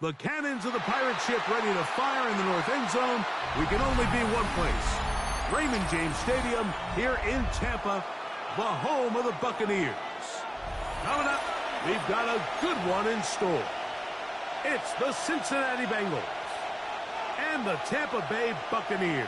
The cannons of the pirate ship ready to fire in the north end zone. We can only be one place. Raymond James Stadium here in Tampa, the home of the Buccaneers. Coming up, we've got a good one in store. It's the Cincinnati Bengals and the Tampa Bay Buccaneers.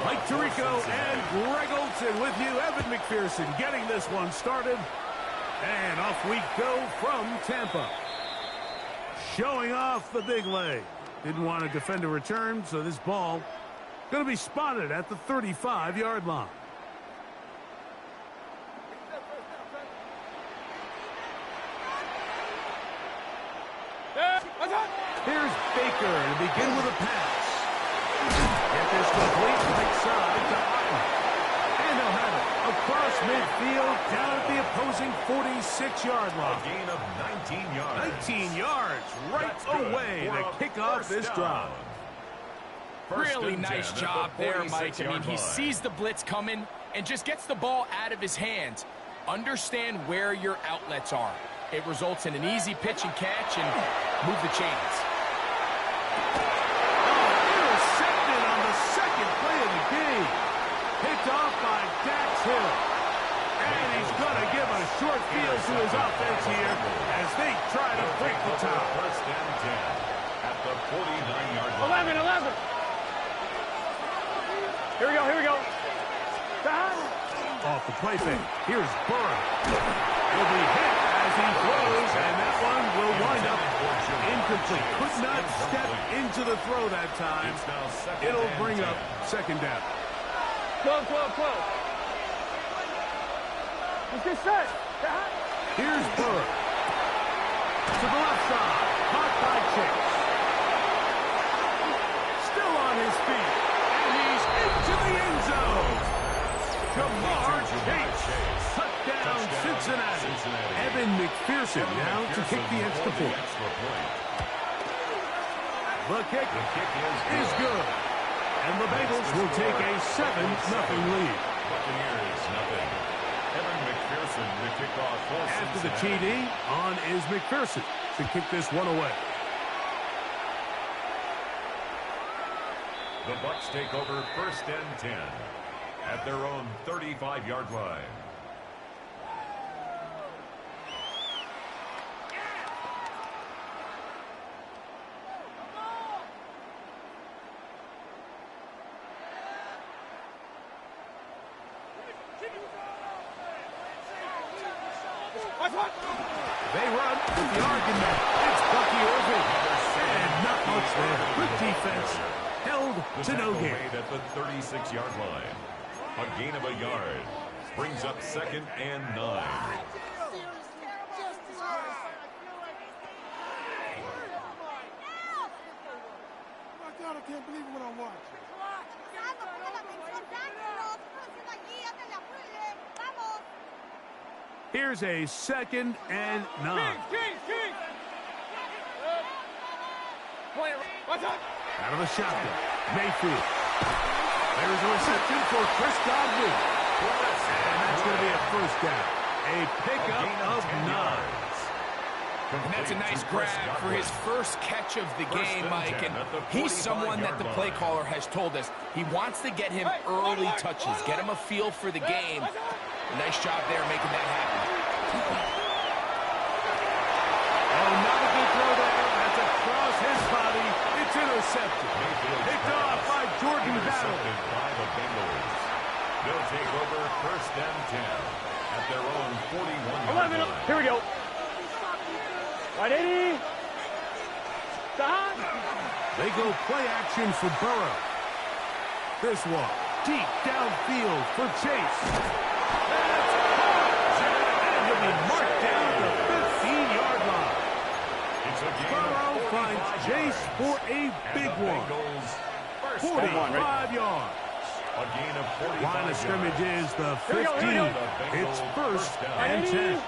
Mike Tirico and Greg Olsen with you. Evan McPherson getting this one started. And off we go from Tampa. Showing off the big leg. Didn't want to defend a return, so this ball going to be spotted at the 35-yard line. Here's Baker to begin with a pass. Get this complete right side to Otten. And they'll have it across midfield down at the opposing 46-yard line. A gain of 19 yards. 19 yards right away to kick off this drive. Really nice job there, Mike. I mean, he sees the blitz coming and just gets the ball out of his hands. Understand where your outlets are. It results in an easy pitch and catch and move the chains. Picked off by Dax Hill. And he's going to give a short field to his offense here as they try to break the tie. First and 10 at the 49-yard line. 11. Here we go. Off the play fake. Here's Burrow. He'll be hit as he throws, and that one will wind up incomplete. Could not step into the throw that time. It'll bring up second down. 12. Let's get set. Here's Burrow. To the left side. Caught by Chase. Still on his feet. And he's into the end zone. Jamar Chase. Touchdown, Cincinnati. Evan McPherson now to kick the extra point. The kick is good. And the Bengals will take a 7-0 lead. Buccaneers, nothing. Evan McPherson to kick off for After the Cincinnati. TD, on is McPherson to kick this one away. The Bucs take over first and 10 at their own 35-yard line. They run with the argument. It's Bucky Irving. And not much there. Good defense. Held to no gain. At the 36-yard line. A gain of a yard. Brings up second and 9. I can't believe what I'm watching. Here's a second and 9. Out of the shotgun. Mayfield. There's a reception for Chris Godwin. And that's going to be a first down. A pickup of 9. And that's a nice grab for his first catch of the game, Mike. And he's someone that the play caller has told us he wants to get him early touches, get him a feel for the game. Nice job there making that happen. Oh, not a good throw there. That's across his body. It's intercepted. Picked off by Jordan Battle. By the Bengals. They'll take over first and 10 at their own 41-yard line. Here we go. Right, 80. They go play action for Burrow. This one deep downfield for Chase. That's and he'll be marked down the 15-yard line. Burrow finds Chase for a big one. 45 yards. A gain of 45 Line of scrimmage is the 15. It's first and 10.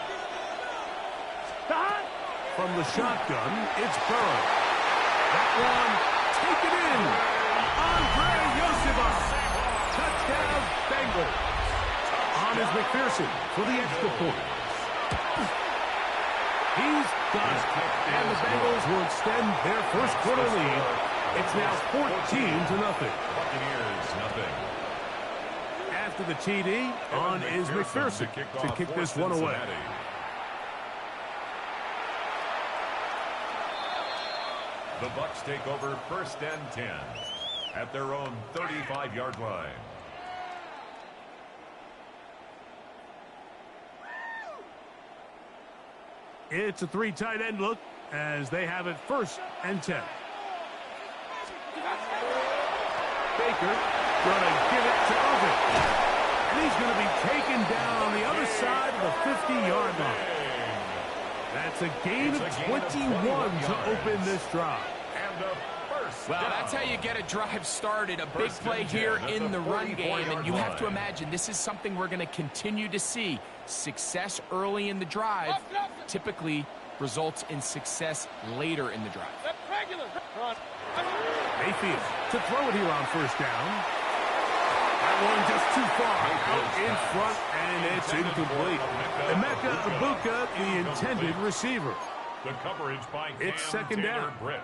From the shotgun, it's Burrow. That one, take it in. Andre Yosibas. Touchdown, Bengals. On is McPherson for the extra point. He's got it. And the Bengals will extend their first quarter lead. It's now 14-0. Buccaneers, nothing. After the TD, on is McPherson to kick this one away. The Bucs take over 1st and 10 at their own 35-yard line. It's a 3 tight end look as they have it 1st and 10. Baker going to give it to Irvin. And he's going to be taken down on the other side of the 50-yard line. That's a gain of 21 to open this drive. And the first Well, down. that's how you get a drive started. A big play here in the run game. And you have to imagine this is something we're going to continue to see. Success early in the drive typically results in success later in the drive. Mayfield to throw it here on 1st down. That one just too far out in front, and it's incomplete. Emeka Ibuka, the intended receiver. The coverage by It's Cam 2nd down. Taylor-Britt.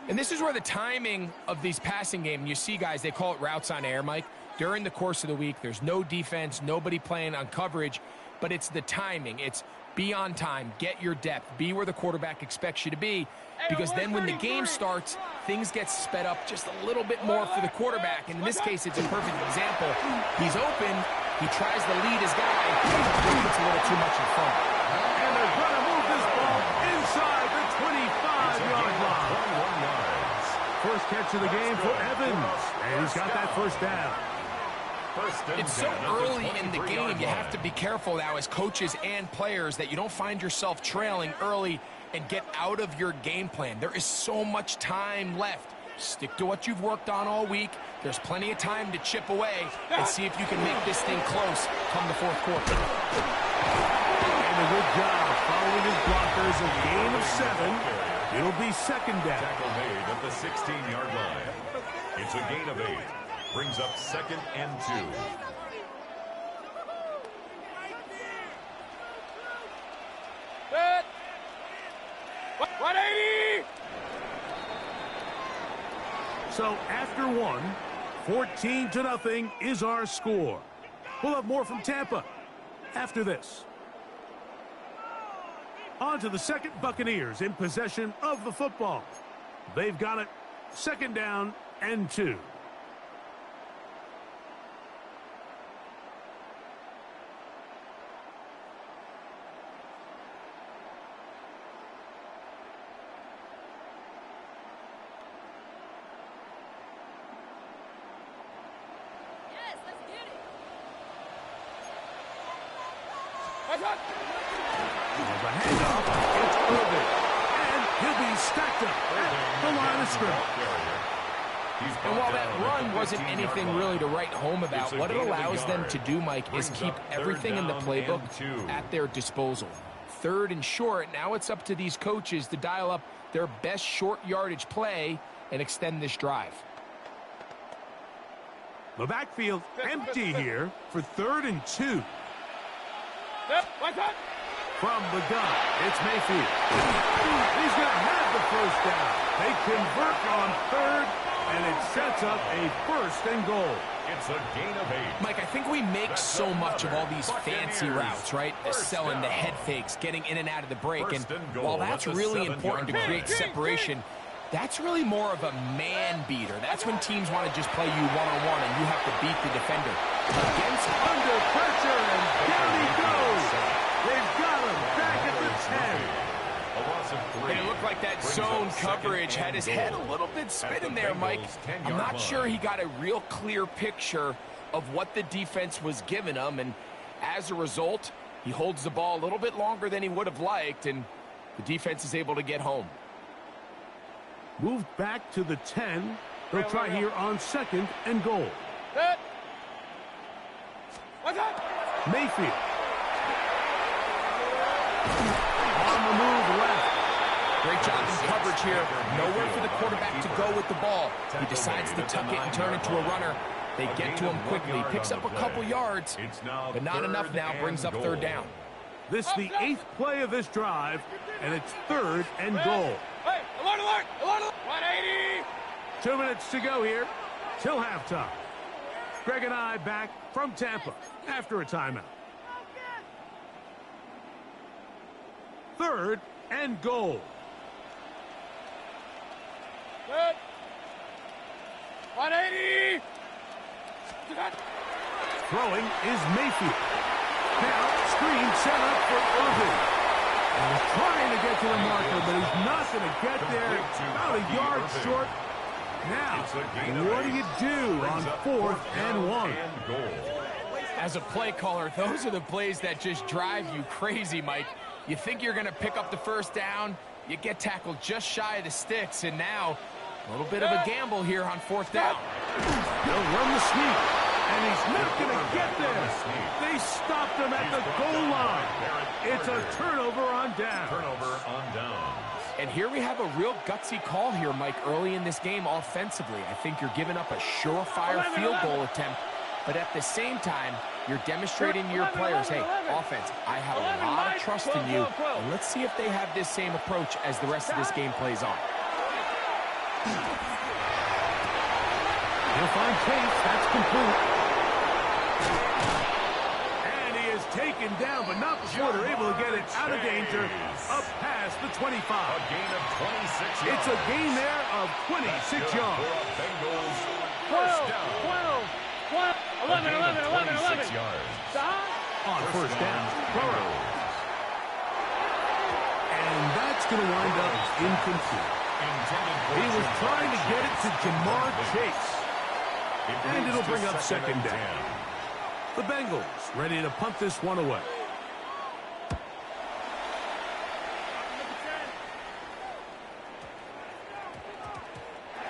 And this is where the timing of these passing game, you see guys, they call it routes on air, Mike. During the course of the week, there's no defense, nobody playing on coverage, but it's the timing. It's be on time, get your depth, be where the quarterback expects you to be, because then when the game starts, things get sped up just a little bit more for the quarterback. And in this case, it's a perfect example. He's open, he tries to lead his guy, it's a little too much in front. And they're going to move this ball inside the 25-yard line. 21 yards. First catch of the game for Evans, and he's got that 1st down. It's so early in the game, you have to be careful now as coaches and players that you don't find yourself trailing early and get out of your game plan. There is so much time left. Stick to what you've worked on all week. There's plenty of time to chip away and see if you can make this thing close come the 4th quarter. And a good job following his blockers, a gain of 7. It'll be 2nd down. Tackle made at the 16-yard line. It's a gain of 8. Brings up 2nd and 2. Set. 180. So after 1, 14-0 is our score. We'll have more from Tampa after this. On to the 2nd Buccaneers in possession of the football. They've got it 2nd down and 2. The handoff, it's Irvin, and he'll be stacked up at the line of scrimmage. And while that run wasn't anything really to write home about, what it allows them to do, Mike, is keep everything in the playbook at their disposal. 3rd and short, now it's up to these coaches to dial up their best short yardage play and extend this drive. The backfield empty here for 3rd and 2. From the gun, it's Mayfield. He's going to have the 1st down. They convert on 3rd, and it sets up a 1st and goal. It's a gain of 8. Mike, I think we make so much of all these fancy routes, right? The selling, the head fakes, getting in and out of the break. And while that's really important to create separation, that's really more of a man beater. That's when teams want to just play you one-on-one and you have to beat the defender. Against Under pressure, and down he goes. They've got him back at the 10. A loss of 3. And it looked like that zone coverage had his head a little bit spinning there, Mike. I'm not sure he got a real clear picture of what the defense was giving him, and as a result, he holds the ball a little bit longer than he would have liked, and the defense is able to get home. Moved back to the 10. They'll try here on 2nd and goal. Mayfield. On the move left. Great job in coverage here. Nowhere for the quarterback to go with the ball. He decides to tuck it and turn into a runner. They get to him quickly. Picks up a couple yards, but not enough now. Brings up third down. This is the 8th play of this drive, and it's 3rd and goal. Hey, alert! 180! 2 minutes to go here till halftime. Greg and I back from Tampa after a timeout. 3rd and goal. Good. 180! Throwing is Mayfield. Now, screen set up for Irving. And he's trying to get to the marker, but he's not going to get there. About a yard short. Now, what do you do on 4th and 1? As a play caller, those are the plays that just drive you crazy, Mike. You think you're going to pick up the first down, you get tackled just shy of the sticks, and now a little bit of a gamble here on 4th down. They'll run the sneak, and he's not going to get there. They stopped him at the goal line. It's a turnover on down. And here we have a real gutsy call here, Mike, early in this game offensively. I think you're giving up a surefire field goal attempt, but at the same time, you're demonstrating to your players, hey, offense, I have a lot of trust in you, and let's see if they have this same approach as the rest of this game plays on. He'll find Chase. That's complete. And he is taken down, but not before they're able to get it out of danger, up past the 25. A gain of 26 yards. It's a gain there of 26 yards. Bengals 12, 11. On first down, Burrow. And that's going to wind up incomplete. He was trying to get it to Jamar Chase. And it'll bring up 2nd down. The Bengals ready to punt this one away.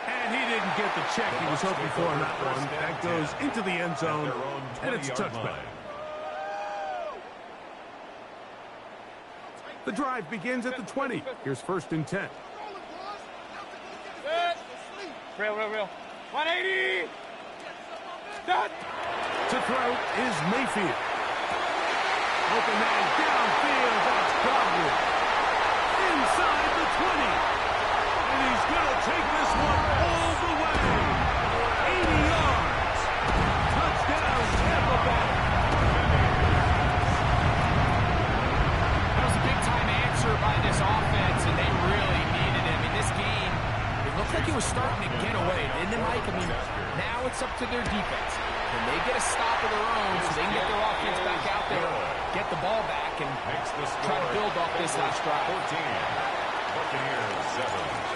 And he didn't get the check he was hoping for on that one. That goes into the end zone, and it's a touchback. The drive begins at the 20. Here's 1st and 10. Real. 180! Done! To throw is Mayfield. Open man downfield. That's Godwin. Inside the 20. And he's going to take this one all the way. 80 yards. Touchdown, Tampa Bay. That was a big-time answer by this offense, and they really needed it. I mean, this game, it looked like it was starting to get away, didn't it, Mike? I mean, now it's up to their defense. Can they get a stop of their own so they can get their offense back out there, get the ball back, and try to build off this last drive? 14. Buccaneers 7.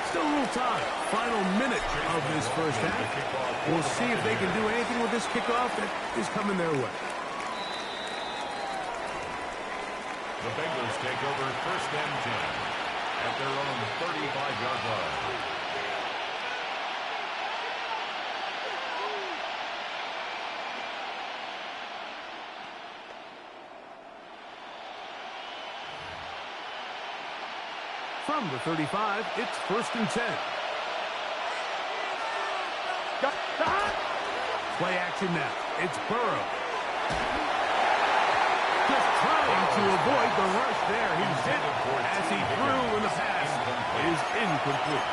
Still a little time. Final minute of this first half. We'll see if they can do anything with this kickoff that is coming their way. The Bengals take over 1st and 10 at their own 35-yard line. From the 35, it's 1st and 10. Play action now. It's Burrow. Just trying to avoid the rush there. He's hit as he threw, and the pass is incomplete.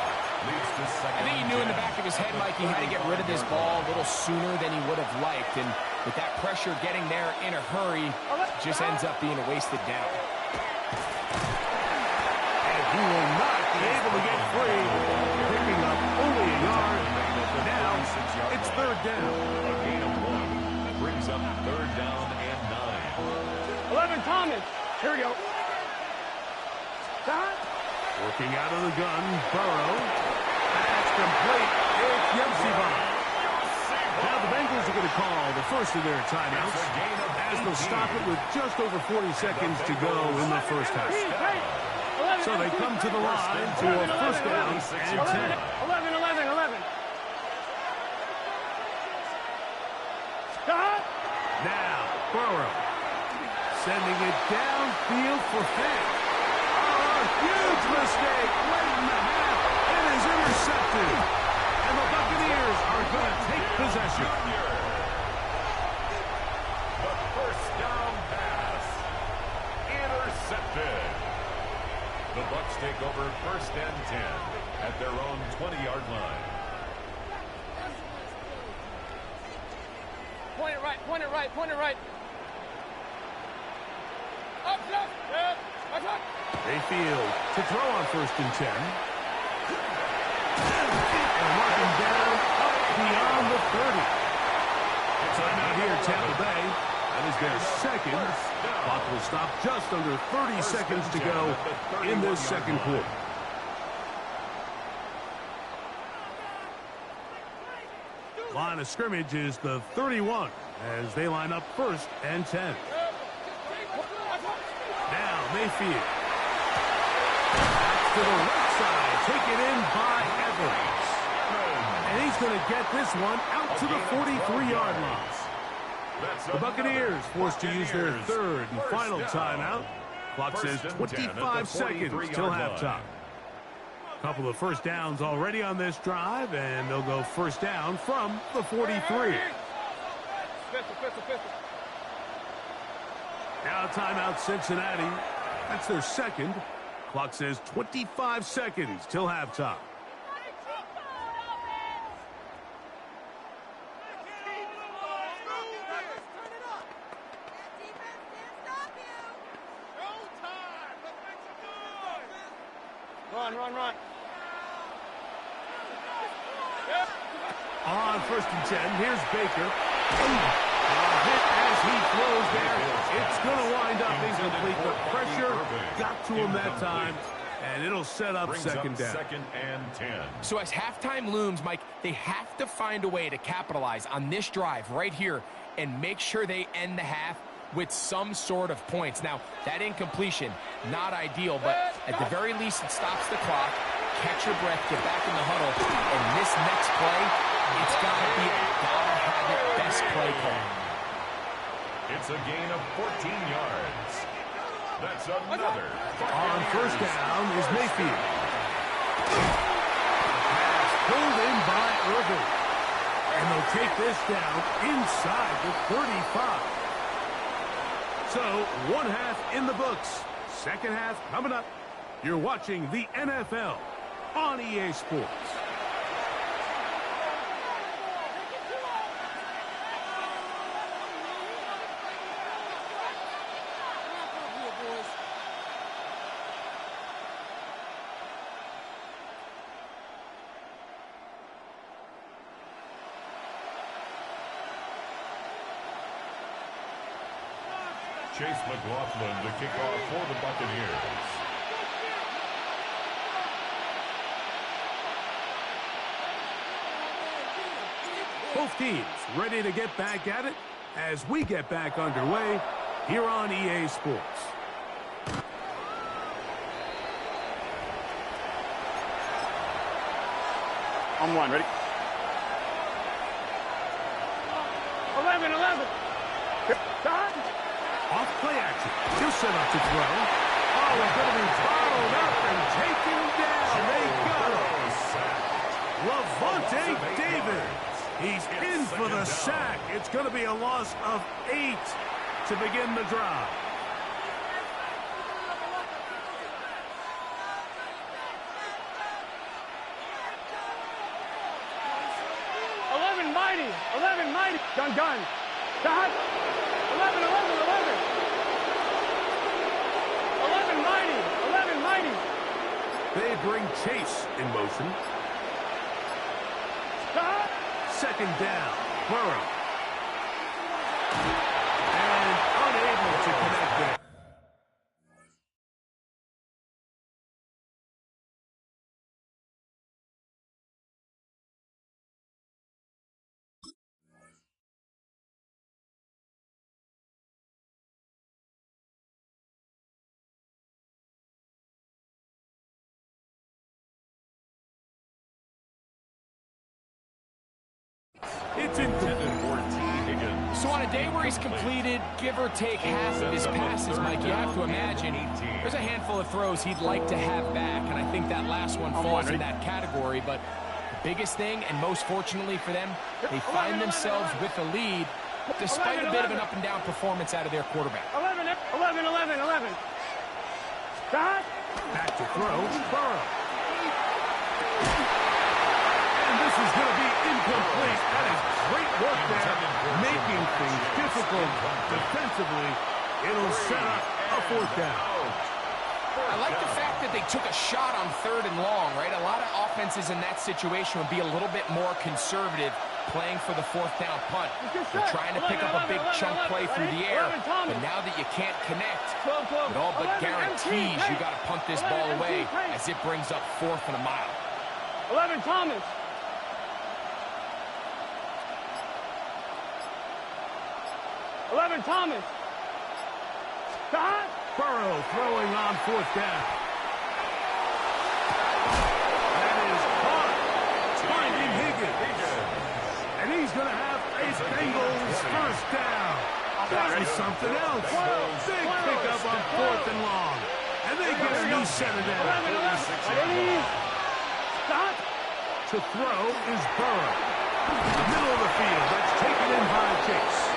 I think he knew in the back of his head, Mike, he had to get rid of this ball a little sooner than he would have liked. And with that pressure getting there in a hurry, it just ends up being a wasted down. He will not be able to get free, picking up only a yard. Now, it's 3rd down. A gain of 1 brings up 3rd down and 9. 11, Thomas. Here we go. Working out of the gun, Burrow. That's complete. It's Yemsivon. Now the Bengals are going to call the first of their timeouts as they'll stop it with just over 40 seconds to go in the first half. So they come to the line to a 1st down and 10. 11. Now, Burrow sending it downfield for Fant. Oh, huge mistake late in the half. It is intercepted. And the Buccaneers are going to take possession. The first down pass. Intercepted. The Bucs take over first and 10 at their own 20-yard line. Point it right, point it right, point it right. Up, up, up, up. Mayfield to throw on first and 10. And marking down up beyond the 30. Timeout here, Tampa Bay. That is their second. Clock will stop just under 30 seconds to go in this second quarter. Line of scrimmage is the 31 as they line up first and 10. Now Mayfield. To the right side, taken in by Evans. And he's going to get this one out to the 43-yard line. The Buccaneers forced to use their third and final timeout. Clock says 25 seconds till halftime. Couple of first downs already on this drive, and they'll go first down from the 43. Now timeout Cincinnati. That's their second. Clock says 25 seconds till halftime. Run. On first and 10, here's Baker. Hit as he throws there. It's going to wind up incomplete. The pressure got to him that time, and it'll set up second down. Second and 10. So as halftime looms, Mike, they have to find a way to capitalize on this drive right here and make sure they end the half with some sort of points. Now, that incompletion, not ideal, but at the very least, it stops the clock. Catch your breath, get back in the huddle, and this next play, it's got to be a gotta-have-it best play call. It's a gain of 14 yards. That's another. On first down is Mayfield. Pass pulled in by Irvin. And they'll take this down inside the 35. So, one half in the books. Second half coming up. You're watching the NFL on EA Sports. Chase McLaughlin to kick off for the Buccaneers. Both teams ready to get back at it as we get back underway here on EA Sports. On one, ready? 11. Stop. Off play action. He'll set up to throw. Oh, it's going to be bottled up and taken down. They got him. Levante David. He's in for the sack. It's going to be a loss of 8 to begin the drive. Mighty. Gun. Stop. 11. 11 mighty. They bring Chase in motion. Stop. Second down. Burrow. And unable to connect there. It's incomplete. Higgins. So on a day where he's completed, give or take half of his passes, Mike, you have to imagine there's a handful of throws he'd like to have back, and I think that last one falls in that category. But the biggest thing, and most fortunately for them, they find themselves with the lead despite a bit of an up-and-down performance out of their quarterback. 11. Stop. Back to throw, Burrow. And this is going to be incomplete. That is great work there, making things difficult defensively. It'll set up a fourth down. I like the fact that they took a shot on 3rd and long, right? A lot of offenses in that situation would be a little bit more conservative playing for the 4th down punt. They're trying to pick up a big chunk play through the air, but now that you can't connect, it all but guarantees you got to punt this ball away as it brings up 4th and a mile. 11 Thomas. Stop. Burrow throwing on 4th down. That is caught. Finding Higgins. And he's going to have a Bengals first down. That is something else. Big pickup on 4th and long. And they get a new set of down. Stop. To throw is Burrow. The middle of the field. That's taken in by Chase.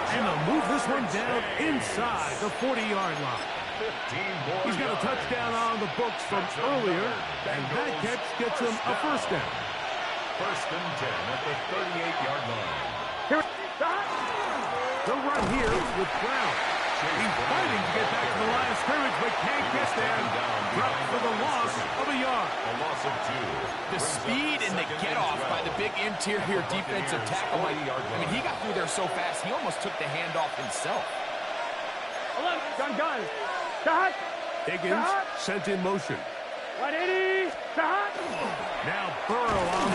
And they'll move this one down inside the 40-yard line. He's got a touchdown on the books from earlier, and that catch gets him a first down. 1st and 10 at the 38-yard line. The run here with Brown. He's fighting to get back to the line of scrimmage, but can't get there. Dropped for the loss of a yard. A loss of 2. The speed and the get-off by the big interior defensive tackle, Mike. I mean, he got through there so fast, he almost took the handoff himself. Gun. Stop. Higgins sent in motion. 180. Stop. Now Burrow on.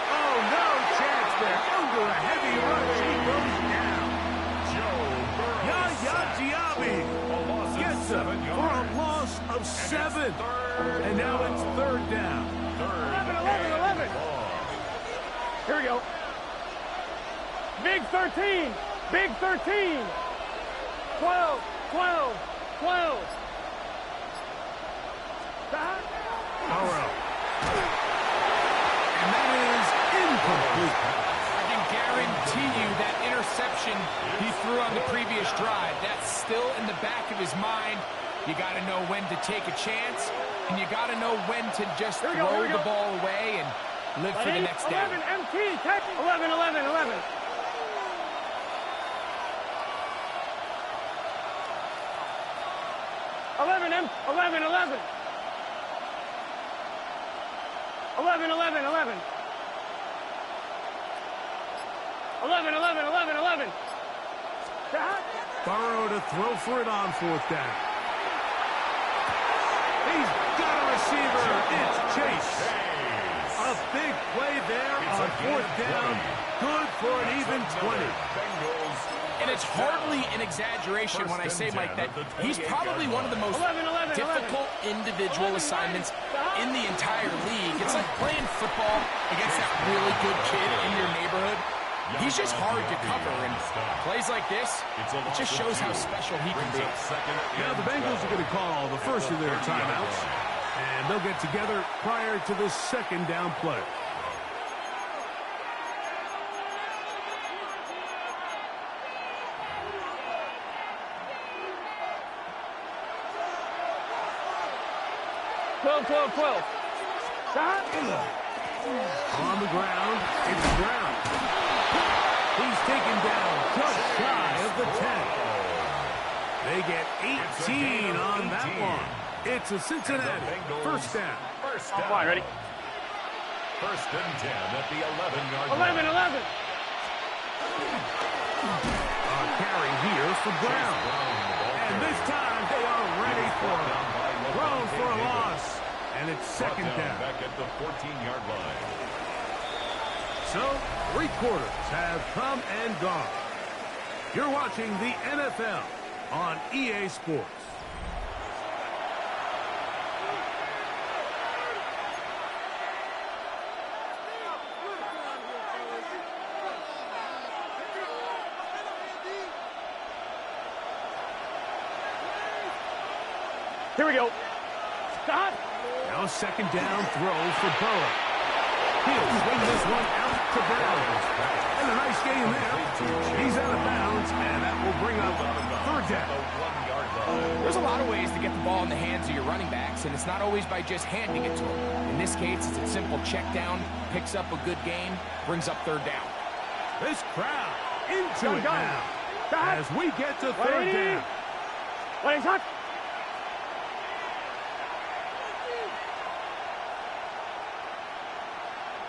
Oh, no chance there. Under a heavy rush, he goes down. Yaya Diaby gets him for a loss of 7. And now it's 3rd down. 11. Here we go. Big 13. 12. Stop. Burrow. And that is incomplete. I can guarantee you that interception he threw on the previous drive, that's still in the back of his mind. You got to know when to take a chance, and you got to know when to just throw the ball away and live for the next down. 11 MT. 11. 11. Stop. Burrow to throw for it on 4th down. He's got a receiver. It's Chase. A big play there on 4th down. Good for an even 20. And it's hardly an exaggeration when I say, Mike, that he's probably one of the most difficult individual assignments in the entire league. It's like playing football against that really good kid in your neighborhood. He's just hard to cover, and plays like this, it just shows how special he can be. Now the Bengals are going to call the first of their timeouts, and they'll get together prior to the 2nd down play. Twelve. Stop. On the ground, it's Brown. He's taken down just shy of the 10. They get 18 on that one. It's a Cincinnati first down. Fine, ready? 1st and 10 at the 11-yard line. 11. A carry here for Brown. And this time they are ready for it. Thrown for a loss. And it's 2nd down. Back at the 14-yard line. So, 3 quarters have come and gone. You're watching the NFL on EA Sports. Here we go. Stop. Now second down throw for Burrow. He'll swing this one out to Brown. And a nice game there. He's out of bounds, and that will bring up third down. There's a lot of ways to get the ball in the hands of your running backs, and it's not always by just handing it to them. In this case, it's a simple check down, picks up a good game, brings up third down. This crowd into it now as we get to third down. What is that?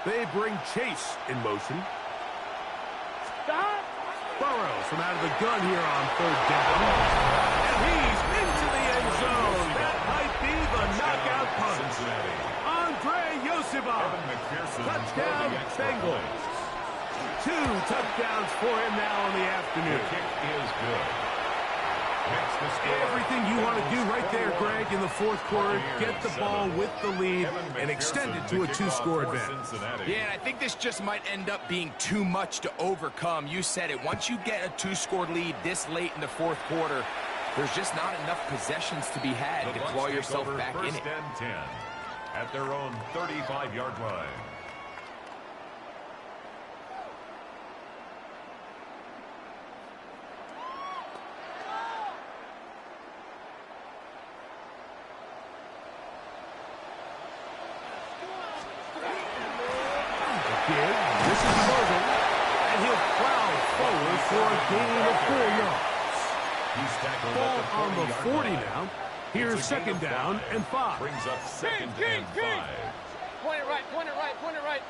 They bring Chase in motion. Stop. Burrows from out of the gun here on third down. And he's into the end zone. That might be the knockout punch. Andre Yosibov. Touchdown, Bengals. 2 touchdowns for him now in the afternoon. The kick is good. Everything you want to do right there, Greg, in the fourth quarter. Get the ball with the lead and extend it to a 2-score advantage. Yeah, and I think this just might end up being too much to overcome. You said it. Once you get a 2-score lead this late in the fourth quarter, there's just not enough possessions to be had to claw yourself back in it. First and 10 at their own 35-yard line. This is Morgan, and he'll plow forward for a gain of 4 yards. Ball on the 40 now. Here's second down and 5. Brings up second and 5. Point it right, point it right, point it right.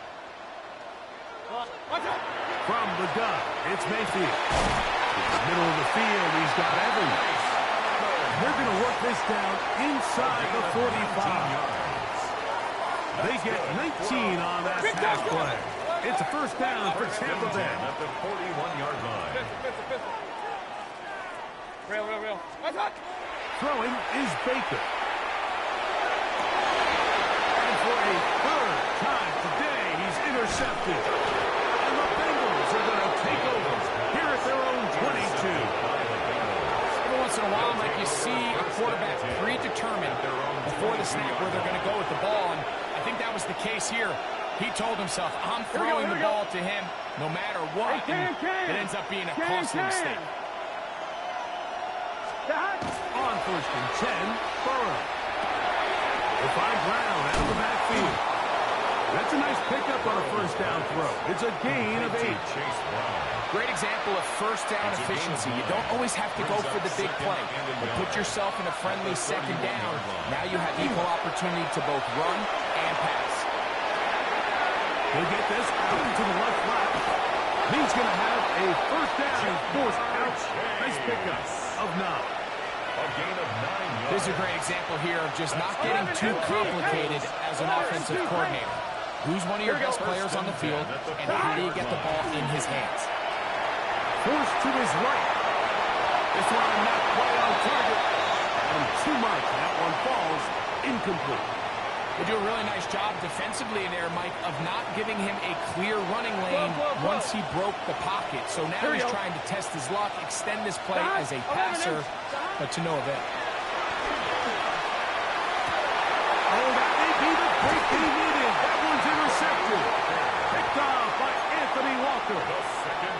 From the gun, it's Mayfield. In the middle of the field, he's got Evans. They're going to work this down inside the 45. They get 19 on that pass play. It's a first down for Tampa Bay. At the 41-yard line. Real. Throwing is Baker. And for a third time today, he's intercepted. And the Bengals are going to take over here at their own 22. Every once in a while, like you see a quarterback predetermined before the snap where they're going to go with the ball, and I think that was the case here. He told himself, I'm throwing the ball to him no matter what. And it ends up being a costly mistake. On first and 10, Burrow. They find Brown out of the backfield. That's a nice pickup on a first down throw. It's a gain of 8. Great example of first down efficiency. You don't always have to go for the big play, but put yourself in a friendly second down. Now you have equal opportunity to both run and pass. He'll get this out into the left flat. He's going to have a first down forced out. Nice pickup of 9. A gain of 9 yards. This is a great example here of just not getting too complicated as an offensive coordinator. Who's one of your best players on the field, and how do you get the ball in his hands? Forced to his right. This one not quite on target. And too much. That one falls incomplete. They do a really nice job defensively in there, Mike, of not giving him a clear running lane once he broke the pocket. So now he's trying to test his luck, extend this play as a passer, but to no avail. Oh, that may be the break he needed. That one's intercepted. Picked off by Anthony Walker.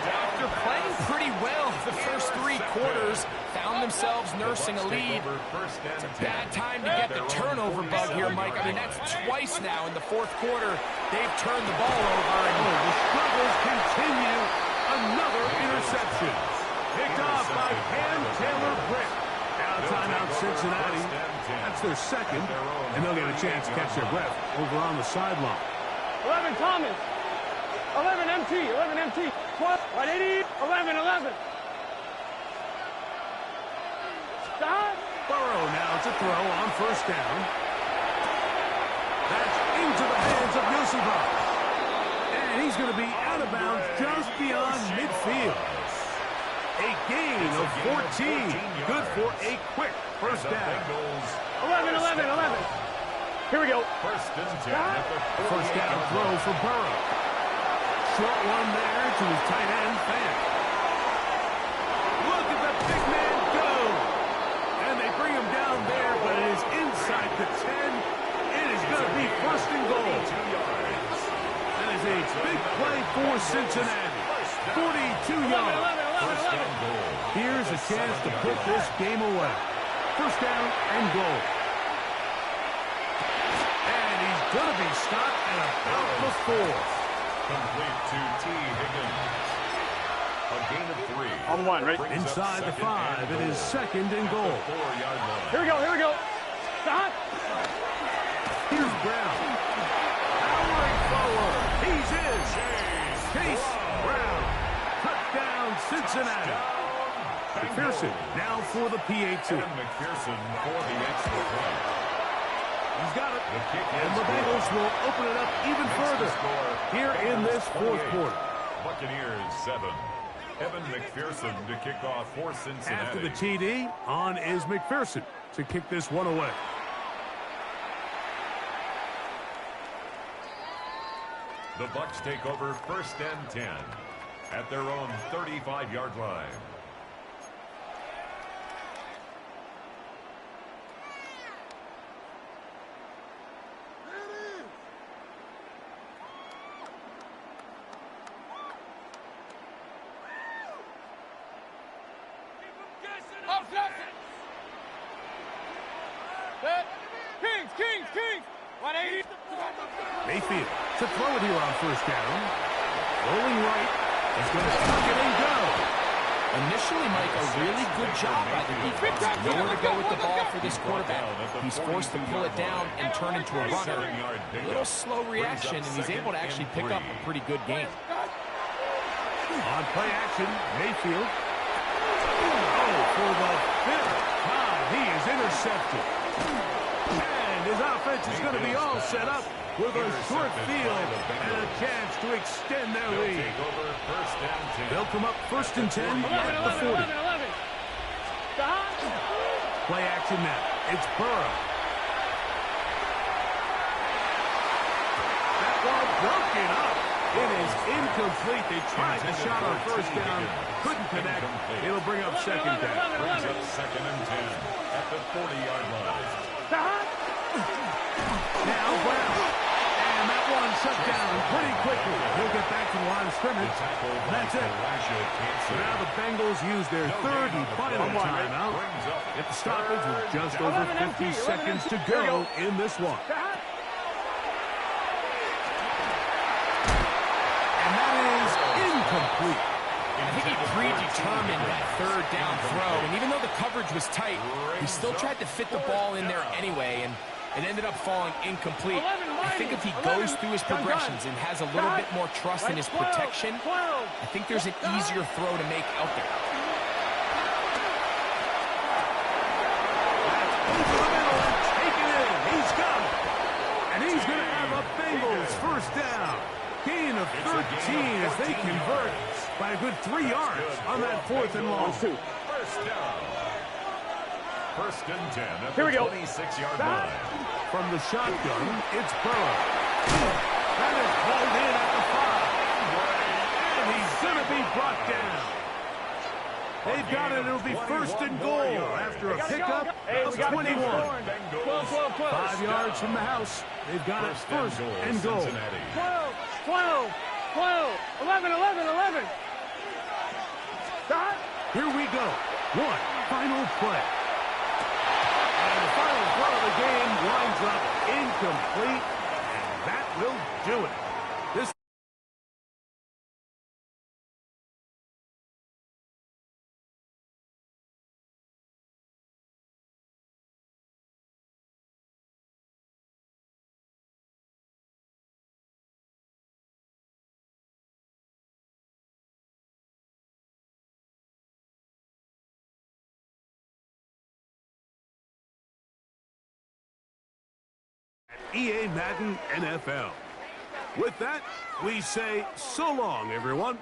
After playing pretty well the first 3 quarters, found themselves nursing a lead. It's a bad time to get the turnover bug here, Mike. I mean, that's twice now in the fourth quarter. They've turned the ball over. And the struggles continue. Another interception. Picked off by Cam Taylor-Britt. Now timeout Cincinnati. That's their second, and they'll get a chance to catch their breath over on the sideline. 11 Thomas. 11 MT. 11 MT. 12. 180. 11. Stop. Burrow now to throw on first down. That's into the hands of Yosibov. And he's going to be out of bounds just beyond midfield. A gain of 14. Good for a quick first down. 11. Here we go. First and 10. First down throw for Burrow. Short one there to his tight end, Fan. Look at the big man go. And they bring him down there, but it is chance to put this game away. First down and goal. And he's going to be stopped at about the 4. Complete to T. Higgins. A gain of 3. On 1, right? Inside the 5, it is second and goal. 4-yard line. Here we go. Stop. Here's Brown. Powering forward. He's in. Chase Brown. Touchdown, Cincinnati. McPherson now for the PAT. And McPherson for the extra point. He's got it. And the Bengals will open it up even further here in this fourth quarter. Buccaneers 7. Evan McPherson to kick off for Cincinnati. After the TD, on is McPherson to kick this one away. The Bucs take over first and 10 at their own 35-yard line. Kings. 180. Mayfield to throw it here on first down. Rolling right. He's going to tuck it and go. Initially, Mike, a really good job by the defense. Nowhere to go with the ball for this quarterback. He's forced to pull it down and turn into a runner. A little slow reaction, and he's able to actually pick up a pretty good game. On play action, Mayfield. Oh, for the 5th time, he is intercepted. And his offense is going to be all set up with a short field and a chance to extend their lead. They'll come up first and 10 at the 40. Play action now. It's Burrow. That ball broken up. It is incomplete. They tried the shot on first down. Couldn't connect. It'll bring up second down. Brings up second and 10 at the 40-yard line. Now Brown. And that one shut down pretty quickly. He'll get back to the line of scrimmage. That's it. So now the Bengals use their third and final timeout. If the stoppage with just over 50 seconds to go in this one. And that is incomplete. I think he predetermined that third down throw, and even though the coverage was tight, he still tried to fit the ball in there anyway, and it ended up falling incomplete. I think if he goes through his progressions and has a little bit more trust in his protection, I think there's an easier throw to make out there. Over the middle and take it in. He's got it. And he's going to have a Bengals first down. Gain of 13 as they convert by a good 3 yards on that 4th and long. First down. First and 10 at the 26-yard line. From the shotgun, it's Burrow. That is hauled in at the 5. And he's going to be brought down. They've got it. It'll be first and goal after a pickup of 21. 5 yards from the house. They've got it first and goal. 12, 11. Here we go. One final play. And the final play of the game winds up incomplete. And that will do it. This EA Madden NFL. With that, we say so long, everyone.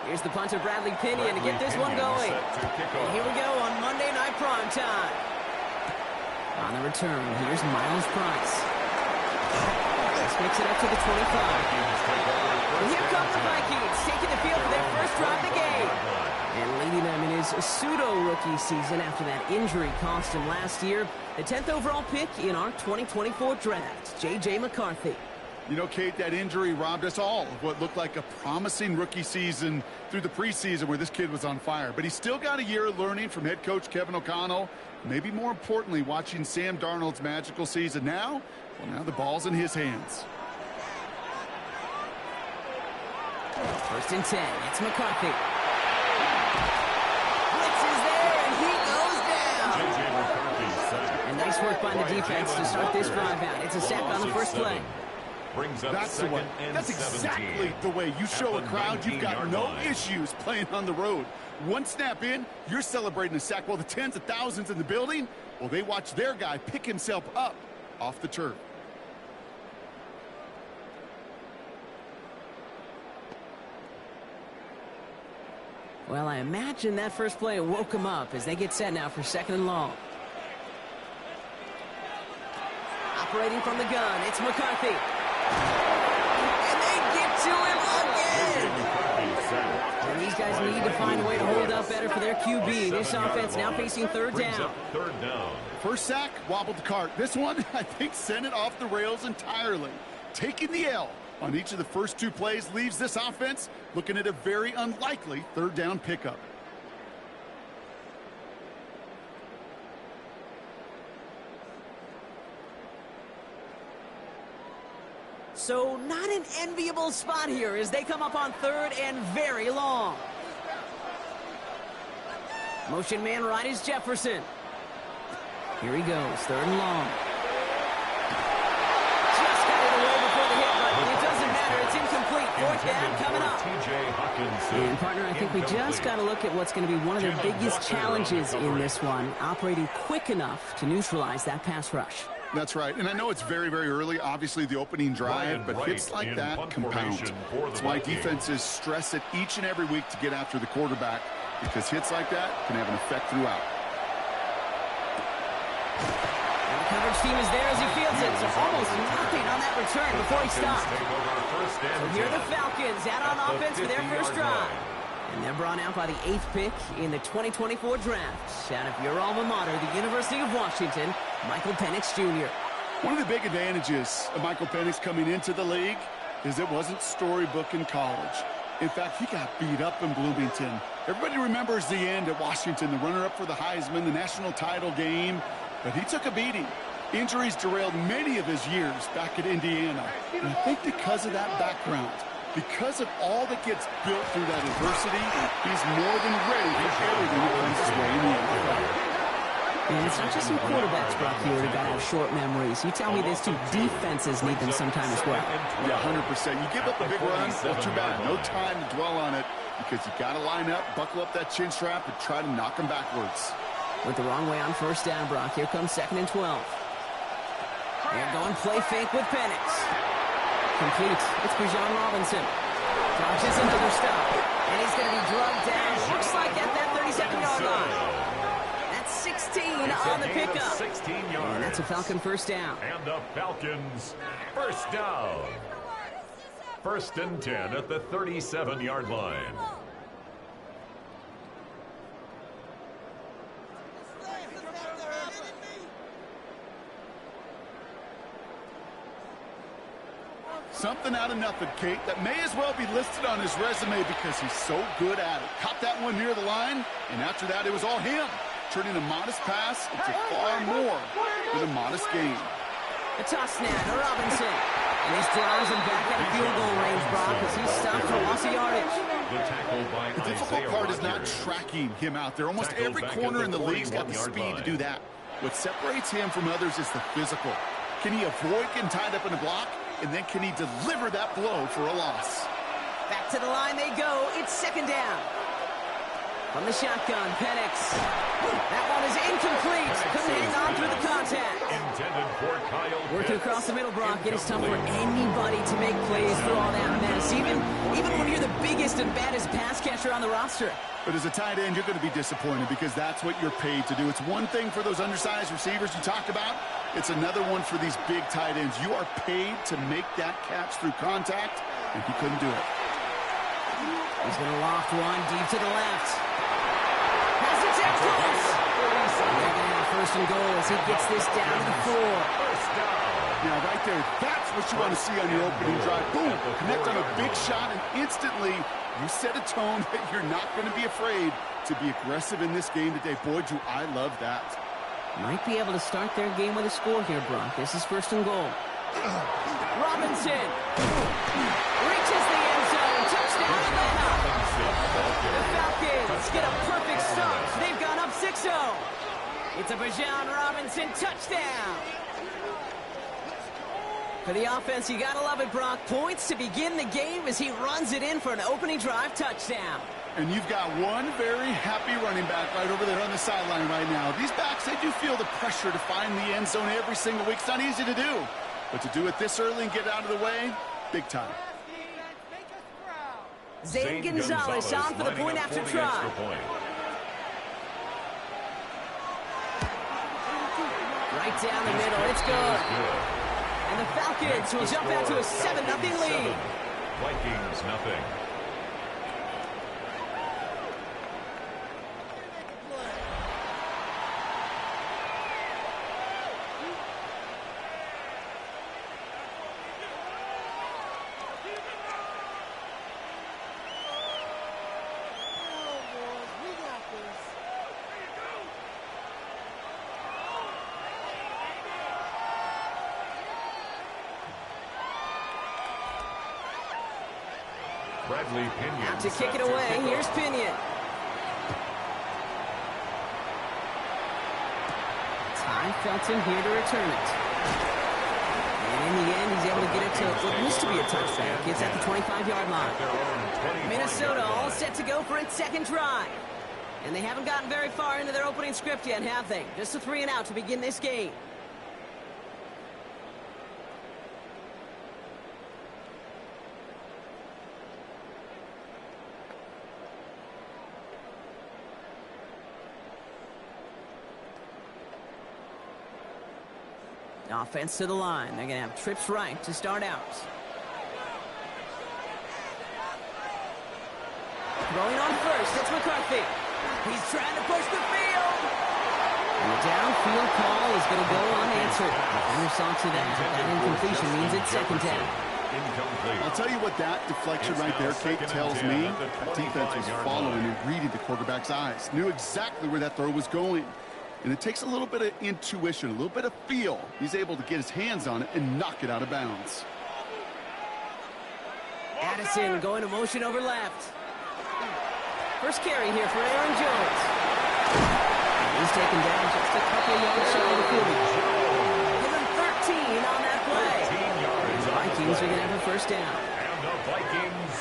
Here's the punter, Bradley Pinion, to get this one going. And here we go on Monday Night Prime Time. On the return, here's Miles Price. Let's mix it up to the 25. And here come the Vikings, taking the field for their first drive of the game. And leading them in his pseudo-rookie season after that injury cost him last year. The 10th overall pick in our 2024 draft, J.J. McCarthy. You know, Kate, that injury robbed us all of what looked like a promising rookie season through the preseason where this kid was on fire. But he's still got a year of learning from head coach Kevin O'Connell. Maybe more importantly, watching Sam Darnold's magical season. Now the ball's in his hands. First and 10. It's McCarthy. Blitz is there, and he goes down. And nice work by the defense to start this drive out. It's a sack on the first play. That's the way. That's exactly the way you show a crowd you've got no issues playing on the road. One snap in, you're celebrating a sack while the tens of thousands in the building, well, they watch their guy pick himself up off the turf. Well, I imagine that first play woke him up as they get set now for second and long. Operating from the gun, it's McCarthy. And they get to him again. And these guys need to find a way to hold up better for their QB. This offense now facing third down. First sack, wobbled the cart. This one, I think, sent it off the rails entirely. Taking the L on each of the first two plays leaves this offense looking at a very unlikely third down pickup. So not an enviable spot here as they come up on third and very long. Motion man right is Jefferson. Here he goes, third and long. Just got it away before the hit, but it doesn't matter. It's incomplete. Fourth down coming up. And partner, I think we just got to look at what's going to be one of their biggest challenges in this one, operating quick enough to neutralize that pass rush. That's right, and I know it's very, very early, obviously the opening drive, but hits like that compound. That's why defenses stress it each and every week to get after the quarterback, because hits like that can have an effect throughout. And the coverage team is there as he fields it, so almost nothing on that return before he stops. So here are the Falcons out on offense for their first drive. And they're brought out by the 8th pick in the 2024 draft. Out of your alma mater, the University of Washington, Michael Penix Jr. One of the big advantages of Michael Penix coming into the league is it wasn't storybook in college. In fact, he got beat up in Bloomington. Everybody remembers the end at Washington, the runner-up for the Heisman, the national title game. But he took a beating. Injuries derailed many of his years back at Indiana. And I think because of that background, because of all that gets built through that adversity, he's more than ready for everything that comes his way in the NFL. And it's not just some quarterbacks, Brock, here that got to have short memories. You tell me this too, defenses need them sometime as well. Yeah, 100%. You give up a big run, well, too bad. No time to dwell on it because you got to line up, buckle up that chin strap, and try to knock them backwards. Went the wrong way on first down, Brock. Here comes second and 12. They're going play fake with Penix. Complete. It's Bijan Robinson. Dodges another stop. And he's going to be drugged down. Looks like at that 37-yard line. That's 16 on the pickup. 16 yards. And that's a Falcon first down. And the Falcons first down. First and 10 at the 37-yard line. Something out of nothing, Kate, that may as well be listed on his resume because he's so good at it. Caught that one near the line, and after that, it was all him, turning a modest pass into far more than a modest gain. A toss snap to Robinson. And this drives him back at a field goal range, Brock, as he stopped for loss of yardage. The difficult part is not tracking him out there. Almost every corner in the league's got the speed to do that. What separates him from others is the physical. Can he avoid getting tied up in a block? And then can he deliver that blow for a loss? Back to the line they go. It's second down. From the shotgun, Penix. That one is incomplete. Couldn't hang on through the contact. Working across the middle, Brock. It is tough for anybody to make plays through all that mess. Even when you're the biggest and baddest pass catcher pressure on the roster. But as a tight end, you're going to be disappointed because that's what you're paid to do. It's one thing for those undersized receivers you talked about. It's another one for these big tight ends. You are paid to make that catch through contact, and he couldn't do it. He's going to loft one deep to the left. Has it down close. They're going to have first and goal as he gets this down to the 4. Now, right there, that's what you want to see on your opening drive. Boom, connect on a big shot, and instantly you set a tone that you're not going to be afraid to be aggressive in this game today. Boy, do I love that. Might be able to start their game with a score here, Brock. This is first and goal. Robinson reaches the end zone. Touchdown, Atlanta. The Falcons get a perfect start. They've gone up 6-0. It's a Bijan Robinson touchdown. For the offense, you gotta love it, Brock. Points to begin the game as he runs it in for an opening drive touchdown. And you've got one very happy running back right over there on the sideline right now. These backs, they do feel the pressure to find the end zone every single week. It's not easy to do. But to do it this early and get out of the way, big time. Zane Gonzalez on for the point after try. Right down the middle, it's good. And the Falcons will jump out to a 7-0 lead. Vikings nothing. Bradley Pinion out to kick it away. Here's Pinion. Ty Felton here to return it. And in the end, he's able to get it to what used to be a touchback. It's at the 25-yard line. Minnesota all set to go for its second drive. And they haven't gotten very far into their opening script yet, have they? Just a 3-and-out to begin this game. Offense to the line. They're going to have trips right to start out. Throwing on first, it's McCarthy. He's trying to push the field. And the downfield call is going to go unanswered. Defender saw to that. That incompletion means it's second down. I'll tell you what that deflection right there, Kate, tells me. The defense was following and reading the quarterback's eyes. Knew exactly where that throw was going. And it takes a little bit of intuition, a little bit of feel. He's able to get his hands on it and knock it out of bounds. Addison going to motion over left. First carry here for Aaron Jones. He's taken down just a couple yards shy of the field. Give him 13 on that play. The Vikings are going to have a first down. And the Vikings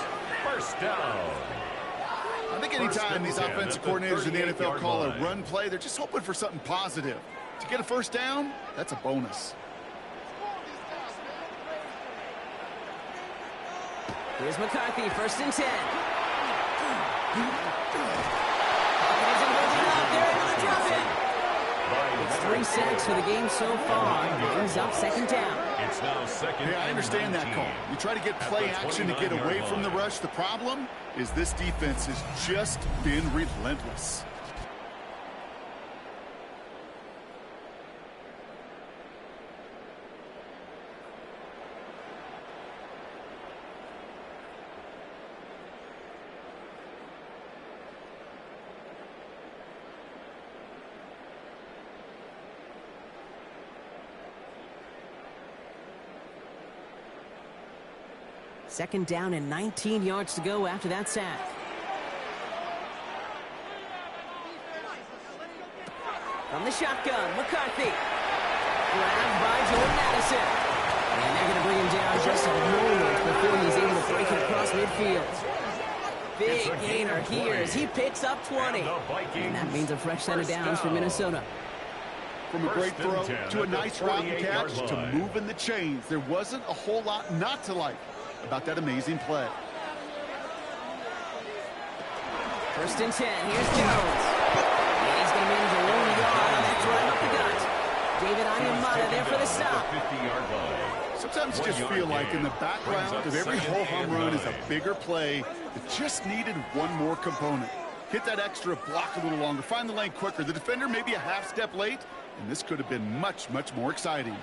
first down. I think anytime these offensive coordinators in the NFL call a run play, they're just hoping for something positive. To get a first down, that's a bonus. Here's McCarthy, first and 10. It's 3 sacks for the game so far. Brings up second down. It's now second. Yeah, I understand that call. You try to get play action to get away from the rush. The problem is this defense has just been relentless. Second down and 19 yards to go after that sack. From the shotgun, McCarthy. Grabbed by Jordan Addison. And they're going to bring him down just a moment before he's able to break it across midfield. Big gainer here as he picks up 20. And that means a fresh set of downs for Minnesota. From a great throw to a nice route and catch to moving the chains. There wasn't a whole lot not to like about that amazing play. First and 10. Here's Jones. And he's going to manage a long yard on that drive up the gut. David Onyemata there for the stop. Sometimes you just feel like in the background of every whole home run is a bigger play that just needed one more component. Hit that extra block a little longer. Find the lane quicker. The defender may be a half step late, and this could have been much, much more exciting.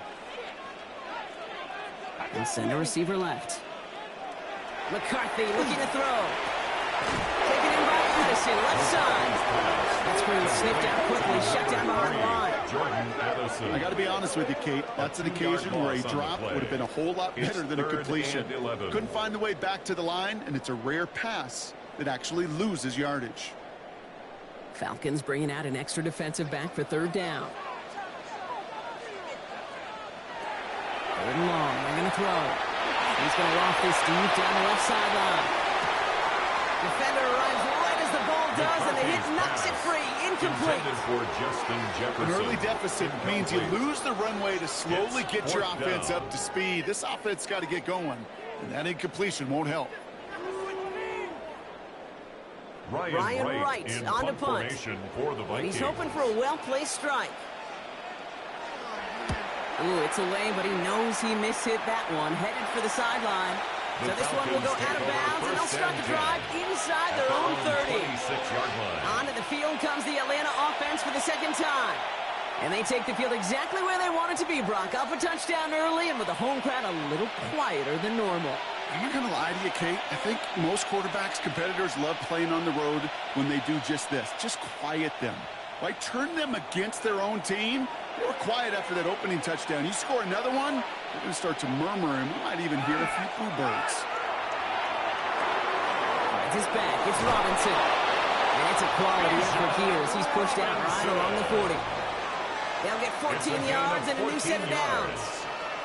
And center receiver left. McCarthy looking to throw. Taken in by Anderson, left side. That screen snipped out quickly, shut down behind the line. I got to be honest with you, Kate. That's an occasion where a drop would have been a whole lot better than a completion. Couldn't find the way back to the line, and it's a rare pass that actually loses yardage. Falcons bringing out an extra defensive back for third down. Third and long, they're going to throw. He's going to loft this deep down the left sideline. Defender arrives right as the ball does, and the hit knocks it free. Incomplete. An early deficit means you lose the runway to slowly get your offense up to speed. This offense got to get going, and that incompletion won't help. Ryan Wright on to punt. And he's hoping for a well-placed strike. Ooh, it's away, but he knows he mishit that one. Headed for the sideline. So this one will go out of bounds, and they'll start the drive inside their own 30. Onto the field comes the Atlanta offense for the second time. And they take the field exactly where they want it to be, Brock. Up a touchdown early, and with the home crowd a little quieter than normal. I'm not going to lie to you, Kate. I think most quarterbacks, competitors love playing on the road when they do just this. Just quiet them. Right? Turn them against their own team. They were quiet after that opening touchdown. You score another one, they're going to start to murmur, and we might even hear a few boo birds. Finds his back. It's Robinson. And it's a quality effort here as he's pushed out right along the 40. They'll get 14 yards and a new set of downs.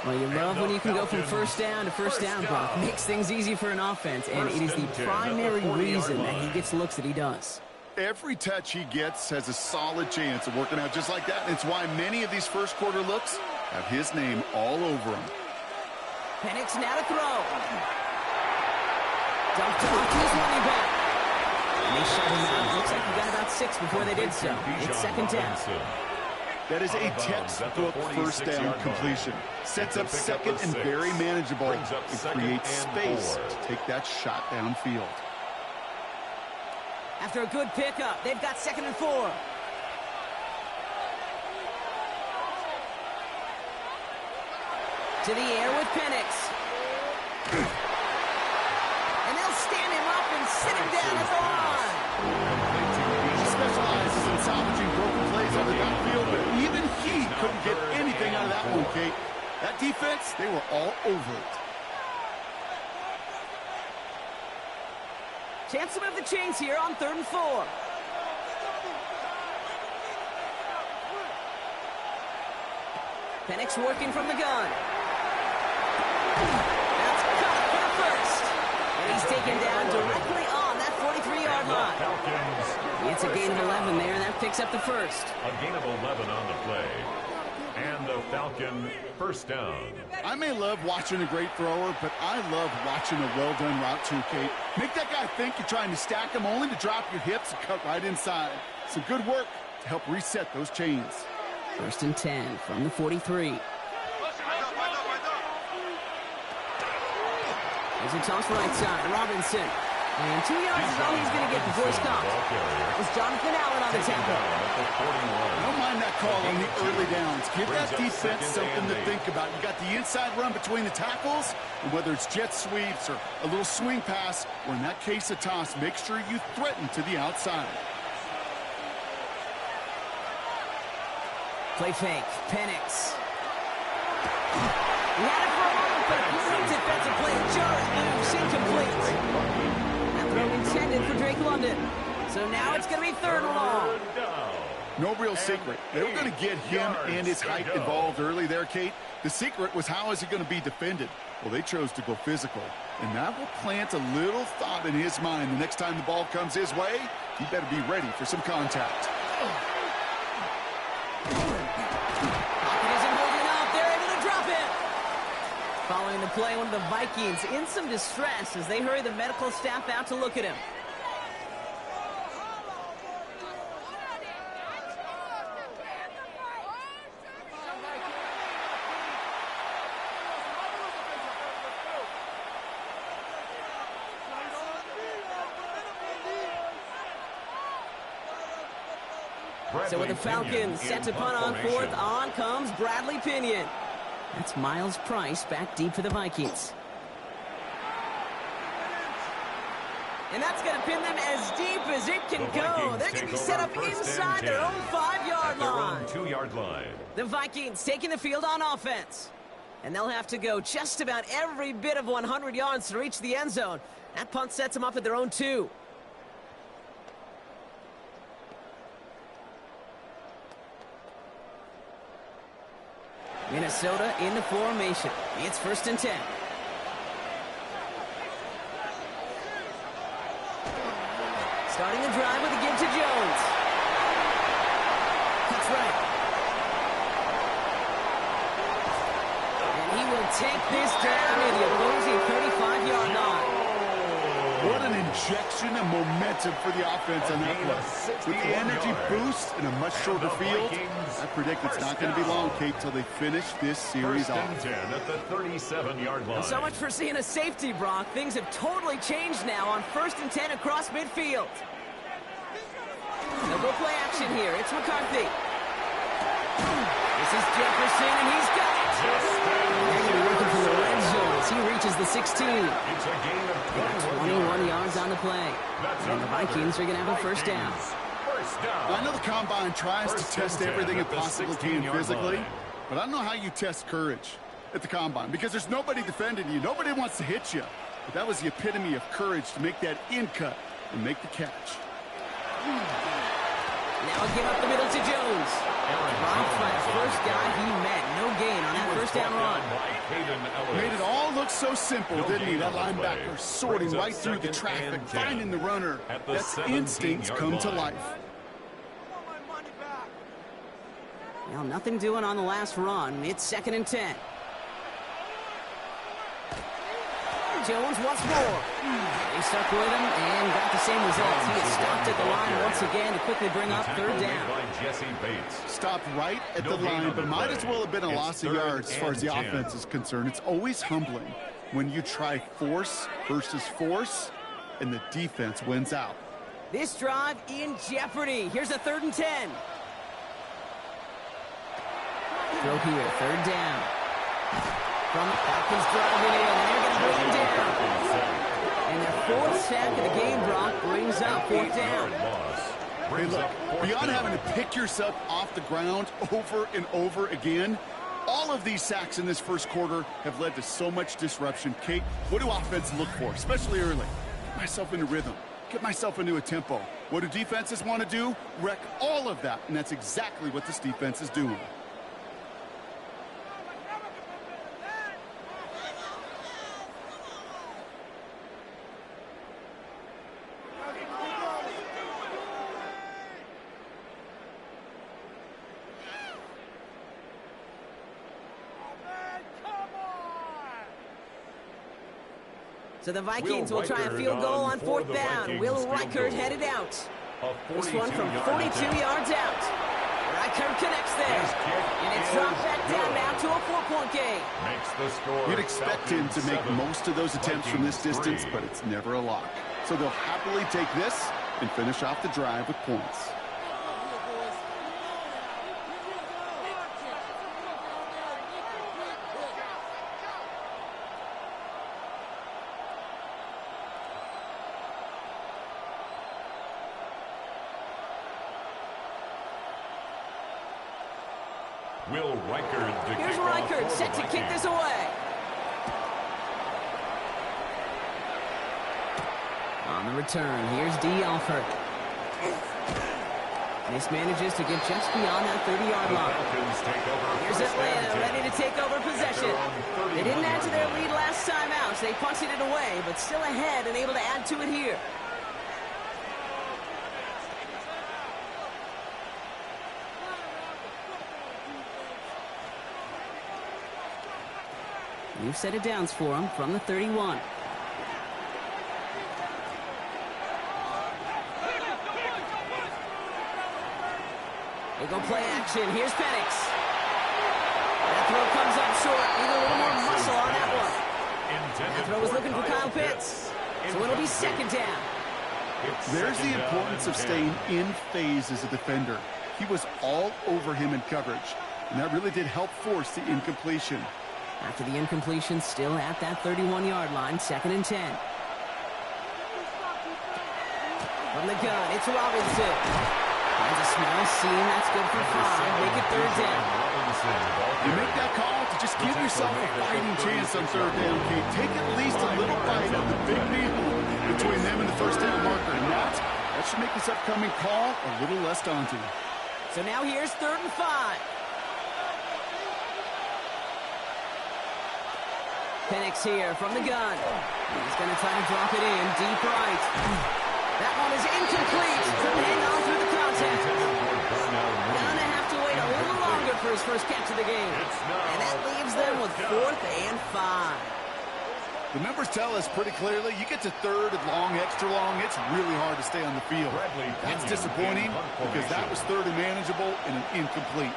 Well, you love when you can go from first down to first down, Brock. Makes things easy for an offense, and it is the primary reason that he gets looks that he does. Every touch he gets has a solid chance of working out just like that. And it's why many of these first quarter looks have his name all over them. Penix now to throw. Dumped off to his running back. And they shut him out. Looks like he got about 6 before they did so. It's second down. That is a textbook first down completion. Sets up second and very manageable and creates space to take that shot downfield. After a good pickup, they've got 2nd and 4. To the air with Penix. And they'll stand him up and sit him down at the line. He specializes in salvaging broken plays on the downfield, but even he couldn't get anything out of that one, Kate. That defense, they were all over it. Chance to move the chains here on 3rd and 4. Penix working from the gun. That's caught for the first. And he's taken down directly on that 43-yard line. It's a gain of 11 there, and that picks up the first. A gain of 11 on the play. And the Falcon first down. I may love watching a great thrower, but I love watching a well-done route too, Kate. Make that guy think you're trying to stack him only to drop your hips and cut right inside. Some good work to help reset those chains. 1st and 10 from the 43. As he toss right side, Robinson. And 2 yards is all he's going to get before he stops. That was Jonathan Allen on the tackle. I don't mind that call on the early downs. Give that defense something to think about. You got the inside run between the tackles, and whether it's jet sweeps or a little swing pass, or in that case a toss, make sure you threaten to the outside. Play fake. Penix. He had it for a moment, but a great defensive play. Jarrett moves incomplete. That throw intended for Drake London. So now it's going to be 3rd and long. No real secret. They were going to get him and his height involved early there, Kate. The secret was how is he going to be defended? Well, they chose to go physical. And that will plant a little thought in his mind. The next time the ball comes his way, he better be ready for some contact. Following the play, one of the Vikings in some distress as they hurry the medical staff out to look at him. So with the Falcons set to punt on fourth, on comes Bradley Pinion. That's Miles Price back deep for the Vikings. And that's going to pin them as deep as it can go. They're going to be set up inside their own 5-yard line. 2-yard line. The Vikings taking the field on offense. And they'll have to go just about every bit of 100 yards to reach the end zone. That punt sets them up at their own 2. Minnesota in the formation. It's 1st and 10. Starting the drive with a give to Jones. That's right. And he will take this down in the opposing 35-yard line. What an injection of momentum for the offense on that play. With the energy boost in a much shorter field, I predict it's not going to be long, Kate, till they finish this series off. 1st and 10 at the 37-yard line. So much for seeing a safety, Brock. Things have totally changed now on 1st and 10 across midfield. They'll go play action here. It's McCarthy. This is Jefferson, and he's got it. They're going to be looking for the red zone as he reaches the 16. It's a gain of 21 yards on the play. And the Vikings are going to have a first down. I know the Combine tries to test everything it possibly can physically, but I don't know how you test courage at the Combine because there's nobody defending you. Nobody wants to hit you. But that was the epitome of courage to make that in cut and make the catch. Now a give up the middle to Jones. Right flat, first guy he met. No gain on that first down run. Made it all look so simple, didn't he? That linebacker sorting right through the traffic, finding the runner. That's instincts come to life. Well, nothing doing on the last run. It's 2nd and 10. Jones once more. They stuck with him and got the same results. He is stopped at the line once again to quickly bring up 3rd down. Stopped right at the line, but might as well have been a loss of yards as far as the offense is concerned. It's always humbling when you try force versus force and the defense wins out. This drive in jeopardy. Here's a 3rd and 10. Throw here, 3rd down. From Falcons driving in, and they're going to bring him down. And their 4th sack of the game, Brock, brings up 4th down. Hey, look, beyond having to pick yourself off the ground over and over again, all of these sacks in this first quarter have led to so much disruption. Kate, what do offense look for, especially early? Get myself into rhythm. Get myself into a tempo. What do defenses want to do? Wreck all of that, and that's exactly what this defense is doing. So the Vikings will try a field goal on 4th down. Will Reichert headed out. This one from 42 yards out. Reichert connects there. And it's dropped back down now to a 4-point game. You'd expect him to make most of those attempts from this distance, but it's never a lock. So they'll happily take this and finish off the drive with points. Here's Reichert set to kick this away. On the return, here's D. Alford. This manages to get just beyond that 30-yard line. Here's Atlanta ready to take over possession. They didn't add to their lead last time out, so they punted it away, but still ahead and able to add to it here. New set of downs for him from the 31. They go play action. Here's Penix. That throw comes up short. Need a little more muscle on that one. That throw was looking for Kyle Pitts. So it'll be 2nd down. There's the importance of staying in phase as a defender. He was all over him in coverage, and that really did help force the incompletion. After the incompletion, still at that 31-yard line, 2nd and 10. From the gun, it's Robinson. Finds a small seam, that's good for 5. Make it 3rd down. You make that call to just give yourself a fighting chance on 3rd down, Kate. Take at least a little bite of the big meal between them and the 1st down marker. And that should make this upcoming call a little less daunting. So now here's 3rd and 5. Penix here from the gun. He's going to try to drop it in deep right. That one is incomplete. Couldn't hang on through the contact. Gonna have to wait a little longer for his first catch of the game. And that leaves them with 4th and 5. The numbers tell us pretty clearly, you get to 3rd and long, extra long, it's really hard to stay on the field. That's disappointing because that was 3rd and manageable and an incomplete.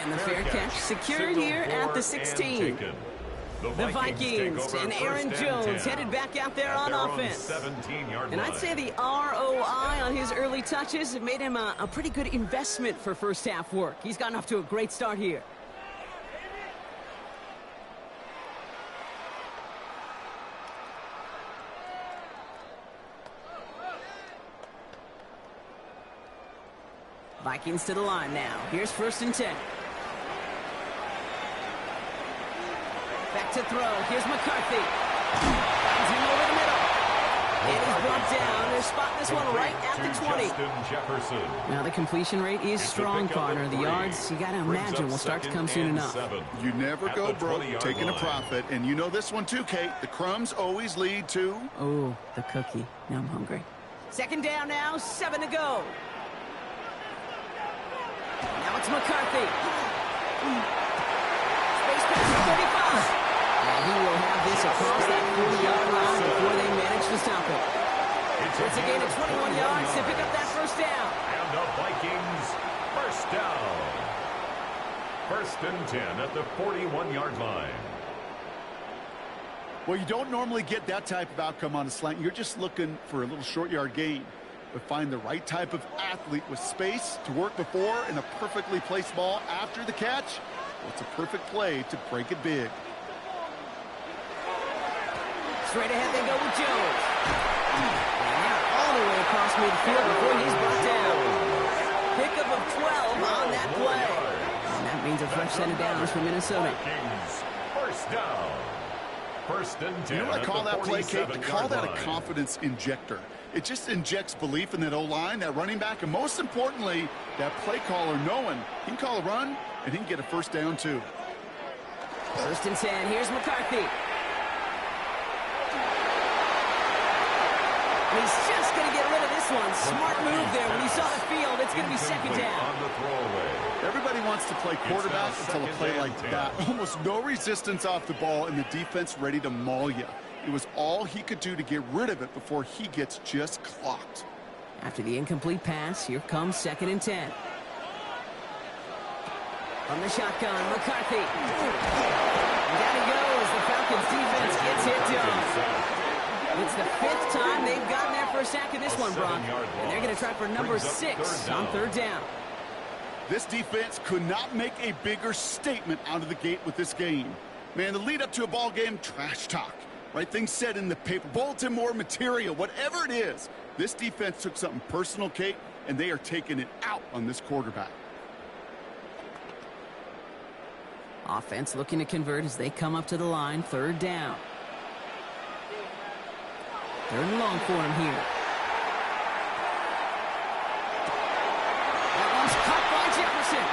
And the fair catch secured here at the 16. The Vikings and Aaron Jones headed back out there on offense. And I'd say the ROI on his early touches have made him a pretty good investment for first half work. He's gotten off to a great start here. Vikings to the line now. Here's 1st and 10. Back to throw. Here's McCarthy. Finds him over the middle. It is brought down. They're spotting this one right at the 20. Now the completion rate is strong, partner. The yards, you got to imagine, will start to come soon enough. You never go broke taking a profit. And you know this one too, Kate. The crumbs always lead to... Oh, the cookie. Now I'm hungry. 2nd down now. 7 to go. Now it's McCarthy. Space pass to 35. And he will have this across that 40-yard line before they manage to stop it. It's a gain of 21 yards to pick up that 1st down. And the Vikings, 1st down. 1st and 10 at the 41-yard line. Well, you don't normally get that type of outcome on a slant. You're just looking for a little short yard gain. But find the right type of athlete with space to work before and a perfectly placed ball after the catch. Well, it's a perfect play to break it big. Straight ahead they go with Jones. And now all the way across midfield before he's brought down. Pickup of 12 on that play. And that means a fresh set of downs for Minnesota. Vikings, 1st down. 1st and 10. You know what I call that play, Kate? I call that a confidence injector. It just injects belief in that O-line, that running back, and most importantly, that play caller knowing he can call a run and he can get a 1st down too. 1st and 10. Here's McCarthy. And he's just going to get rid of this one. Smart move there. When he saw the field, it's going to be 2nd down. Everybody wants to play quarterback until a play like that. Almost no resistance off the ball and the defense ready to maul you. It was all he could do to get rid of it before he gets just clocked. After the incomplete pass, here comes 2nd and 10. From the shotgun, McCarthy. And down he goes. The Falcons defense gets hit down. It's the 5th time they've gotten their first sack in this one, Brock. And they're going to try for number 6 on 3rd down. This defense could not make a bigger statement out of the gate with this game. Man, the lead up to a ball game, trash talk. Right things said in the paper, bulletin board material, whatever it is. This defense took something personal, Kate, and they are taking it out on this quarterback. Offense looking to convert as they come up to the line, 3rd down. 3rd and long for him here. That one's caught by Jefferson.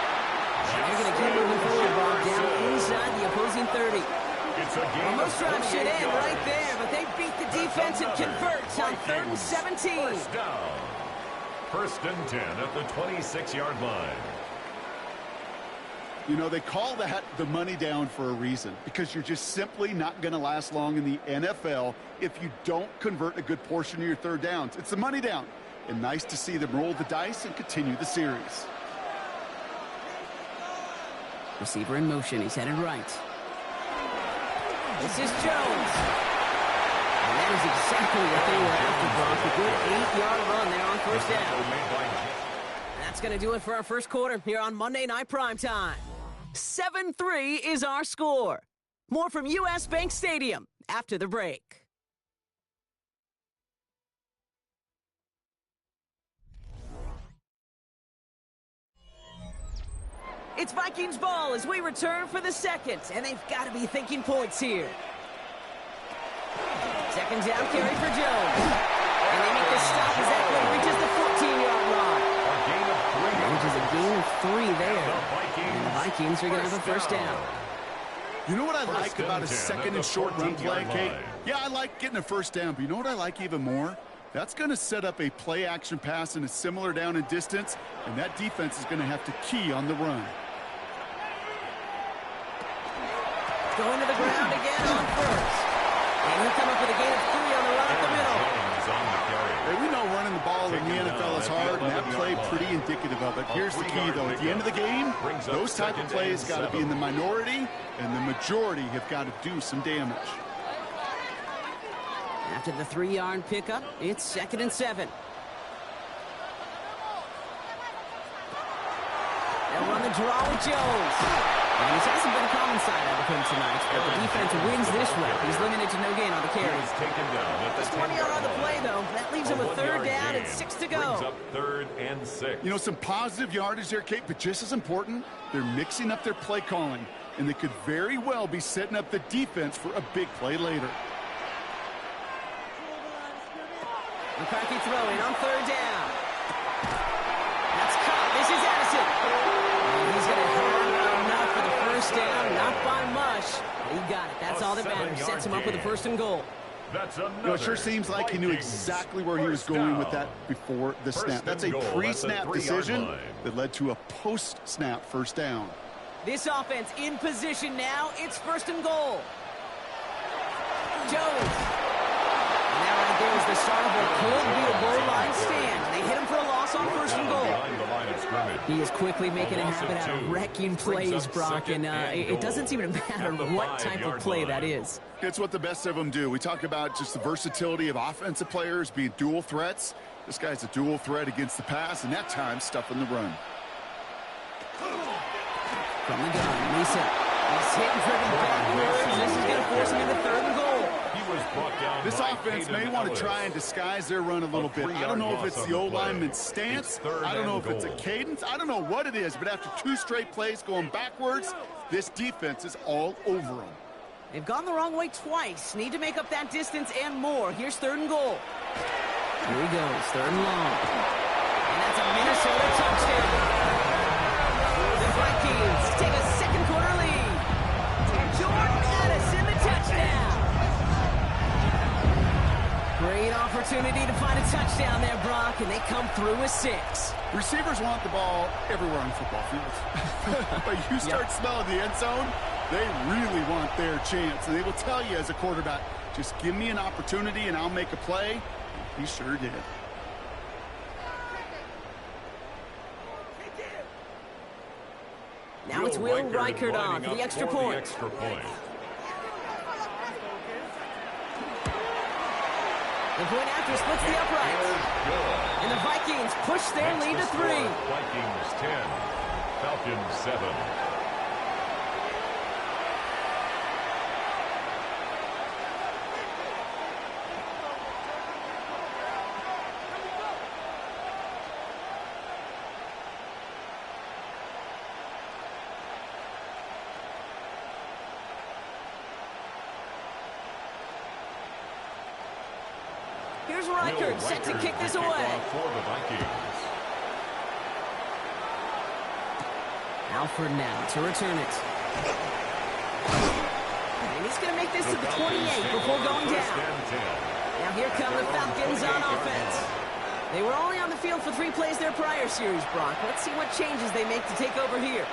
And they're going to keep moving forward, Bob, down inside the opposing 30. Well, most drives should end right there, but they beat the defense and converts on 3rd and 17. 1st down. 1st and 10 at the 26-yard line. You know, they call that the money down for a reason, because you're just simply not going to last long in the NFL if you don't convert a good portion of your 3rd downs. It's the money down. And nice to see them roll the dice and continue the series. Receiver in motion. He's headed right. This is Jones. And that is exactly what they were after, Brock. A good 8-yard run there on first down. That's going to do it for our first quarter here on Monday Night Primetime. 7-3 is our score. More from U.S. Bank Stadium after the break. It's Vikings ball as we return for the second, and they've got to be thinking points here. Second down carry for Jones. And they make the stop as that play reaches the 14-yard line. Manages a gain of 3 there. And the Vikings are going to have a first down. You know what I like about a second and short run play, Kate? Yeah, I like getting a first down, but you know what I like even more? That's going to set up a play-action pass in a similar down and distance, and that defense is going to have to key on the run. Going to the ground again on first. And he'll come up with a gain of 3 on the run up the middle. Hey, we know running the ball in the NFL is hard, and that play pretty indicative of it. Here's the key, though. At the end of the game, those type of plays got to be in the minority, and the majority have got to do some damage. After the 3-yard pickup, it's 2nd and 7. They'll run the draw with Jones. And this hasn't been a common side out of him tonight, but the defense wins this one. He's limited to no gain on the carry. Just 20-yard on the play, though. That leaves him a 3rd down and 6 to go. Brings up 3rd and 6. You know, some positive yardage there, Kate, but just as important, they're mixing up their play calling, and they could very well be setting up the defense for a big play later. McCarthy throwing on 3rd down. That's caught. This is Addison. And he's going to have enough for the first down. Not by much. But he got it. That's all that matters. Sets him up with a 1st and goal. It sure seems like he knew exactly where he was going with that before the snap. That's a pre-snap decision that led to a post-snap first down. This offense in position now. It's 1st and goal. Jones. And that right there is the start of what could be a goal line stand. They hit him for a loss on 1st and goal. He is quickly making a habit out of wrecking plays, Brock, and it doesn't seem to matter what type of play that is. It's what the best of them do. We talk about just the versatility of offensive players being dual threats. This guy's a dual threat against the pass, and that time stuffing the run. From the gun, Lisa. He's hitting for the backwards. This is going to force him into 3rd and goal. This offense may want to try and disguise their run a little bit. I don't know if it's the O-lineman's stance. I don't know if it's a cadence. I don't know what it is, but after 2 straight plays going backwards, this defense is all over them. They've gone the wrong way twice. Need to make up that distance and more. Here's 3rd and goal. Here he goes, 3rd and long. And that's a Minnesota touchdown. The Vikings take a 2nd quarter lead. And Jordan Addison the touchdown. Great opportunity to find a touchdown there, Brock, and they come through with 6. Receivers want the ball everywhere on football fields. But you start smelling the end zone, they really want their chance. And they will tell you as a quarterback, just give me an opportunity and I'll make a play. He sure did. Now it's Will Reichert on for the extra point. The point after splits the uprights. And the Vikings push their lead to 3. Vikings 10, Falcons 7. Here's Reichert set to kick this away. For the Vikings. Alford now to return it. And he's going to make this to the 28 before going down. Now here come the Falcons on offense. They were only on the field for 3 plays their prior series, Brock. Let's see what changes they make to take over here.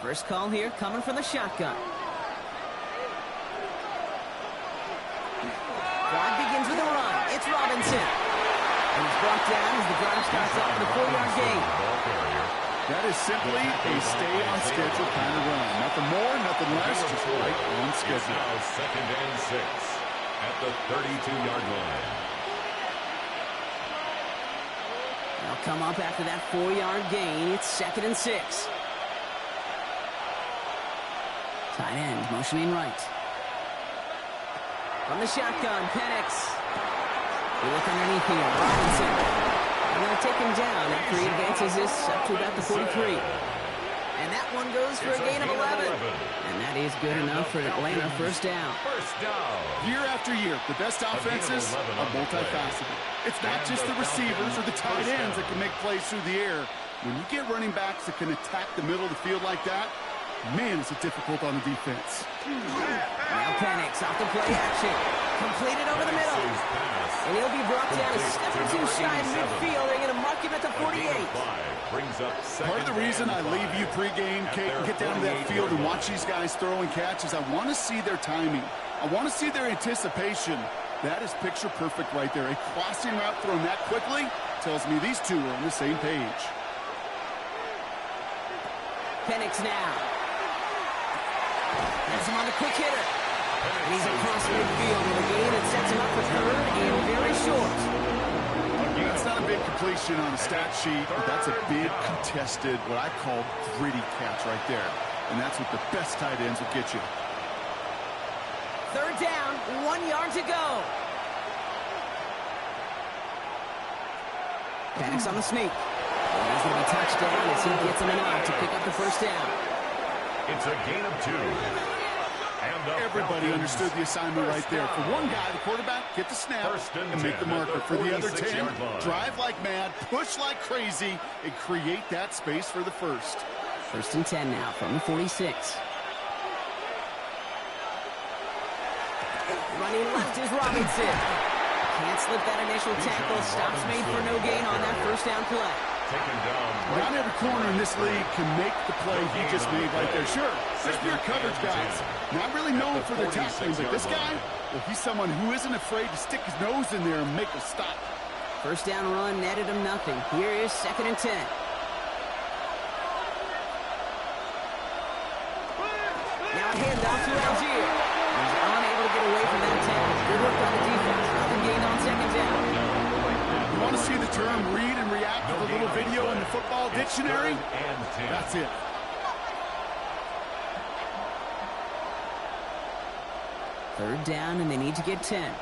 First call here coming from the shotgun. Drive begins with a run. It's Robinson. And he's brought down as the drive starts off with a 4-yard gain. That is simply a stay-on-schedule kind of run. Nothing more, nothing less, just right on schedule. Now 2nd and 6 at the 32-yard line. They'll come up after that 4-yard gain. It's 2nd and 6. Tight end motioning right. From the shotgun, Penix. We look underneath here. Robinson. And they'll take him down after he advances this up to about the 43. And that one goes for a gain of 11. And that is good enough for Atlanta first down. Year after year, the best offenses are multifaceted. It's not just the receivers or the tight ends that can make plays through the air. When you get running backs that can attack the middle of the field like that, man, is it difficult on the defense. Now Penix off the play action. Completed over the middle. And he'll be brought down a step or two shy of midfield. They're going to mark him at the 48. Part of the reason I leave you pregame, Kate, and get down to that field and watch these guys throw and catch is I want to see their timing. I want to see their anticipation. That is picture perfect right there. A crossing route thrown that quickly tells me these two are on the same page. Penix now. Has him on the quick hitter. And he's across midfield with a gain that sets him up for 3rd and very short. That's not a big completion on the stat sheet, but that's a big contested, what I call gritty catch right there. And that's what the best tight ends will get you. 3rd down, 1 yard to go. Penix on the sneak. And he's going to be touched down as he gets him a nod to pick up the first down. It's a gain of 2. Everybody understood the assignment right there. For one guy, the quarterback, get the snap and make the marker. For the other 10, drive like mad, push like crazy, and create that space for the first. 1st and 10 now from the 46. Running left is Robinson. Can't slip that initial tackle. Stops made for no gain on that first down play. Not every corner in this league can make the play he just made right there. Sure, there's pure coverage guys. Not really known for their tackling, but this guy, well, he's someone who isn't afraid to stick his nose in there and make a stop. First down run netted him nothing. Here is 2nd and 10. Now a handoff to Algier. He's unable to get away from that tackle. Good work by the defense. Nothing gained on 2nd down. You want to see the term read and react with a little video in the football dictionary? That's it. Third down, and they need to get 10.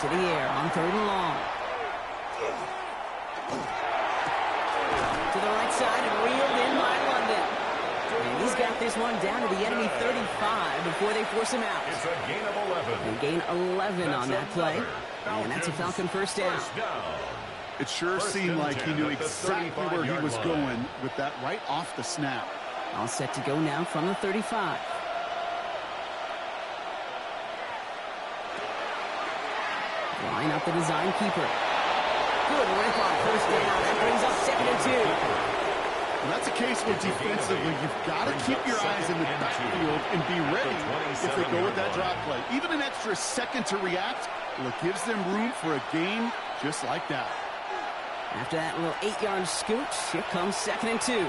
To the air on 3rd and long. To the right side and reeled in by London. And he's got this one down to the enemy 35 before they force him out. It's a gain of 11. They gain 11 on that play. And that's a Falcon first down. It sure seemed like he knew exactly where he was going with that right off the snap. All set to go now from the 35. Line up the design keeper. Good rip on first down. That brings up 2nd and 2. Well, that's a case where defensively you've got to keep your eyes in the backfield and be ready if they go with that drop play. Even an extra second to react, well, it gives them room for a gain just like that. After that little 8-yard scooch, here comes 2nd and 2.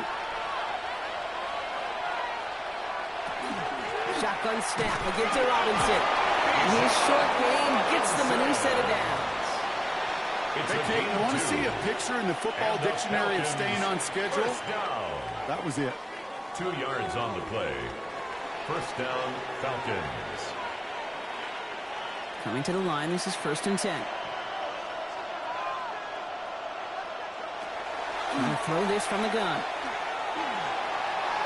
Shotgun snap, a give to Robinson. And his short game gets them a new set of downs. Hey, Kate, you want to see a picture in the football dictionary of staying on schedule? That was it. 2 yards on the play. First down, Falcons. Coming to the line, this is 1st and 10. Trying to throw this from the gun.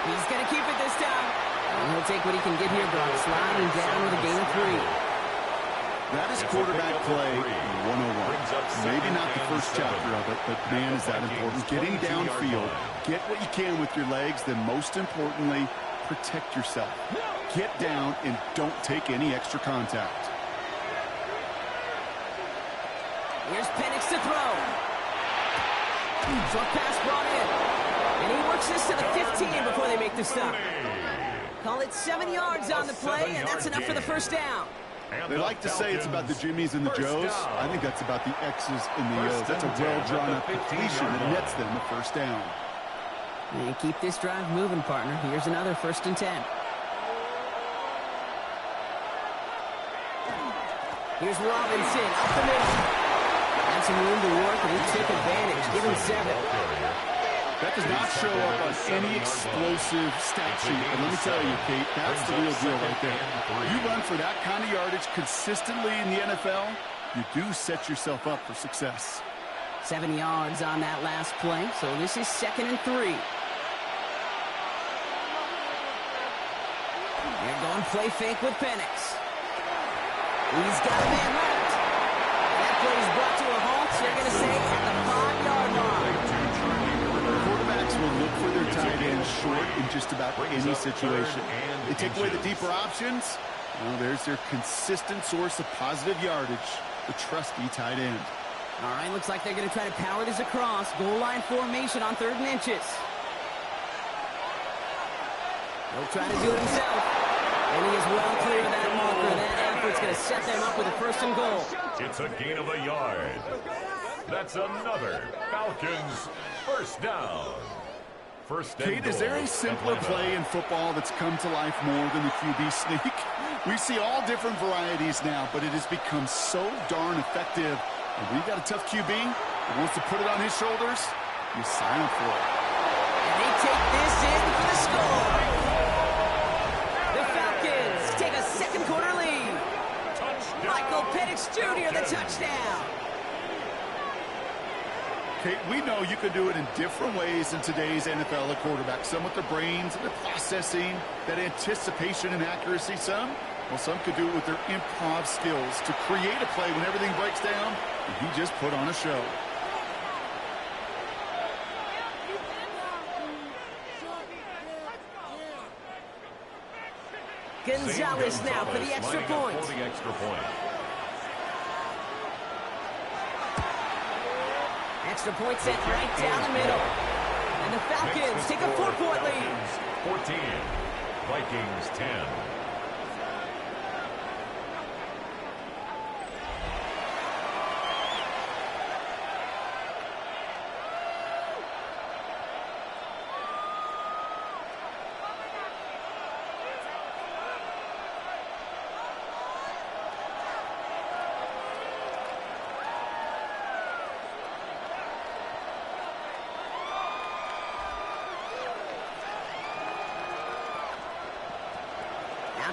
He's going to keep it this time. And he'll take what he can get here, Brock. Sliding down with a gain of 3. That is quarterback play 101. Maybe not the first chapter of it, but man, is that important. Getting downfield, get what you can with your legs, then most importantly, protect yourself. Get down and don't take any extra contact. Here's Penix to throw. Short pass brought in. And he works this to the 15 before they make the stop. Call it 7 yards on the play, and that's enough for the first down. They like to say it's about the Jimmies and the Joes. I think that's about the X's and the O's. That's a well-drawn-up completion that nets them the first down. And keep this drive moving, partner. Here's another 1st and 10. Here's Robinson up the middle. Had some room to work, and he took advantage. Give him 7. That does not show up on any explosive stat sheet. And let me tell you, Kate, that's the real deal right there. You run for that kind of yardage consistently in the NFL, you do set yourself up for success. 7 yards on that last play, so this is 2nd and 3. They're going play fake with Penix. He's got a man left. That play is brought to a halt, so they're going to say at the 5-yard line. Quarterbacks will look for their tight end short in just about any situation. They take away the deeper options. Well, there's their consistent source of positive yardage, the trusty tight end. All right, looks like they're going to try to power this across. Goal line formation on 3rd and inches. He'll try to do it himself. And he is well clear of that marker. That effort's going to set them up with a 1st and goal. It's a gain of a yard. That's another Falcons 1st down. Kate, is there a simpler play in football that's come to life more than the QB sneak? We see all different varieties now, but it has become so darn effective. And when you've got a tough QB who wants to put it on his shoulders, you sign up for it. And they take this in for the score. The Falcons take a 2nd quarter lead. Michael Penix Jr. the touchdown. Kate, we know you can do it in different ways in today's NFL at quarterback. Some with their brains and their processing, that anticipation and accuracy. Some could do it with their improv skills to create a play when everything breaks down. And he just put on a show. Gonzalez now for the extra point. Extra point set right down the middle. And the Falcons take a 4-point lead. 14, Vikings 10.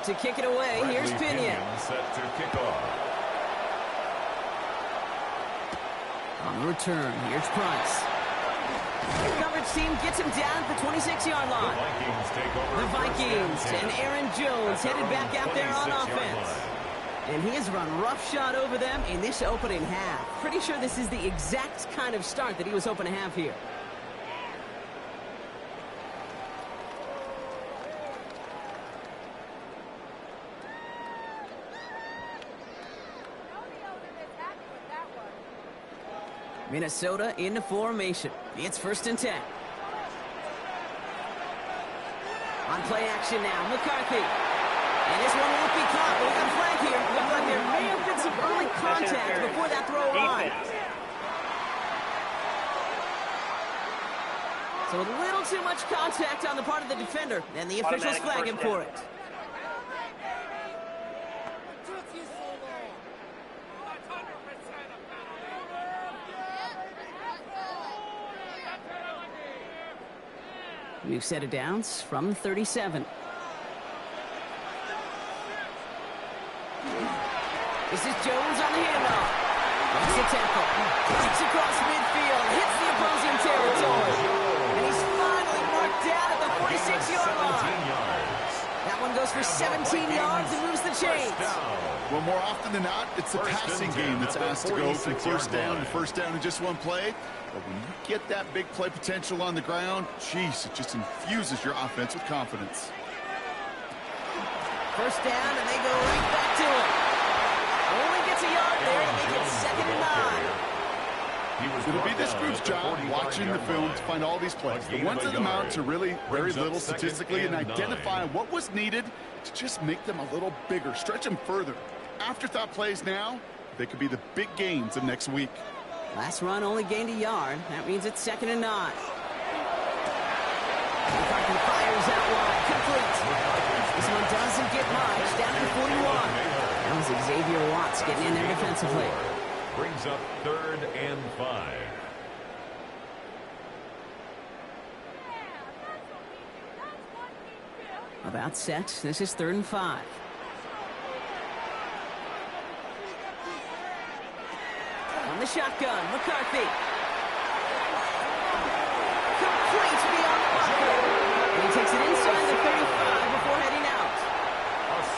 To kick it away, here's Pinion. Set to kick off. On the return, here's Price. The coverage team gets him down at the 26-yard line. The Vikings and Aaron Jones headed back out there on offense. And he has run roughshod over them in this opening half. Pretty sure this is the exact kind of start that he was hoping to have here. Minnesota into formation. It's 1st and 10. On play action now, McCarthy. And this one won't be caught, but we got a flag here. Looked like there may have been some early contact before that throw line. So a little too much contact on the part of the defender, and the officials flag him for it. We've set it down from 37. This is Jones on the handoff. That's the tackle. Kicks across midfield, hits the opposing territory. And he's finally marked down at the 46-yard line. That one goes for 17 yards and moves the chains. Well, more often than not, it's the passing game that's asked to go from 1st down to 1st down in just one play. But when you get that big play potential on the ground, geez, it just infuses your offense with confidence. 1st down, and they go right back to it. Only gets a yard there to make it 2nd and 9. It'll be this group's job watching the film to find all these plays. The ones that amount to really very little statistically and identify what was needed to just make them a little bigger, stretch them further. Afterthought plays now, they could be the big gains of next week. Last run only gained a yard. That means it's 2nd and 9. McCarthy fires out wide. Complete. This one doesn't get much. Down to 41. That was Xavier Watts getting in there defensively. Brings up 3rd and 5. About set. This is 3rd and 5. On the shotgun, McCarthy. Complete beyond the marker. And he takes it inside the 35 before heading out.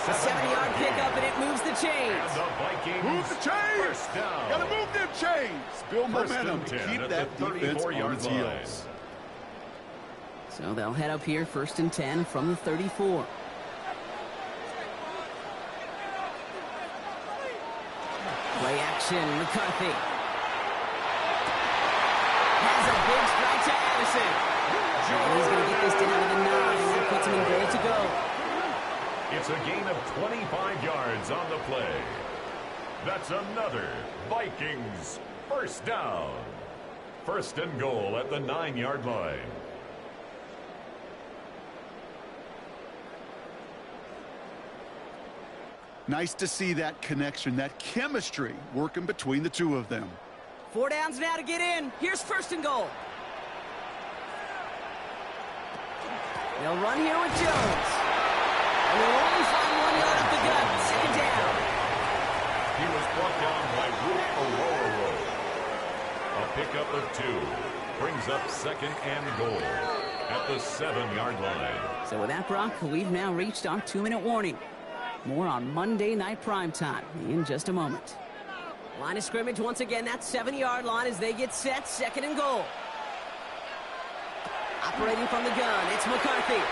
A 70-yard pickup, and it moves the chains. The Vikings. Move the chains! First down. Gotta move them chains! Build momentum. Keep that defense on its heels. So they'll head up here 1st and 10 from the 34. Play action, McCarthy. Has a big strike to Addison. And he's going to get this down to the 9, and that puts him in goal to go. It's a gain of 25 yards on the play. That's another Vikings first down. 1st and goal at the 9-yard line. Nice to see that connection, that chemistry working between the two of them. 4 downs now to get in. Here's 1st and goal. They'll run here with Jones. And they'll only find 1 yard up the gut. 2nd down. He was brought down by Ruth Aurora. A pickup of 2. Brings up 2nd and goal at the 7-yard line. So with that, Brock, we've now reached our 2-minute warning. More on Monday Night Primetime in just a moment. Line of scrimmage once again, that 7-yard line as they get set, 2nd and goal. Operating from the gun, it's McCarthy.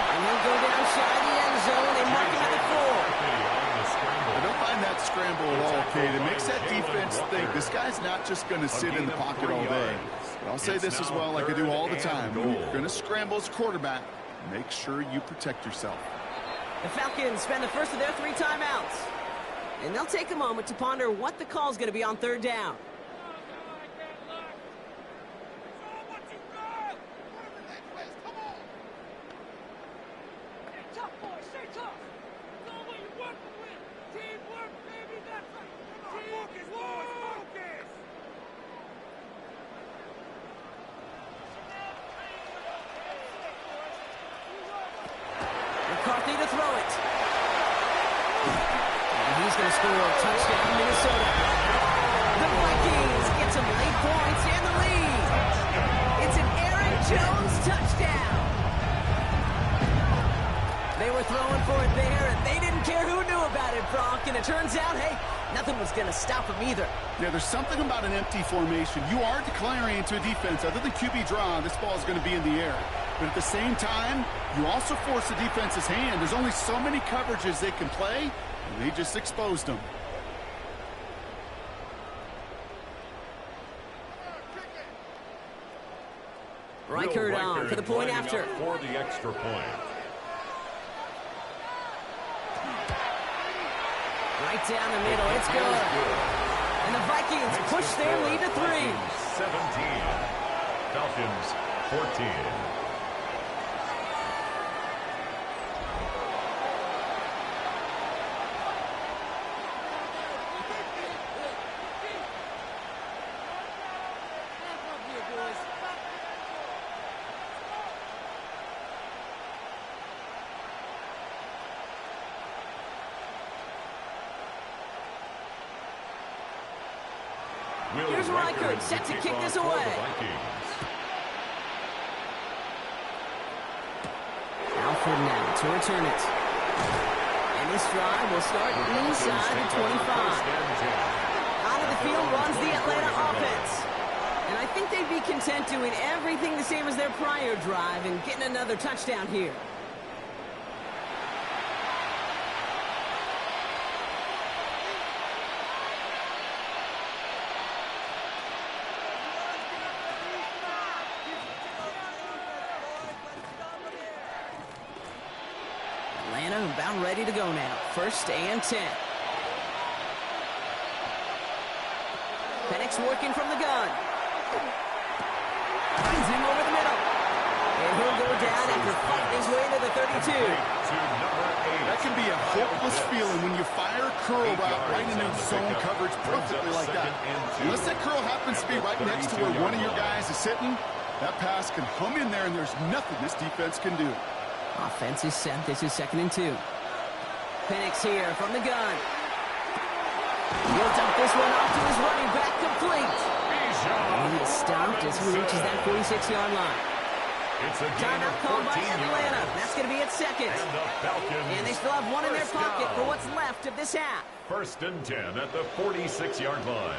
And he'll go down shy of the end zone. They mark him at the 4. I don't find that scramble at all, Kate. It makes that defense think this guy's not just going to sit in the pocket all day. But I'll say this as well, like I do all the time. When you're going to scramble as a quarterback, make sure you protect yourself. The Falcons spend the first of their 3 timeouts. And they'll take a moment to ponder what the call's going to be on 3rd down. McCarthy to throw it. And he's going to score a touchdown, Minnesota. The Vikings get some late points and the lead. It's an Aaron Jones touchdown. They were throwing for it there, and they didn't care who knew about it, Brock. And it turns out, hey, nothing was going to stop them either. Yeah, there's something about an empty formation. You are declaring to a defense, other than QB draw, this ball is going to be in the air. But at the same time, you also force the defense's hand. There's only so many coverages they can play, and they just exposed them. Reichert on for the point after. For the extra point. Right down the middle, it's good. And the Vikings push their lead to 3. 17. Falcons 14. Here's Reichert set to kick this away. Alford now to return it. And this drive will start inside the 25. Out of the field runs the Atlanta offense. And I think they'd be content doing everything the same as their prior drive and getting another touchdown here. about ready to go now. 1st and 10. Penix working from the gun. Finds him over the middle. And he'll go down after fighting his way to the 32. That can be a hopeless feeling when you fire a curl route right into zone coverage perfectly like that. Unless that curl happens to be right next to where one of your guys is sitting, that pass can hum in there and there's nothing this defense can do. Offense is set. This is 2nd and 2. Penix here from the gun. He'll dump this one off to his running back, complete. And he is stopped as he reaches that 46-yard line. Timeout called by Atlanta. That's going to be at 2nd. And they still have one in their pocket for what's left of this half. 1st and 10 at the 46-yard line.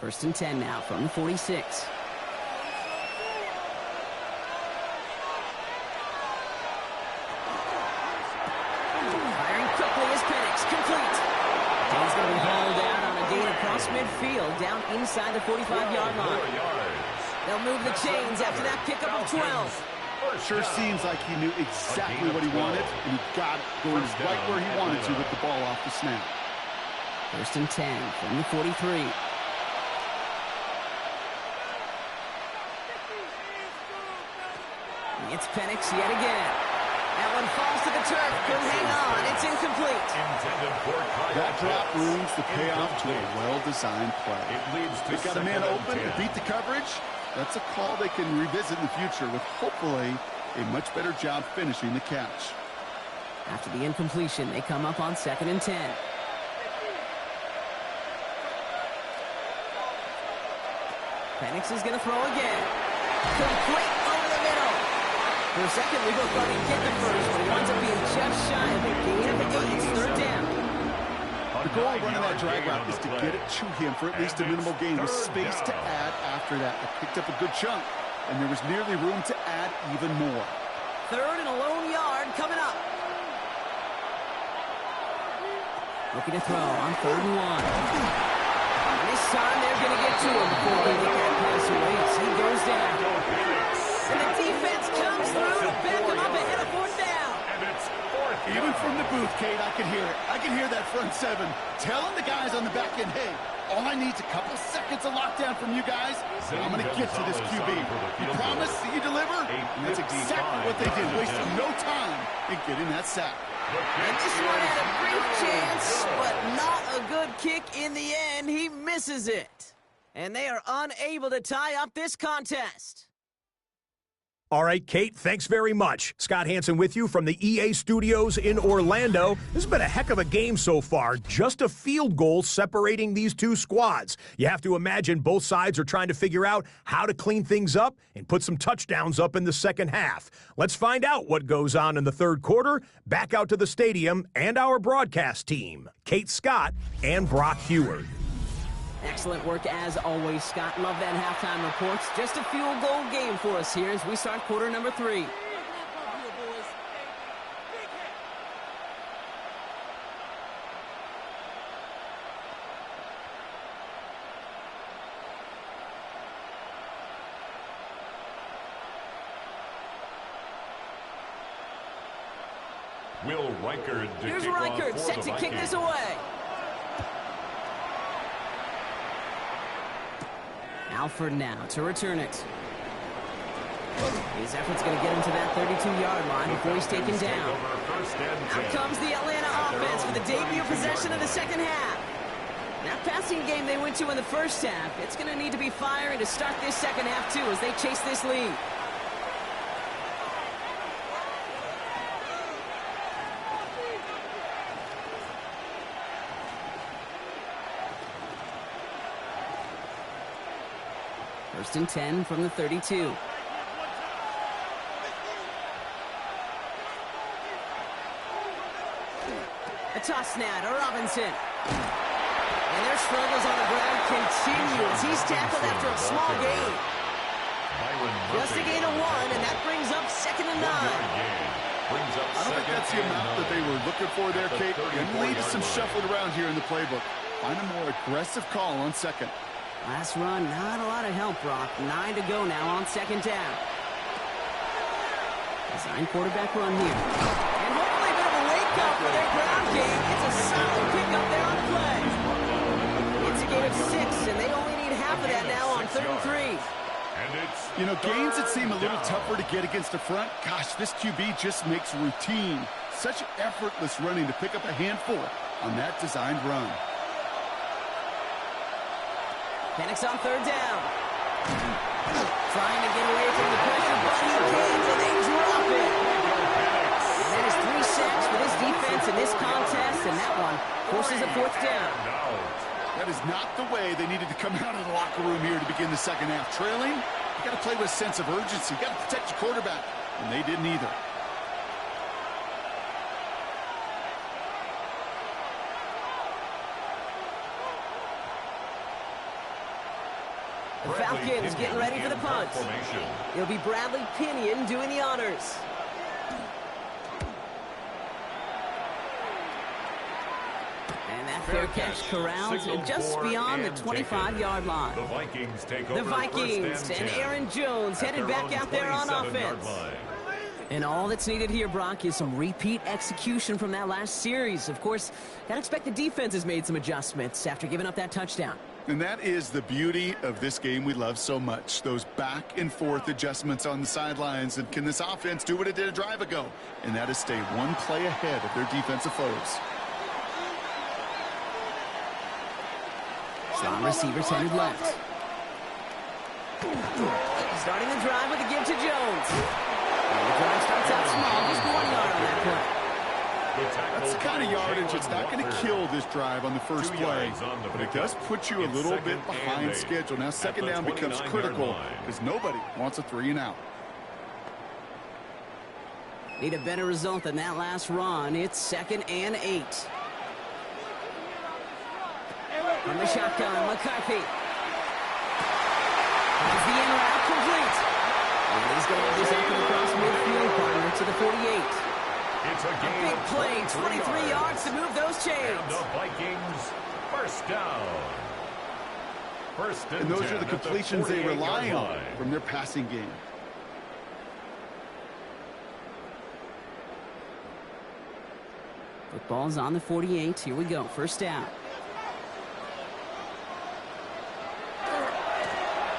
First and 10 now from the 46. Firing quickly is Penix, complete. He's going to be hauled out on a gain across midfield, down inside the 45-yard line. They'll move the chains after that pickup of 12. Sure seems like he knew exactly what he wanted, and he got it going right where he wanted to with the ball off the snap. 1st and 10 from the 43. It's Penix yet again. That one falls to the turf. Couldn't hang on. It's incomplete. That drop ruins the payoff to a well-designed play. They've got a man open to beat the coverage. That's a call they can revisit in the future with hopefully a much better job finishing the catch. After the incompletion, they come up on 2nd and 10. Penix is going to throw again. Complete over the middle. For a second, we both thought he'd get the first, but he winds up being just shy of a gain of 8. 3rd down. The goal of running that drag route is to get it to him for at least a minimal gain with space to add after that. They picked up a good chunk, and there was nearly room to add even more. 3rd and a lone yard coming up. Looking to throw on 3rd and 1. And this time they're going to get to him before they get that pass away. He goes down. And the defense comes through to back him up ahead of 4th down. Even from the booth, Kate, I could hear it. I could hear that front 7 telling the guys on the back end, hey, all I need is a couple seconds of lockdown from you guys, and I'm going to get to this QB. You promise that you deliver? And that's exactly what they did, wasting no time in getting that sack. And this one had a brief chance, but not a good kick in the end. He misses it. And they are unable to tie up this contest. All right, Kate, thanks very much. Scott Hansen with you from the EA Studios in Orlando. This has been a heck of a game so far. Just a field goal separating these two squads. You have to imagine both sides are trying to figure out how to clean things up and put some touchdowns up in the second half. Let's find out what goes on in the 3rd quarter. Back out to the stadium and our broadcast team, Kate Scott and Brock Heward. Excellent work as always, Scott. Love that halftime reports. Just a field goal game for us here as we start quarter number 3. Will Reichard to Here's kick Reichard off for set the to kick this Vikings. away. Alford now to return it. His effort's going to get him to that 32-yard line before he's taken down. Out comes the Atlanta offense for the debut possession of the second half. That passing game they went to in the first half, it's going to need to be firing to start this second half, too, as they chase this lead. First and 10 from the 32. A toss now to Robinson. And their struggles on the ground continue as he's tackled after a small gain. Just a gain of 1, and that brings up 2nd and 9. I don't think that's the amount that they were looking for there, Kate. And lead to some shuffling around here in the playbook. Find a more aggressive call on 2nd. Last run, not a lot of help, Brock. 9 to go now on second down. Design quarterback run here. And hopefully a bit of a wake-up for their ground game. It's a solid pickup there on the play. It's a game of 6, and they only need half of that now on 3rd and 3. You know, games that seem a little tougher to get against the front, gosh, this QB just makes routine. Such effortless running to pick up a handful on that designed run. Penix on 3rd down. Trying to get away from the pressure, but he can't, and they drop it. And that is 3 sacks for this defense in this contest, and that one forces a 4th down. That is not the way they needed to come out of the locker room here to begin the second half. Trailing, you got to play with a sense of urgency. You got to protect your quarterback, and they didn't either. The Falcons getting ready for the punt. It'll be Bradley Pinion doing the honors. And that fair catch corralled just beyond the 25-yard line. The Vikings take over. The Vikings and Aaron Jones headed back out there on offense. And all that's needed here, Brock, is some repeat execution from that last series. Of course, gotta expect the defense has made some adjustments after giving up that touchdown. And that is the beauty of this game we love so much. Those back and forth adjustments on the sidelines. And can this offense do what it did a drive ago? And that is stay one play ahead of their defensive foes. Strong receivers headed left. Starting the drive with a give to Jones. And the drive starts out small, just 1 yard on that play. That's the kind of yardage that's not going to kill this drive on the first play, but it does put you a little bit behind schedule. Now second down becomes critical because nobody wants a 3 and out. Need a better result than that last run. It's 2nd and 8. From the shotgun, McCarthy. Has the in route complete. And he's going to have this open across midfield, partner, to the 48. It's a big play, 23 yards to move those chains. And the Vikings, first down. And those are the completions they rely on from their passing game. Football's on the 48. Here we go. First down.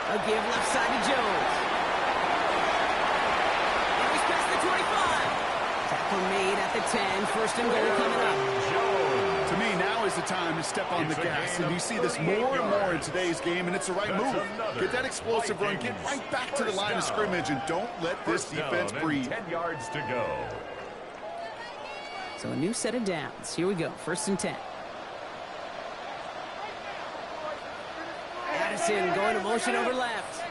A give left side to Jones. And he's past the 25. Tackle made at the 10. First and goal coming up. To me, now is the time to step on the gas. And you see this more and more in today's game, and it's the right move. Get that explosive run. Get right back to the line of scrimmage, and don't let this defense breathe. 10 yards to go. So a new set of downs. Here we go. 1st and 10. Addison going to motion over left.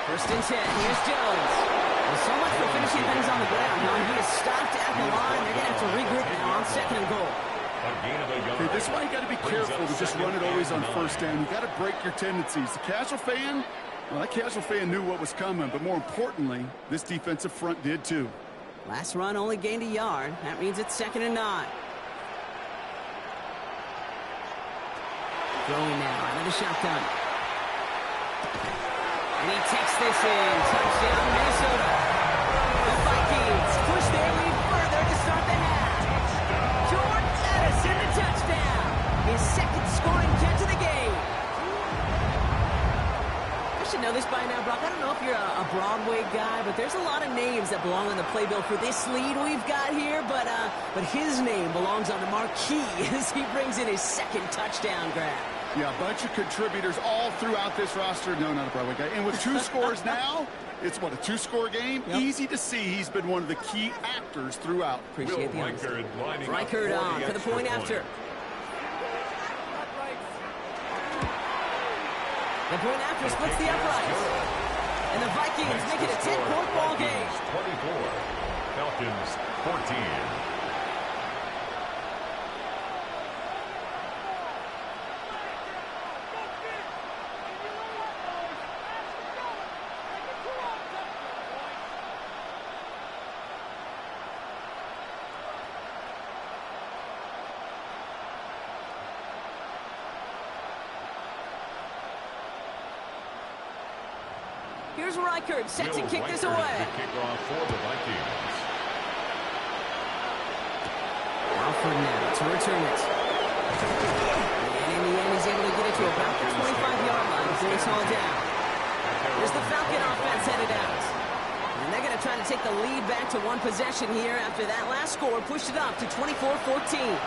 1st and 10. Here's Jones. Well, so much for finishing things on the ground. Now he is stopped at the line. They're going to have to regroup now on 2nd and goal. Okay, this is why you got to be careful to just run it always on 1st down. You got to break your tendencies. The casual fan, well, that casual fan knew what was coming, but more importantly, this defensive front did too. Last run only gained a yard. That means it's 2nd and 9. Throwing now out of the shotgun. And he takes this in. Touchdown, Minnesota. The Vikings push their lead further to start the half. Jordan Addison, the touchdown. His 2nd scoring catch of the game. I should know this by now, Brock. I don't know if you're a Broadway guy, but there's a lot of names that belong on the playbill for this lead we've got here. But his name belongs on the marquee as he brings in his 2nd touchdown grab. Yeah, a bunch of contributors all throughout this roster. No, not a Broadway guy. And with 2 scores now, it's what, a 2-score game? Yep. Easy to see he's been one of the key actors throughout. Appreciate the honesty. Reichard on for the point after. The point after splits the uprights. And the Vikings make it a 10-point ball game. 24, Falcons 14. Here's Reichert, set to kick this away. The kickoff for the Vikings. Alford now to return it. And in the end, he's able to get it to about the 25-yard line before it's all down. Here's the Falcon offense headed out. And they're going to try to take the lead back to one possession here after that last score pushed it up to 24-14.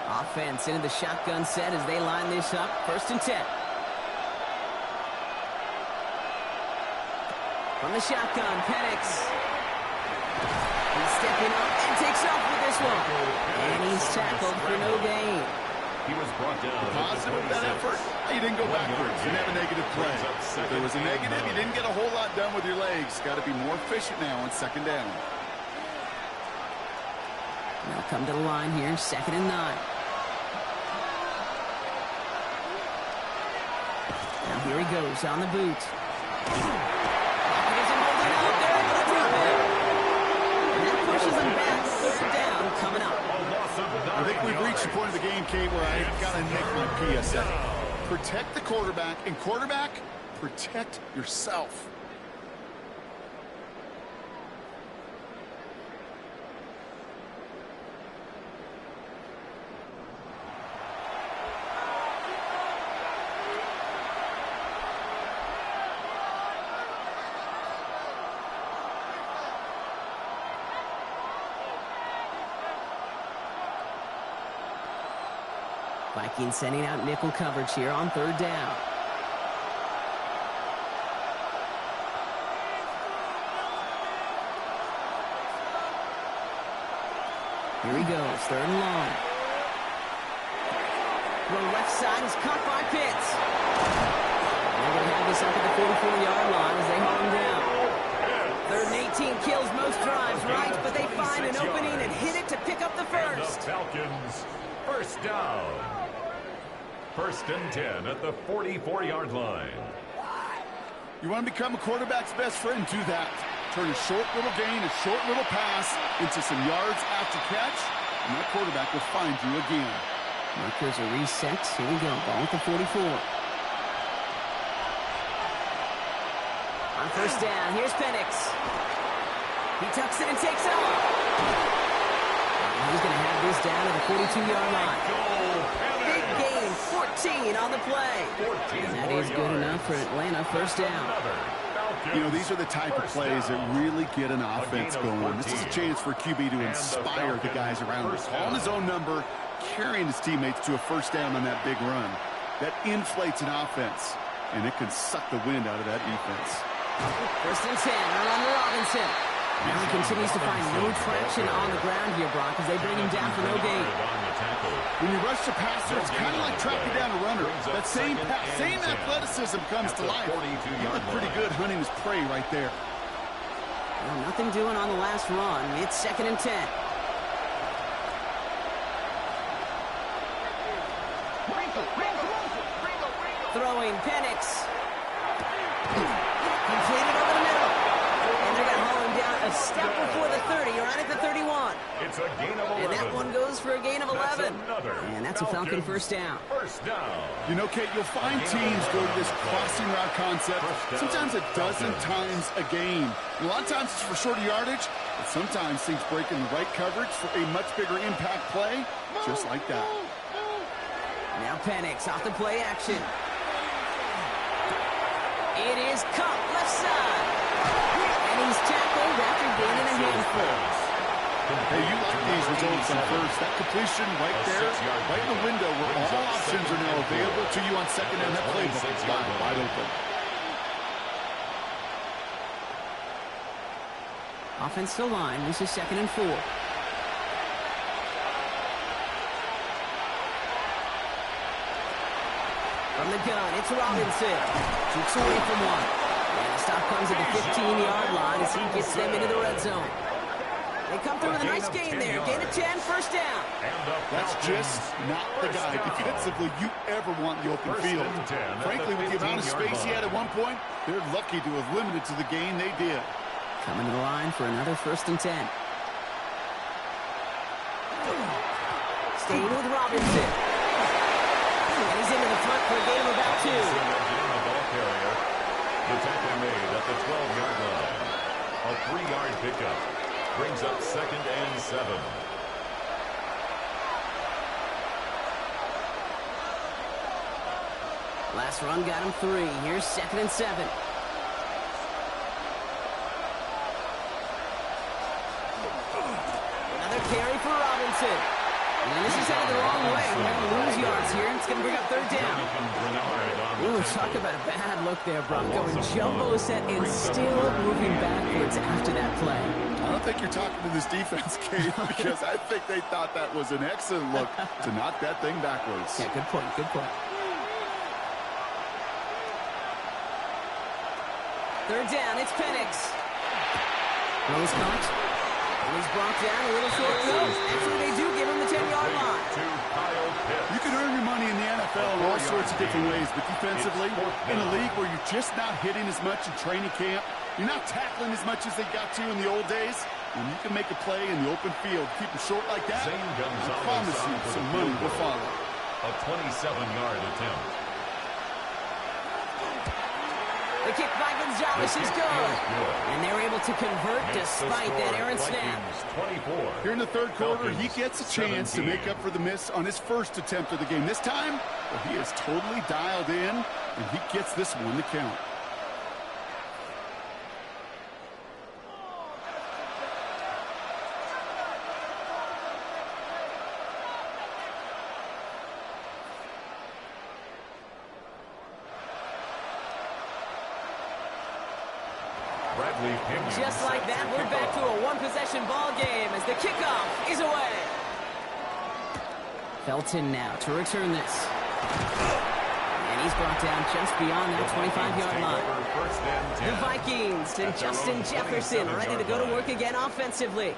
Offense into the shotgun set as they line this up. 1st and 10. From the shotgun, Penix. He's stepping up and takes off with this one. And he's tackled for no gain. He was brought down. Positive of that effort. You didn't go backwards. You didn't have a negative play. If there was a negative, you didn't get a whole lot done with your legs. Got to be more efficient now on 2nd down. They'll come to the line here, 2nd and 9. Now here he goes on the boot. Pocket isn't holding up. They're able to drop it. And that pushes them back. 3rd down coming up. I think we've reached the point of the game, Kate, where I got to make my PSA. Protect the quarterback, and quarterback, protect yourself. Vikings sending out nickel coverage here on 3rd down. Here he goes, 3rd and long. The left side is caught by Pitts. And they're going to have this up at the 44-yard line as they haul him down. 3rd and 18 kills most drives, right? But they find an opening and hit it to pick up the first. The Falcons, 1st down. 1st and 10 at the 44-yard line. You want to become a quarterback's best friend? Do that. Turn a short little gain, a short little pass into some yards after catch, and that quarterback will find you again. Markers are reset. Here we go. Ball at the 44. On 1st down, here's Penix. He tucks it and takes off. He's going to have this down at the 42-yard line. Big gain, 14 on the play. And that is good enough for Atlanta. 1st down. You know, these are the type of plays that really get an offense going. This is a chance for QB to inspire the guys around him. Calling his own number, carrying his teammates to a 1st down on that big run. That inflates an offense, and it can suck the wind out of that defense. 1st and 10, they're on Robinson. Now he continues to find no traction on the ground here, Brock, as they bring him down for no gain. When you rush the passer, it's kind of like tracking down a runner. That same athleticism comes to life. He looked pretty good hunting his prey right there. Well, nothing doing on the last run. It's 2nd and 10. Throwing Penix. Completed over the middle. And they're going to haul him down a step before the 30. You're right at the 31. It's a gain of 11. And that one goes for a gain of 11. And that's a Falcon 1st down. 1st down. You know, Kate, you'll find teams go to this crossing route concept sometimes a dozen times a game. And a lot of times it's for shorter yardage, but sometimes things break in the right coverage for a much bigger impact play, just like that. Now Penix off the play action. It is Cup, left side. And he's tackled after gaining a handful. Hey, you like these results on 1st. That completion right there, right in the window where all options are now available to you on 2nd down. That playbook is wide open. Offensive line, this is 2nd and 4. From the gun, it's Robinson. Shoots away from one. And the stop comes at the 15-yard line as he gets them into the red zone. They come through with a nice gain there. Gain of 10, first down. That's just not the guy defensively you ever want in the open field. Frankly, with the amount of space he had at one point, they're lucky to have limited to the gain they did. Coming to the line for another 1st and 10. Staying with Robinson. And he's into the front for a gain of about 2. The tackle made at the 12-yard line. A 3-yard pickup brings up 2nd and 7. Last run got him 3. Here's 2nd and 7. Another carry for Robinson. And this is headed the wrong way. We're going to lose yards here. It's going to bring up 3rd down. Ooh, talk about a bad look there, Bronco. And jumbo set and still moving backwards after that play. I don't think you're talking to this defense, Kate, because I think they thought that was an excellent look to knock that thing backwards. Yeah, good point, good point. 3rd down, it's Penix. Rose caught. And he's brought down a little short field. Actually, they do give him the 10-yard line. You can earn your money in the NFL in all sorts of different ways, but defensively, in a league where you're just not hitting as much in training camp, you're not tackling as much as they got to in the old days, when you can make a play in the open field, keep it short like that, I promise you some money will follow. A 27-yard attempt. The kick by Gonzalez is good. And they're able to convert despite that errant snap. Here in the 3rd quarter, he gets a chance to make up for the miss on his first attempt of the game. This time, well, he is totally dialed in, and he gets this one to count. Just like that, we're back to a one-possession ball game as the kickoff is away. Felton now to return this. And he's brought down just beyond that 25-yard line. The Vikings and Justin Jefferson ready to go to work again offensively.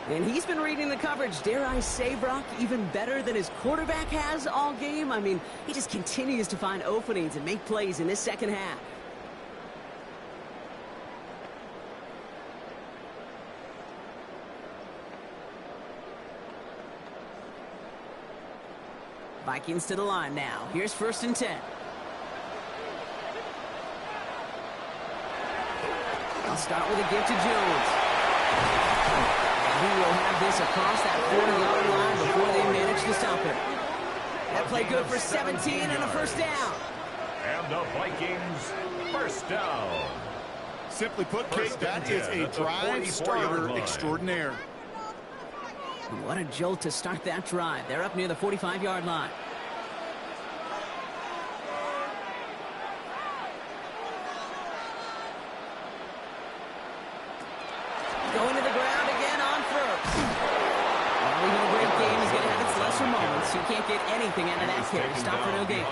And he's been reading the coverage, dare I say, Brock, even better than his quarterback has all game. I mean, he just continues to find openings and make plays in this second half. Vikings to the line now. Here's 1st and 10. I'll start with a give to Jones. And he will have this across that 40-yard line before they manage to stop him. That play good for 17 and a 1st down. And the Vikings 1st down. Simply put, Kate, that is a drive starter extraordinaire. What a jolt to start that drive. They're up near the 45-yard line. Going to the ground again on 1st. Well, even a great game is going to have its lesser moments. You can't get anything out of that carry. Stop for no gain.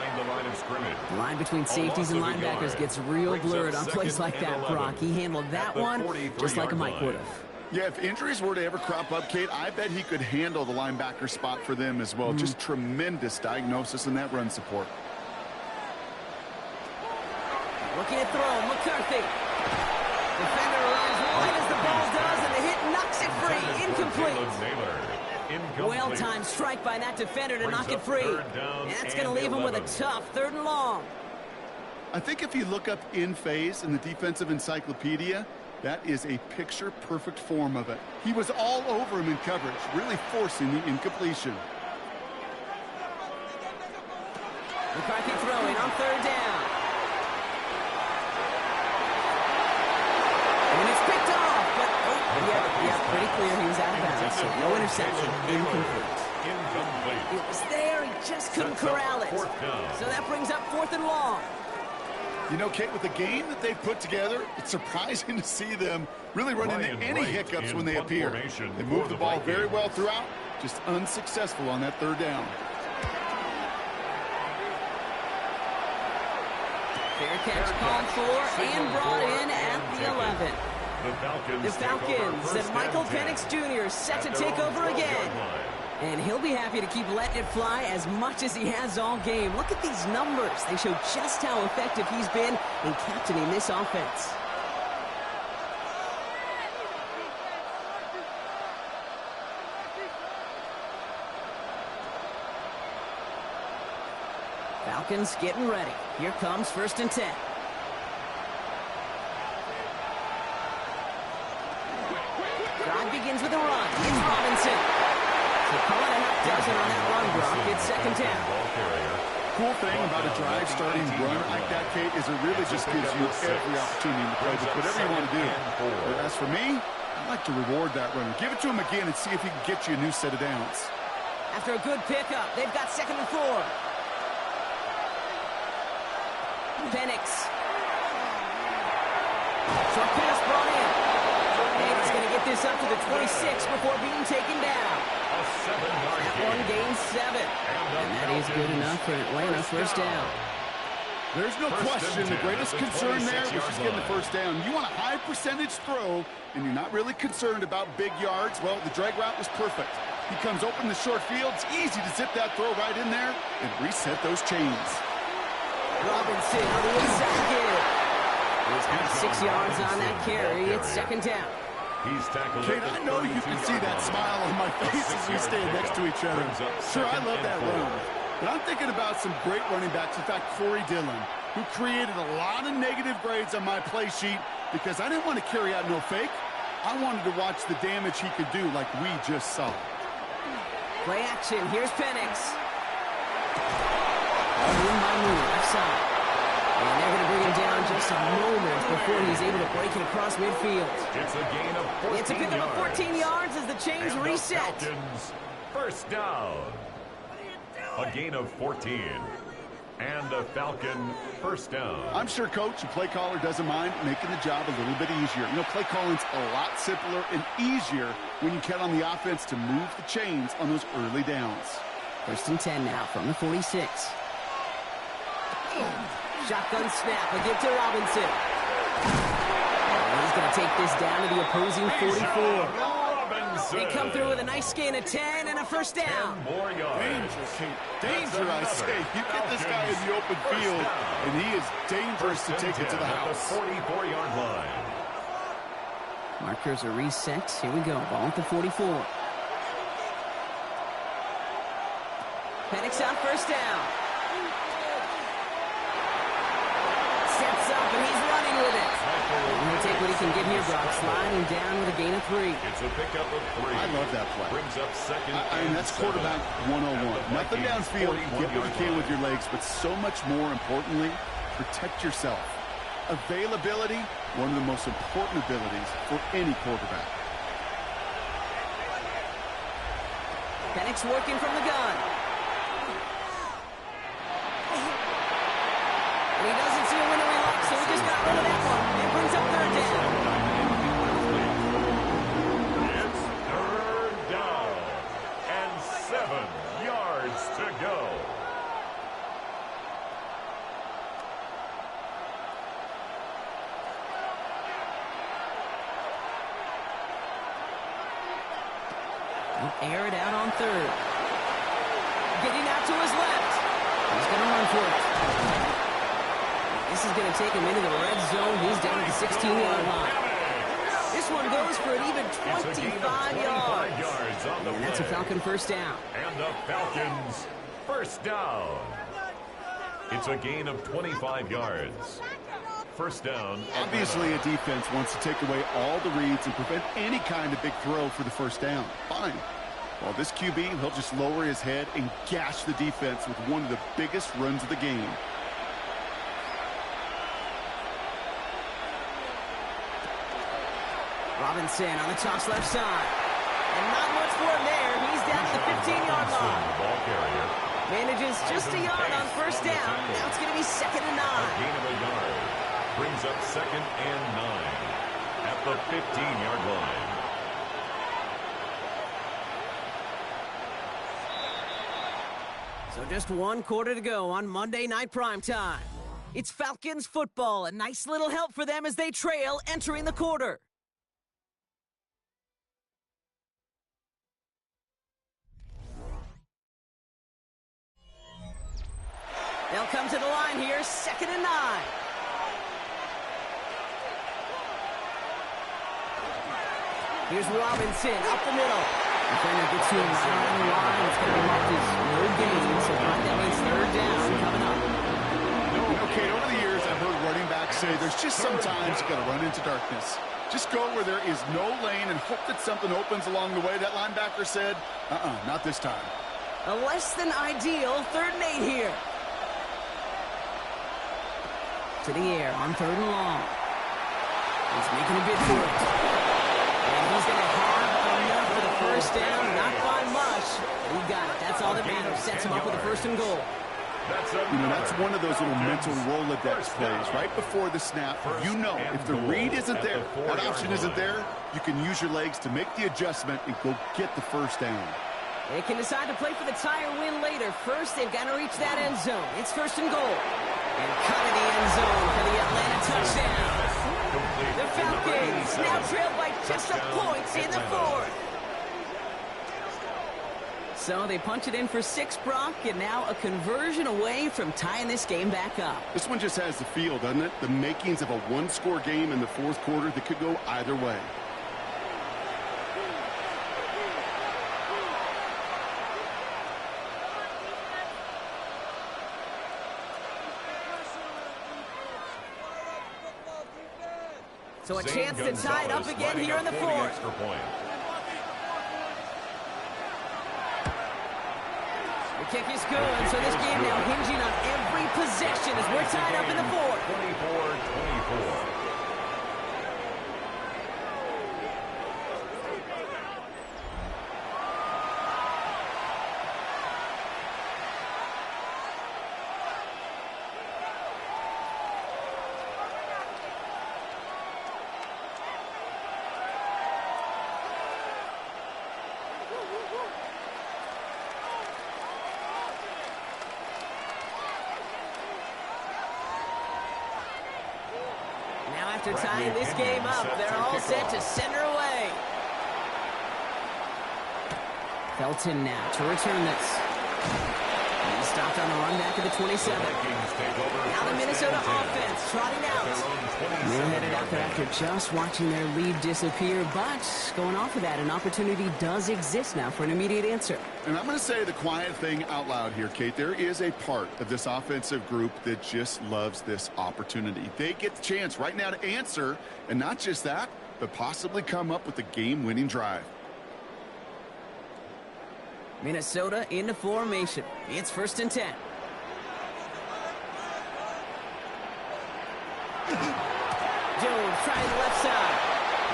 The line between safeties and linebackers gets real blurred on plays like that, Brock. He handled that one just like a Mike would have. Yeah, if injuries were to ever crop up, Kate, I bet he could handle the linebacker spot for them as well. Just tremendous diagnosis in that run support. Looking at throw, McCarthy. Defender arrives right as the ball does, and the hit knocks it free. Incomplete. Well-timed strike by that defender to knock it free. And that's going to leave him with a tough 3rd and long. I think if you look up in phase in the defensive encyclopedia, that is a picture-perfect form of it. He was all over him in coverage, really forcing the incompletion. McCarthy throwing on 3rd down. And it's picked off, but yeah, pretty clear he was out of bounds. So no interception, incomplete. It was there, he just couldn't corral it. So that brings up 4th and long. You know, Kate, with the game that they've put together, it's surprising to see them really run into any hiccups when they appear. They move the ball very well throughout, just unsuccessful on that 3rd down. Fair catch called for and brought in at the 11. The Falcons and Michael Penix Jr. set to take over again. And he'll be happy to keep letting it fly as much as he has all game. Look at these numbers. They show just how effective he's been in captaining this offense. Falcons getting ready. Here comes 1st and 10. Drive begins with a run. It's Robinson. So calling it up doesn't on that run block. It's 2nd down. Cool thing about a drive starting run like that, Kate, is it really just gives you every opportunity in the play with whatever you want to do. But as for me, I like to reward that runner. Give it to him again and see if he can get you a new set of downs. After a good pickup, they've got 2nd and 4. Penix. Short pass brought in. And he's going to get this up to the 26 before being taken down. That one gains 7. And that is good enough for Atlanta. 1st down. There's no question the greatest concern there was just getting the 1st down. You want a high percentage throw, and you're not really concerned about big yards. Well, the drag route was perfect. He comes open the short field. It's easy to zip that throw right in there and reset those chains. Robinson on the inside again. He's got 6 yards on that carry. It's 2nd down. Kate, I know you can see that smile on my face as we stand next to each other. Sure, I love that run. But I'm thinking about some great running backs. In fact, Corey Dillon, who created a lot of negative grades on my play sheet because I didn't want to carry out no fake. I wanted to watch the damage he could do like we just saw. Play action. Here's Penix. Left side. And they're going to bring him down just a moment before he's able to break it across midfield. It's a gain of 14 It's a pickup of 14 yards as the chains and reset. The Falcons, 1st down. A gain of 14. And a Falcon 1st down. I'm sure Coach, the play caller, doesn't mind making the job a little bit easier. You know, play calling's a lot simpler and easier when you count on the offense to move the chains on those early downs. 1st and 10 now from the 46. Shotgun snap. A give to Robinson. And he's going to take this down to the opposing 44. They come through with a nice gain of 10 and a 1st down. 10 more yards. Danger, I say. You get this guy in the open field, and he is dangerous to take it to the house. At the 44-yard line. Markers are reset. Here we go. Ball at the 44. Penix on 1st down. Sets up, and he's running with it. He'll take what he can get here, Brock. Sliding down with a gain of 3. It's a pickup of 3. I love that play. Brings up 2nd. I mean, that's quarterback 101. Nothing downfield. Get what you can with your legs, but so much more importantly, protect yourself. Availability, one of the most important abilities for any quarterback. Penix working from the gun. And he doesn't see a window he likes, so he just got rid of that one. It brings up 3rd down. It's 3rd down and 7 yards to go. Air it out on 3rd. Getting out to his left. He's going to run for it. This is going to take him into the red zone. He's down at the 16-yard line. This one goes for an even 25 yards. And that's a Falcon 1st down. And the Falcons 1st down. It's a gain of 25 yards. 1st down. Obviously, a defense wants to take away all the reads and prevent any kind of big throw for the 1st down. Fine. Well, this QB, he'll just lower his head and gash the defense with one of the biggest runs of the game. Robinson on the toss left side. And not much for him there. He's down at the 15-yard line. Ball carrier. Manages just a yard on 1st down. Now it's going to be 2nd and 9. Gain of a yard. Brings up 2nd and 9 at the 15-yard line. So just 1 quarter to go on Monday Night Primetime. It's Falcons football. A nice little help for them as they trail entering the quarter. 2nd and 9. Here's Robinson up the middle. Defender gets to him right around the line. It's going to be marked as no gain. So that means 3rd down coming up. Okay, over the years, I've heard running backs say there's just sometimes you got to run into darkness. Just go where there is no lane and hope that something opens along the way. That linebacker said, not this time. A less than ideal 3rd and 8 here. To the air on 3rd and long. He's making a bid for it. And he's going to have enough for the 1st down. Not by much. He got it. That's all that matters. Sets him up with a 1st and goal. That's one of those little mental Rolodex plays. Right before the snap, if the read isn't there, that option isn't there, you can use your legs to make the adjustment and go get the 1st down. They can decide to play for the tie or win later. First, they've got to reach that end zone. It's 1st and goal. And cut in the end zone for the Atlanta touchdown. The Falcons now trail by just a point in the 4th. So they punch it in for 6, Brock, and now a conversion away from tying this game back up. This one just has the feel, doesn't it? The makings of a one-score game in the 4th quarter that could go either way. So a chance to tie it up again here in the 4th. The kick is good, so this game now hinging on every possession as we're tied up in the 4th. 24-24. After tying this game up, they're all set to send her away. Felton now to return this. He stopped on the run back at the 27. Now the Minnesota offense trotting out. They're headed out there after just watching their lead disappear, but going off of that, an opportunity does exist now for an immediate answer. And I'm going to say the quiet thing out loud here, Kate. There is a part of this offensive group that just loves this opportunity. They get the chance right now to answer, and not just that, but possibly come up with a game-winning drive. Minnesota into formation. It's 1st and 10. Jones trying the left side.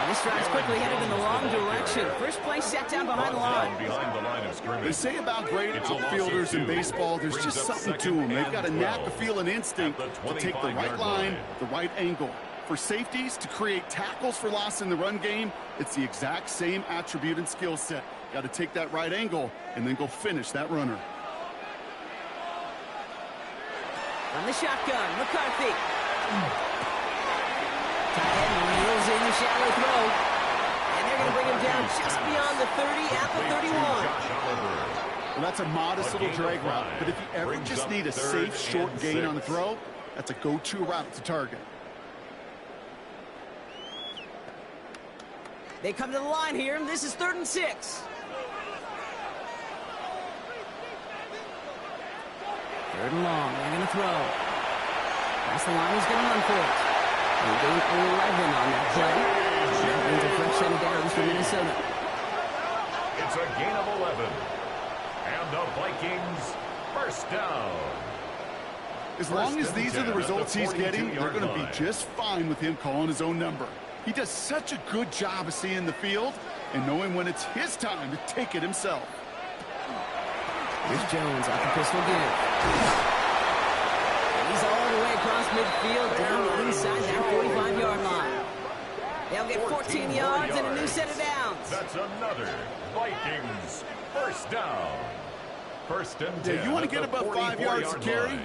And this drive's quickly headed in the wrong direction. First play set down behind the line. They say about great outfielders in baseball, there's just something to them. They've got a knack, a feel, and instinct to take the right line, the right angle. For safeties, to create tackles for loss in the run game, it's the exact same attribute and skill set. Got to take that right angle and then go finish that runner. On the shotgun, McCarthy. Tight end wheels in the shallow throw. And they're going to bring him down just beyond the 30 at the 31. Well, that's a modest little drag route. But if you ever just need a safe, short gain on the throw, that's a go-to route to target. They come to the line here, and this is 3rd and 6. 3rd and long, they're going to throw. That's the line, he's going to run for it. They gain 11 on that play. That means a fresh set of downs for Minnesota. It's a gain of 11. And the Vikings, 1st down. As long as these are the results he's getting, they're going to be just fine with him calling his own number. He does such a good job of seeing the field and knowing when it's his time to take it himself. Here's Jones off the pistol give. And he's all the way across midfield down inside that 45-yard line. They'll get 14 yards and a new set of downs. That's another Vikings 1st down. 1st and 10. Yeah, you want to get above 5 yards to carry?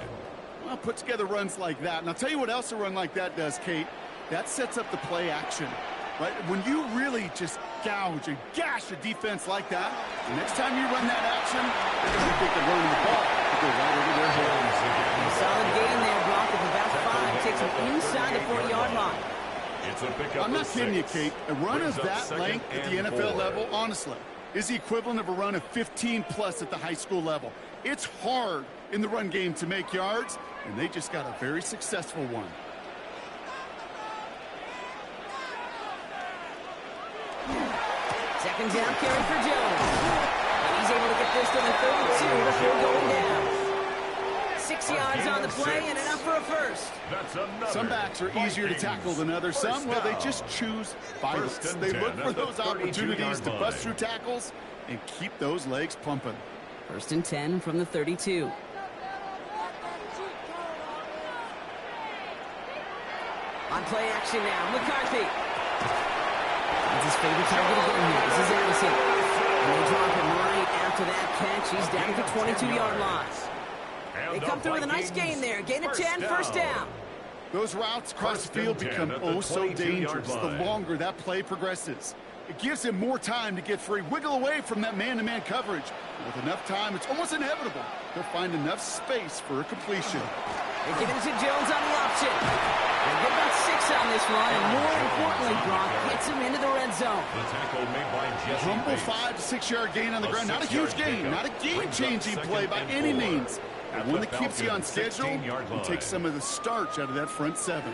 Well, put together runs like that. And I'll tell you what else a run like that does, Kate. That sets up the play action, right? When you really just gouge and gash a defense like that, the next time you run that action, they're going to think they're running the ball. They go right over their heads. A solid gain there, Brock, of about takes him inside the 40-yard line. It's a pickup. I'm not kidding you, 6. Kate. A run of that Second length at the and NFL 4. level, honestly, is the equivalent of a run of 15+ at the high school level. It's hard in the run game to make yards, and they just got a very successful one. Second down carry for Jones. And he's able to get this to the 32 before going down. 6 yards on the play and enough for a first. Some backs are easier to tackle than others. Some, well, they just choose violence. They look for those opportunities to bust through tackles and keep those legs pumping. 1st and 10 from the 32. On play action now, McCarthy. That's his favorite target again here. This is Anderson. And they drop him right after that catch. He's down at the 22-yard line. They come through with a nice gain there. Gain of 10, first down. Those routes across the field become oh so dangerous the longer that play progresses. It gives him more time to get free, wiggle away from that man-to-man coverage. With enough time, it's almost inevitable. He'll find enough space for a completion. They give it to Jones on the option. They get about 6 on this one, and more importantly, Brock gets him into the red zone. The tackle made by Jesse Humble Bates. 5 to 6 yard gain on the ground. Not a huge gain, not a game-changing play by any means. But one that keeps you on schedule and takes some of the starch out of that front 7.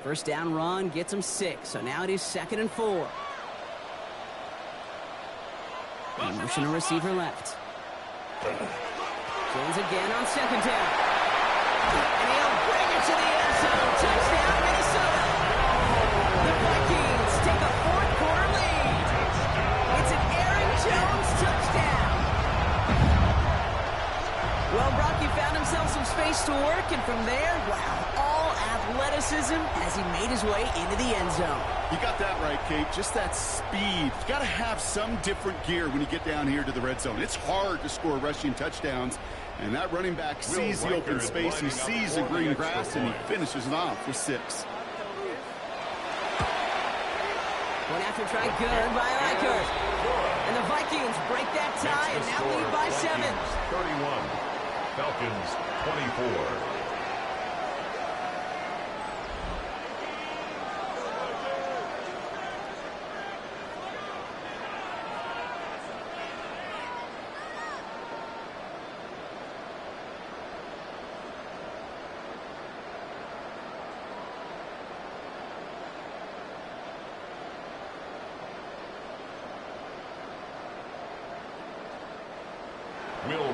First down run gets him 6, so now it is 2nd and 4. And motion a receiver left. Jones again on 2nd down. And he'll bring it to the end zone. Touchdown, Minnesota. The Vikings take a 4th quarter lead. It's an Aaron Jones touchdown. Well, Brock, he found himself some space to work, and from there, wow, all athleticism as he made his way into the end zone. You got that right, Kate. Just that speed. You got to have some different gear when you get down here to the red zone. It's hard to score rushing touchdowns, and that running back sees the open space, he sees the green grass, and he finishes it off with 6. One after try, good by Reichert. And the Vikings break that tie and now lead by 7. 31. Falcons 24.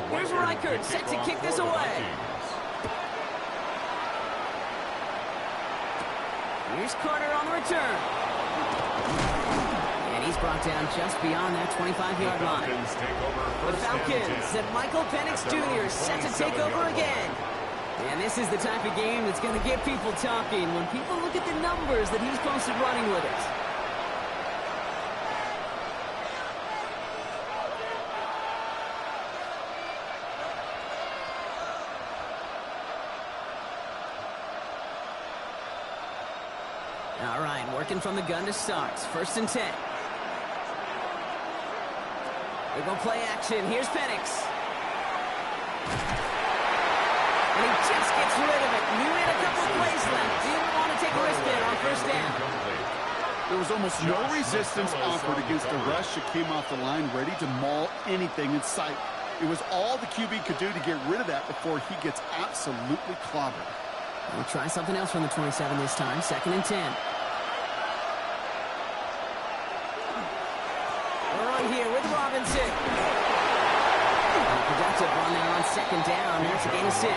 Here's Reichert, set to kick this away. Here's Carter on the return. And he's brought down just beyond that 25-yard line. The Falcons and Michael Penix Jr. is set to take over again. And this is the type of game that's going to get people talking when people look at the numbers that he's posted running with it. All right, working from the gun to start. 1st and 10. They go play action. Here's Penix. And he just gets rid of it. He had a couple of plays left. Didn't want to take a risk there on 1st down. There was almost no resistance offered against a rush that came off the line ready to maul anything in sight. It was all the QB could do to get rid of that before he gets absolutely clobbered. We'll try something else from the 27 this time. 2nd and 10. We're on here with Robinson. Productive run there on 2nd down. That's a gain of 6.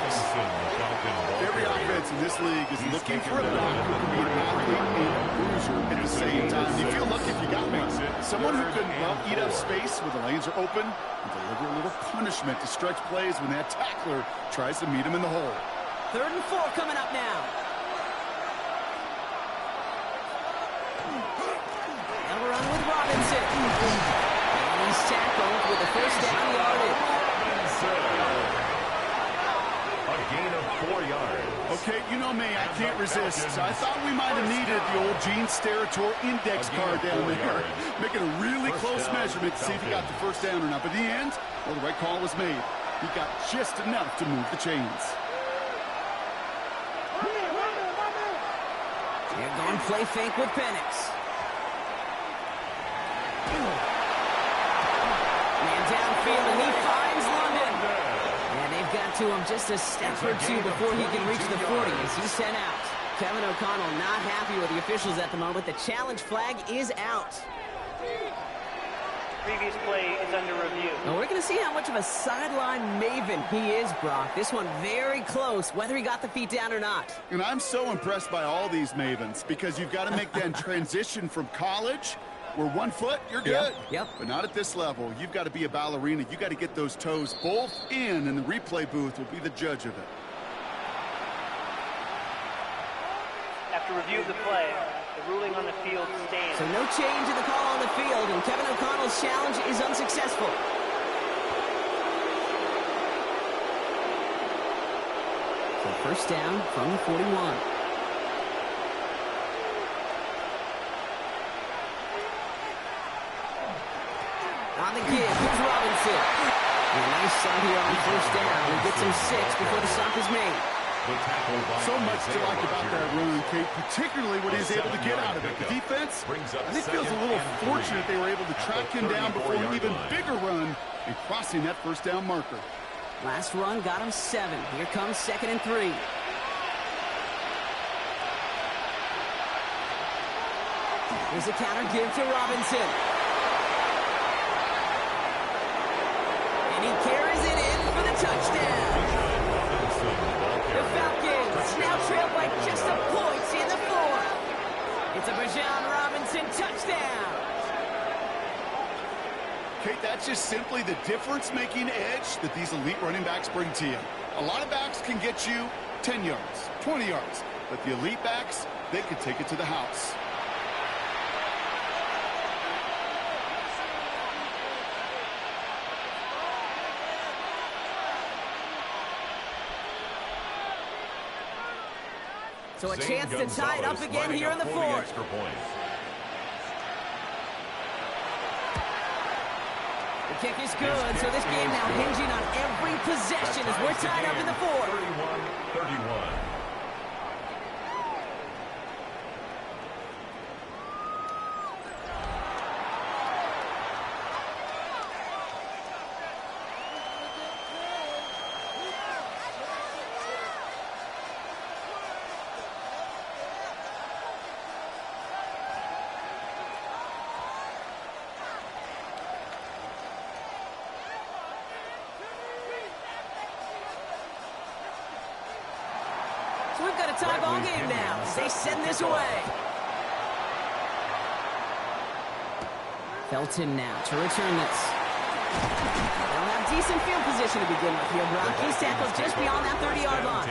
Every offense in this league is looking for a back who can be an athlete and a bruiser at the same time. You feel lucky if you got one. Someone who can, well, eat up space when the lanes are open and deliver a little punishment to stretch plays when that tackler tries to meet him in the hole. 3rd and 4 coming up now. Now we're on with Robinson. And he's tackled with the 1st down yardage. A gain of 4 yards. Okay, you know me, I can't resist. I thought we might have needed the old Gene Steratore index card down there. Making a really close measurement to see if he got the 1st down or not. But in the end, well, the right call was made. He got just enough to move the chains. play fake with Penix. Man downfield, and he finds London. And they've got to him just a step or two before he can reach the 40 as he's sent out. Kevin O'Connell not happy with the officials at the moment. The challenge flag is out. Previous play is under review. Now we're going to see how much of a sideline maven he is, Brock. This one very close, whether he got the feet down or not. And I'm so impressed by all these mavens because you've got to make that transition from college where 1 foot, you're good. Yep. But not at this level. You've got to be a ballerina. You've got to get those toes both in, and the replay booth will be the judge of it. After review of the play, the ruling on the field stands. So no change in the call on the field, and Kevin O'Connell's challenge is unsuccessful. So first down from the 41. On the give, here's Robinson. And a nice start here on first down. He gets him 6 before the stop is made. So much to like about that run, Kate, particularly what he's able to get out of it. The defense, I think, feels a little fortunate they were able to track him down before an even bigger run and crossing that first down marker. Last run got him 7. Here comes 2nd and 3. Here's a counter give to Robinson. And he carries it in for the touchdown. The Falcons now trail by just a point in the 4th. It's a Bijan Robinson touchdown. Kate, that's just simply the difference-making edge that these elite running backs bring to you. A lot of backs can get you 10 yards, 20 yards, but the elite backs, they could take it to the house. So a chance to tie it up again here in the 4th. The kick is good, so this game now hinging on every possession as we're tied up in the 4th. 31-31. We've got a tie ball game now as they send this away. Felton now to return this. They'll have decent field position to begin with here, Brock. He's tackled just beyond that 30-yard line.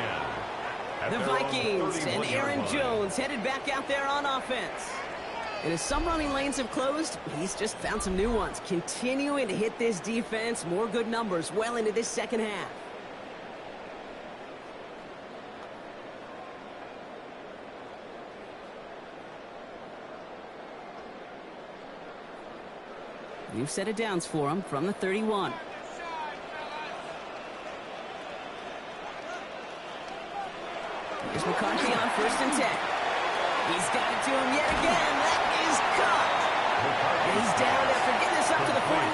The Vikings and Aaron Jones headed back out there on offense. And as some running lanes have closed, he's just found some new ones. Continuing to hit this defense, more good numbers well into this second half. You've set it downs for him from the 31. Here's McCarthy on 1st and 10. He's got it to him yet again. That is caught. He's down after getting this up to the 41.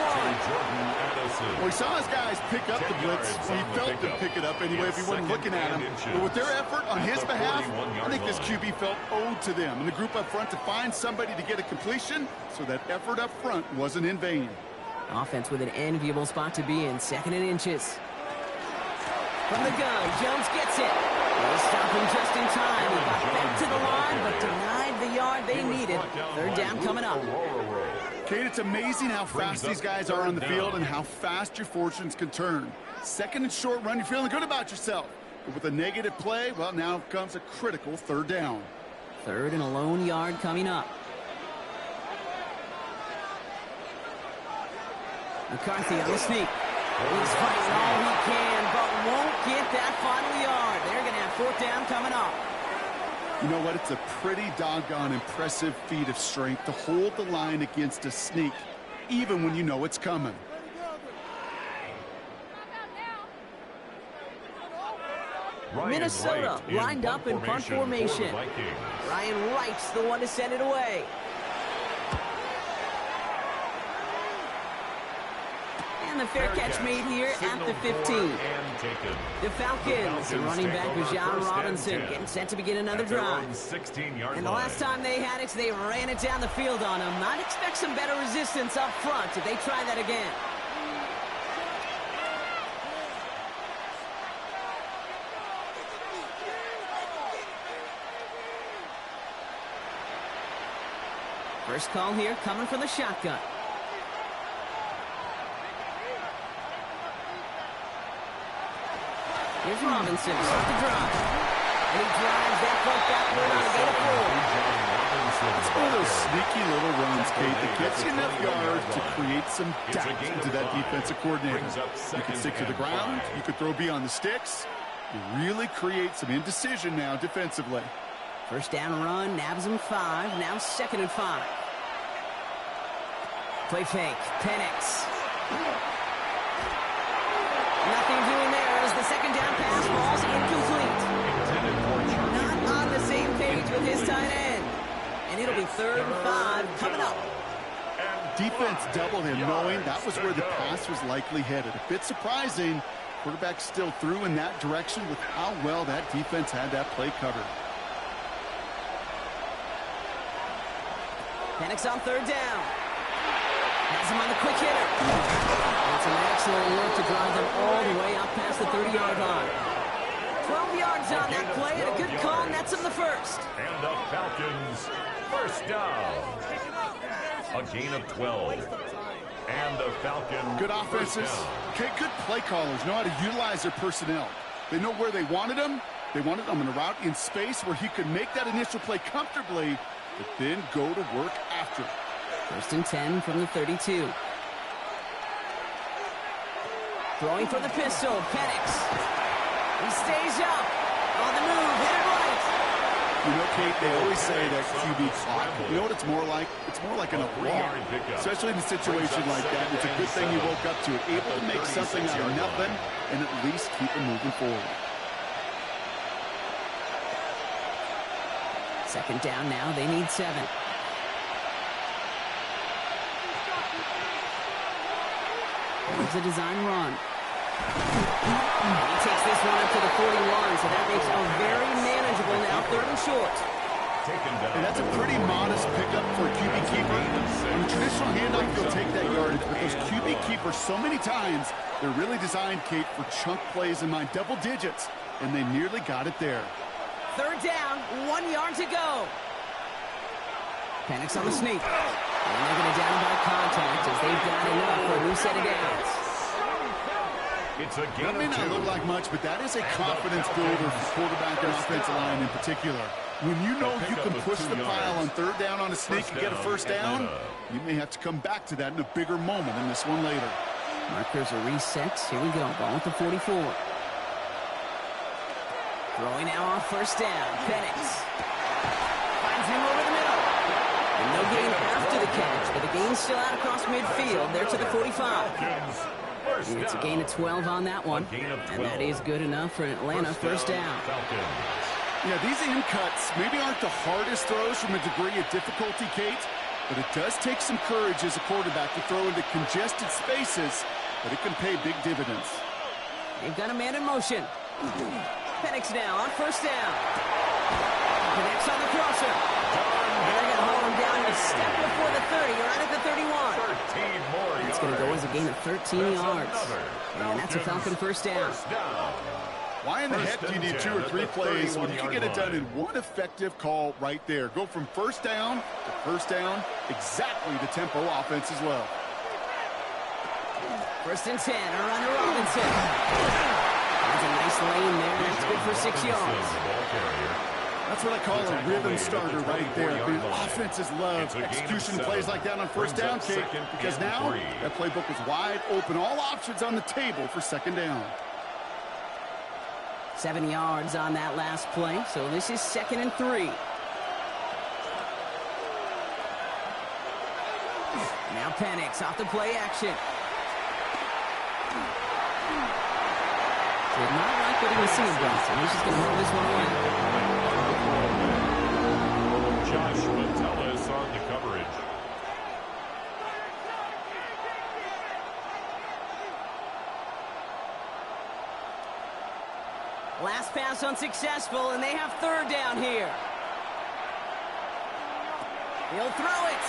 Well, he saw his guys pick up the blitz. He felt them pick it up anyway if he wasn't looking at him. But with their effort on his behalf, I think this QB felt owed to them and the group up front to find somebody to get a completion, so that effort up front wasn't in vain. Offense with an enviable spot to be in, 2nd and inches. From the gun, Jones gets it. They stop him just in time. He got back to the line, but denied the yard they needed. 3rd down coming up. Kate, it's amazing how fast these guys are on the field and how fast your fortunes can turn. 2nd and short run, you're feeling good about yourself. But with a negative play, well, now comes a critical 3rd down. 3rd and a lone yard coming up. McCarthy on the sneak. He's fighting all he can, but won't get that final yard. They're going to have 4th down coming up. You know what? It's a pretty doggone impressive feat of strength to hold the line against a sneak, even when you know it's coming. Minnesota lined up in punt formation. Ryan Wright's the one to send it away. And the fair catch made here at the 15. The Falcons, running back Bijan Robinson, getting set to begin another drive. And the last time they had it, they ran it down the field on him. I'd expect some better resistance up front if they try that again. First call here coming from the shotgun. Here's Robinson, start the drive. And he drives that punt backward on a gain of 4. It's one of those sneaky little runs, Kate, that gets you enough yards to create some doubt into that defensive coordinator. You can stick to the ground. You could throw beyond the sticks. You really create some indecision now defensively. First down run, nabs him 5. Now 2nd and 5. Play fake, Penix. Nothing doing there as the second down pass falls incomplete. Not on the same page with his tight end. And it'll be 3rd and 5 coming up. Defense doubled him, knowing that was where the pass was likely headed. A bit surprising. Quarterback still threw in that direction with how well that defense had that play covered. Penix on 3rd down. Has him on the quick hitter. It's an excellent look to drive them all the way up past the 30-yard line. 12 yards on that play and a good call, nets him the first. And the Falcons, first down. A gain of 12. And the Falcons. Good offenses. Okay, good play callers know how to utilize their personnel. They know where they wanted them. They wanted them in a route in space where he could make that initial play comfortably, but then go to work after. 1st and 10 from the 32. Throwing for the pistol, Penix. He stays up. On the move, hit it right. You know, Kate, they always say that QB clock. You know what it's more like? It's more like an alarm. Especially in a situation like that. It's a good thing you woke up to it. Able to make something out of nothing and at least keep it moving forward. 2nd down now, they need 7. Here's a design run. He takes this one up to the 41, so that makes a very manageable now 3rd and short. And that's a pretty modest pickup for a QB keeper. On a traditional handoff, you'll take that yardage, but those QB keepers, so many times, they're really designed, Kate, for chunk plays in mind, double digits, and they nearly got it there. 3rd down, 1 yard to go. Penix on the sneak. And they're going to down by contact as they've got enough for a new set of downs. That may not look like much, but that is a confidence builder for quarterback and offensive line in particular. When you know you can push the pile on 3rd down on a sneak and get a 1st down, you may have to come back to that in a bigger moment than this one later. Markers are reset. Here we go. Ball at the 44. Throwing now off 1st down. Penix finds him over the middle. And no gain after the catch, but the gain's still out across midfield. There to the 45. And it's a gain of 12 on that one. And that is good enough for Atlanta 1st down. Yeah, these in cuts maybe aren't the hardest throws from a degree of difficulty, Kate, but it does take some courage as a quarterback to throw into congested spaces, but it can pay big dividends. They've got a man in motion. Penix now on 1st down. Penix on the crosser. And they're going to hold him down a step before the 30, right at the 31. It's going to go as a gain of 13 yards. And that's a Falcon 1st down. Why in the heck do you need 2 or 3 plays when you can get it done in one effective call right there? Go from 1st down to 1st down, exactly the tempo offenses love. 1st and 10, around to Robinson. That's a nice lane there. That's good for 6 yards. That's what I call a rhythm starter right there. The offenses love execution plays like that on 1st down, Kate, because now that playbook is wide open. All options on the table for 2nd down. 7 yards on that last play, so this is 2nd and 3. Now Penix off the play action. Did not like but he was seeing that, so he's just going to move this one away. Josh Metellus on the coverage. Last pass unsuccessful, and they have third down here. He'll throw it.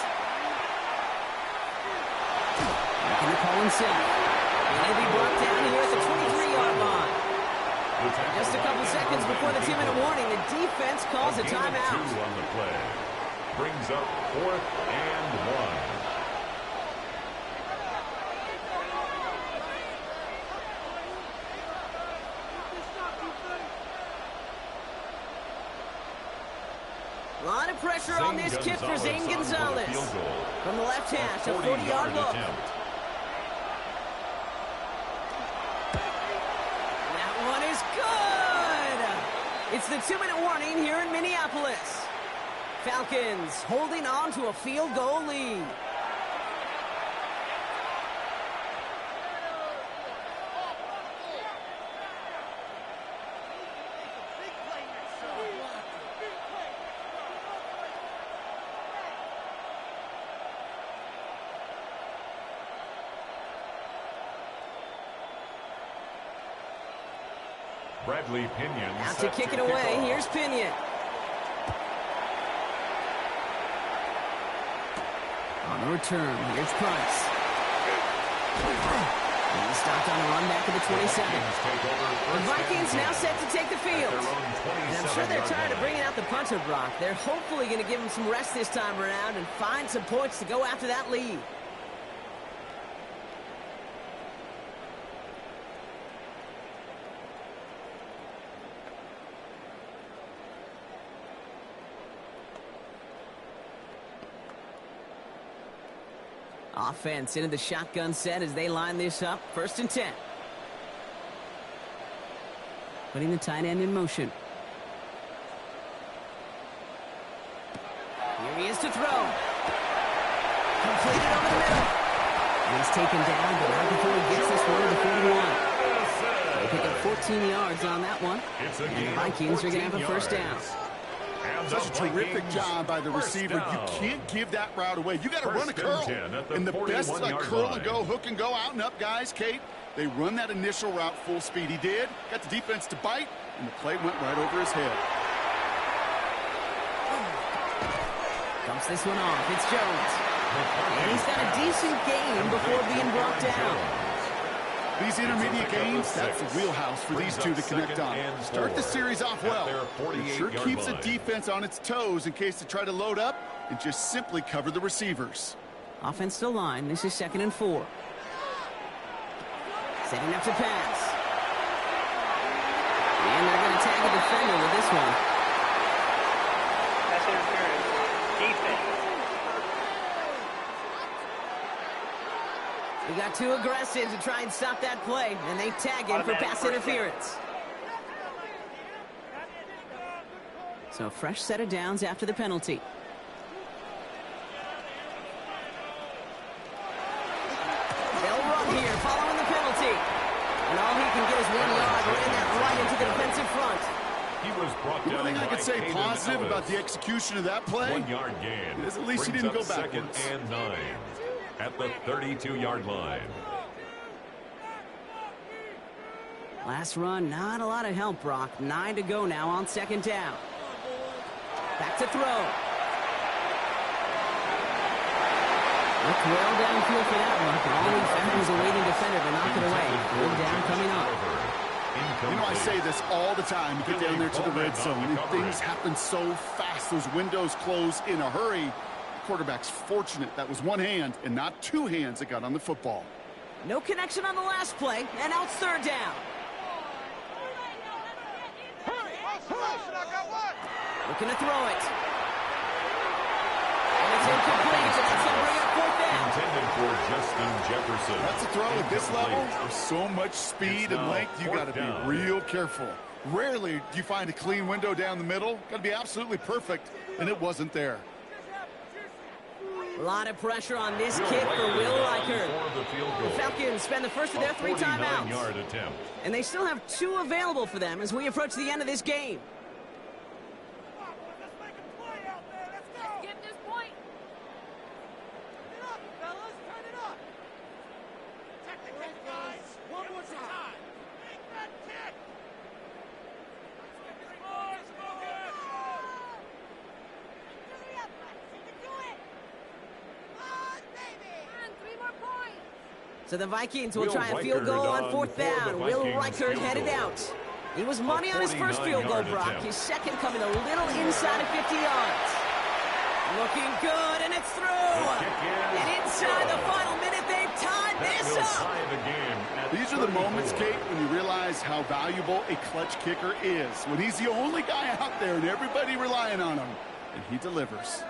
Making the call and set. And he'll be brought down here at the 23-yard line. Just a couple seconds before the 2-minute warning, the defense calls a timeout. 2 on the play. Brings up 4th and 1. A lot of pressure on this kick for Zane Gonzalez. From the left hash, a 40-yard look. That one is good! It's the 2-minute warning here in Minneapolis. Falcons holding on to a field goal lead. Bradley Pinion out to kick it away. Here's Pinion. On the return, here's Price. And he's stopped on a run back at the 27. The Vikings now set to take the field. And I'm sure they're tired of bringing out the punter, Brock. They're hopefully going to give him some rest this time around and find some points to go after that lead. Offense into the shotgun set as they line this up. 1st and 10. Putting the tight end in motion. Here he is to throw. Completed over the middle. And he's taken down, but not before he gets this one to the 41. They pick up 14 yards on that one. And the Vikings are going to have a first down. Such a terrific job by the receiver. You can't give that route away. You got to run a curl. And the best curl and go, hook and go, out and up, guys. Kate, they run that initial route full speed. He did. Got the defense to bite, and the play went right over his head. Dumps this one off. It's Jones. And he's got a decent gain before being brought down. These intermediate games, that's the wheelhouse for these two to connect on. Start the series off well. It sure keeps the defense on its toes in case they try to load up and just simply cover the receivers. Offense still line. This is 2nd and 4. Setting up to pass. And they're going to tag a defender with this one. Pass interference. Defense. He got too aggressive to try and stop that play, and they tag him for pass interference. So a fresh set of downs after the penalty. They'll run here following the penalty. And all he can get is 1 yard, running that right into the defensive front. He was brought down. The only thing I could say positive about the execution of that play 1 yard gain is at least he didn't go backwards. 2nd and 9 at the 32-yard line. Last run, not a lot of help, Brock. 9 to go now on 2nd down. Back to throw. Looked well downfield for that one. All he found was a waiting defender to knock it away. 3rd down coming up. You know, I say this all the time. You get down there to the red zone, and things happen so fast. Those windows close in a hurry. The quarterback's fortunate that was one hand and not two hands that got on the football. No connection on the last play, and now it's 3rd down. Looking to throw it. And it's incomplete, so that's going to bring up 4th down. Intended for Justin Jefferson. That's a throw at this level. There's so much speed and length, you got to be real careful. Rarely do you find a clean window down the middle. Got to be absolutely perfect, and it wasn't there. A lot of pressure on this kick for Will Reichert. The Falcons spend the first of their 3 timeouts. And they still have 2 available for them as we approach the end of this game. So the Vikings will try a field goal on 4th down. Will Reichert headed out. He was money on his first field goal, Brock. His second coming a little inside of 50 yards. Looking good, and it's through. And inside the final minute, they've tied this up. These are the moments, Kate, when you realize how valuable a clutch kicker is. When he's the only guy out there and everybody relying on him. And he delivers.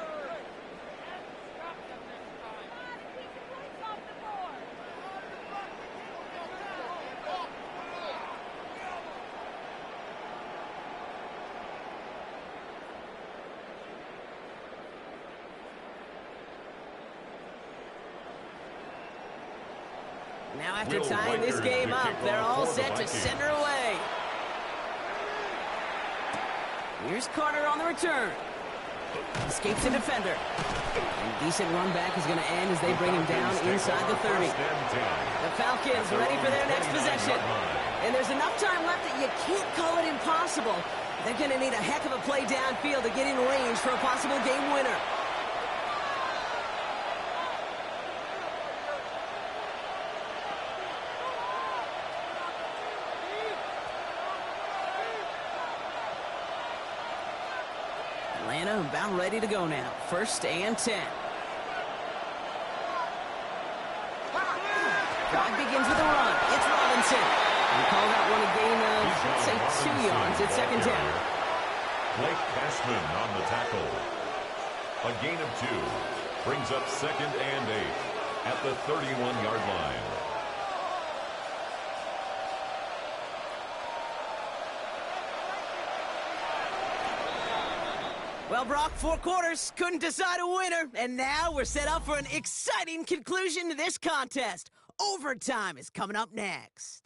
Now after tying this game up, they're all set to send her away. Here's Carter on the return. Escapes the defender. And decent run back is going to end as they bring him down inside the 30. The Falcons ready for their next possession. And there's enough time left that you can't call it impossible. They're going to need a heck of a play downfield to get in range for a possible game winner. Atlanta about ready to go now. 1st and 10. Drive begins with a run. It's Robinson. We call that one a gain of, let's say, 2 yards at 2nd down. Blake Cashman on the tackle. A gain of 2 brings up 2nd and 8 at the 31-yard line. Well, Brock, 4 quarters, couldn't decide a winner, and now we're set up for an exciting conclusion to this contest. Overtime is coming up next.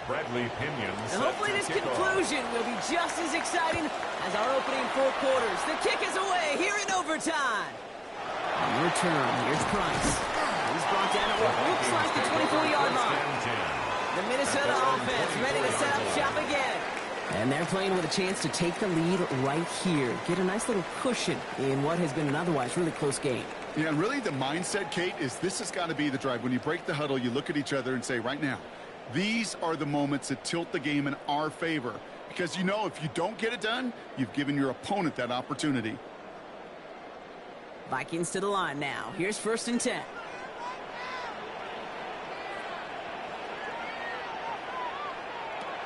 Bradley Pinion. And hopefully this conclusion will be just as exciting as our opening 4 quarters. The kick is away here in overtime. On the return, here's Price. He's brought down at what looks like the 24-yard line. The Minnesota offense ready to set up shop again. And they're playing with a chance to take the lead right here. Get a nice little cushion in what has been an otherwise really close game. Yeah, and really the mindset, Kate, is this has got to be the drive. When you break the huddle, you look at each other and say, right now, these are the moments that tilt the game in our favor. Because you know if you don't get it done, you've given your opponent that opportunity. Vikings to the line now. Here's 1st and 10.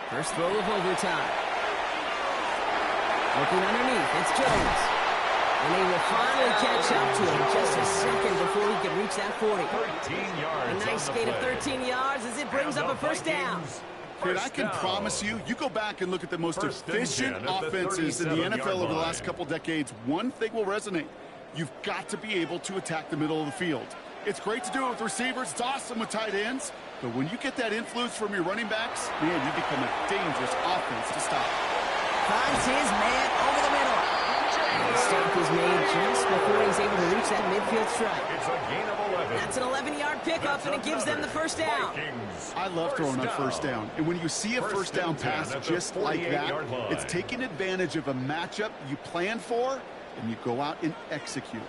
First throw of overtime. Looking underneath, it's Jones. And they will finally catch up to him just a second before he can reach that 40. 13 yards. A nice gain of 13 yards as it brings up a 1st down. Kid, I can promise you, you go back and look at the most efficient offenses in the NFL over the last couple decades, one thing will resonate. You've got to be able to attack the middle of the field. It's great to do it with receivers. It's awesome with tight ends. But when you get that influence from your running backs, man, you become a dangerous offense to stop. Finds his man over the middle. The stop is made just before he's able to reach that midfield strike. It's a gain of 11. That's an 11-yard pickup, and it gives them the 1st down. I love throwing on 1st down. And when you see a 1st down pass just like that, it's taking advantage of a matchup you planned for, and you go out and execute.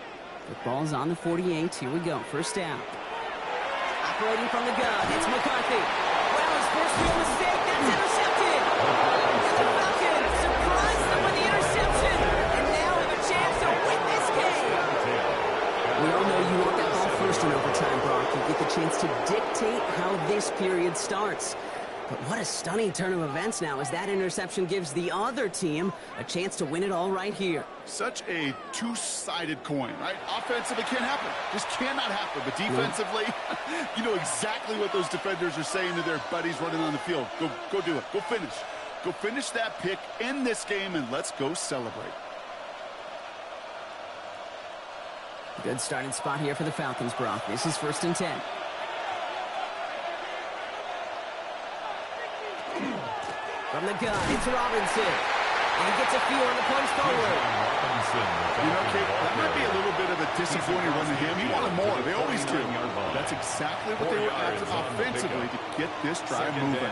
Football's on the 48. Here we go. First down. Operating from the gun. It's McCarthy. Well, his first real mistake. That's intercepted. The Falcons surprise them with the interception. And now have a chance to win this game. We all know you want that ball first in overtime, Brock. You get the chance to dictate how this period starts. But what a stunning turn of events now as that interception gives the other team a chance to win it all right here. Such a two-sided coin, right? Offensively can't happen. Just cannot happen. But defensively, you know exactly what those defenders are saying to their buddies running on the field. Go do it. Go finish. Go finish that pick, end this game, and let's go celebrate. Good starting spot here for the Falcons, Brock. This is 1st and 10. From the gun, it's Robinson. And he gets a few on the punch forward. You know, Kate, that might be a little bit of a disappointing run to him. He wanted more. They always do. That's exactly what they were after offensively to get this drive moving.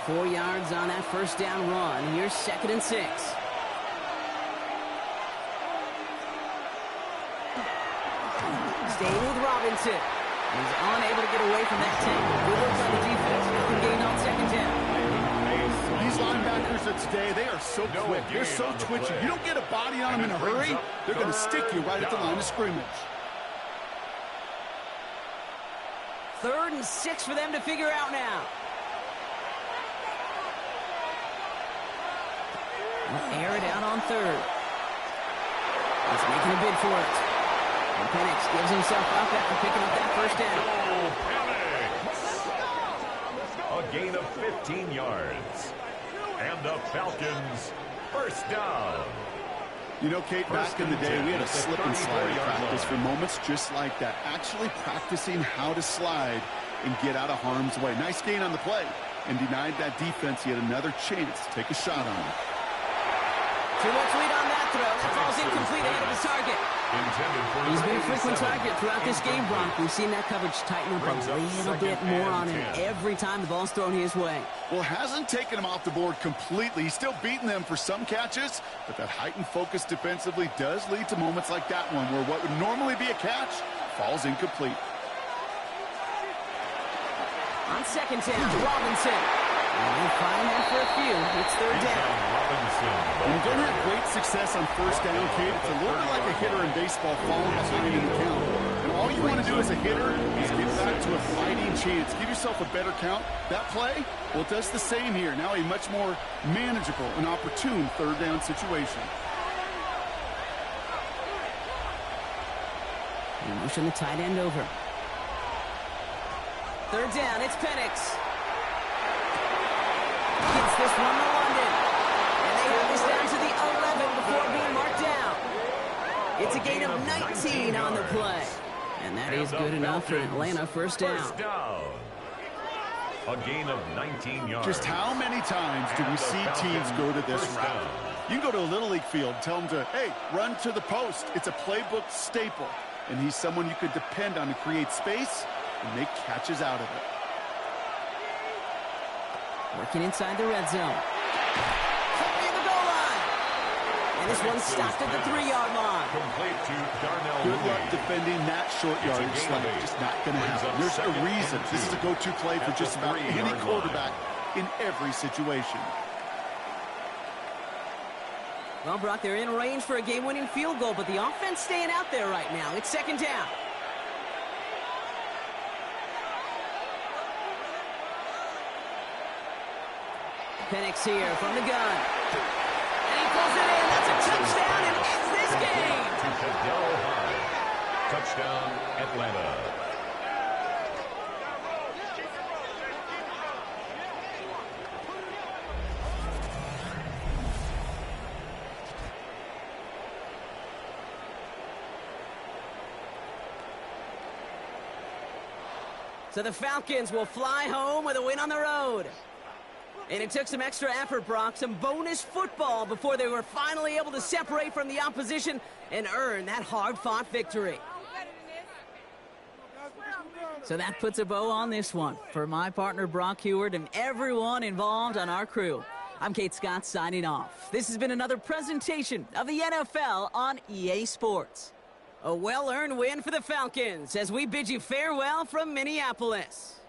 4 yards on that first down run. Here's 2nd and 6. Staying with Robinson. He's unable to get away from that tangle. Good work by the defense. Nothing gained on 2nd down. These linebackers of today, they are so quick. They're so twitchy. You don't get a body on them in a hurry, they're going to stick you right at the line of scrimmage. 3rd and 6 for them to figure out now. We'll air it out on 3rd. He's making a bid for it. And Penix gives himself up after picking up that first down. A gain of 15 yards. And the Falcons, first down. You know, Kate, back in the day, we had a slip and slide practice for moments just like that. Actually practicing how to slide and get out of harm's way. Nice gain on the play. And denied that defense yet another chance to take a shot on it. Too much lead on that throw. That ball's incomplete ahead of his target. He's been a frequent target throughout this game, Brock. We've seen that coverage tighten up a little bit more on him every time the ball's thrown his way. Well, hasn't taken him off the board completely. He's still beating them for some catches, but that heightened focus defensively does lead to moments like that one where what would normally be a catch falls incomplete. On 2nd down, Robinson. And they'll find that for a few. It's 3rd down. When you don't have great success on 1st down, Kate, it's a little bit like a hitter in baseball falling behind in the count. And all you want to do as a hitter is get back to a fighting chance. Give yourself a better count. That play, well, it does the same here. Now a much more manageable and opportune 3rd down situation. You motion the tight end over. 3rd down, it's Penix. Gets this one to London. And they have this down to the 11 before being marked down. It's a gain of 19 on the play. And that is good enough for Atlanta. First down. A gain of 19 yards. Just how many times do we see teams go to this route? You can go to a Little League field, tell them to, hey, run to the post. It's a playbook staple. And he's someone you could depend on to create space and make catches out of it. Working inside the red zone. Clearing the goal line. And this one stopped at the 3-yard line. Complete to Darnell. Good luck defending that short yardage slide. Just not going to happen. There's a reason. This is a go-to play for just about any quarterback in every situation. Well, Brock, they're in range for a game-winning field goal, but the offense staying out there right now. It's 2nd down. Penix here from the gun. And he pulls it in. That's a touchdown and ends this game. Touchdown, Atlanta. So the Falcons will fly home with a win on the road. And it took some extra effort, Brock, some bonus football before they were finally able to separate from the opposition and earn that hard-fought victory. So that puts a bow on this one. For my partner, Brock Heward, and everyone involved on our crew, I'm Kate Scott signing off. This has been another presentation of the NFL on EA Sports. A well-earned win for the Falcons as we bid you farewell from Minneapolis.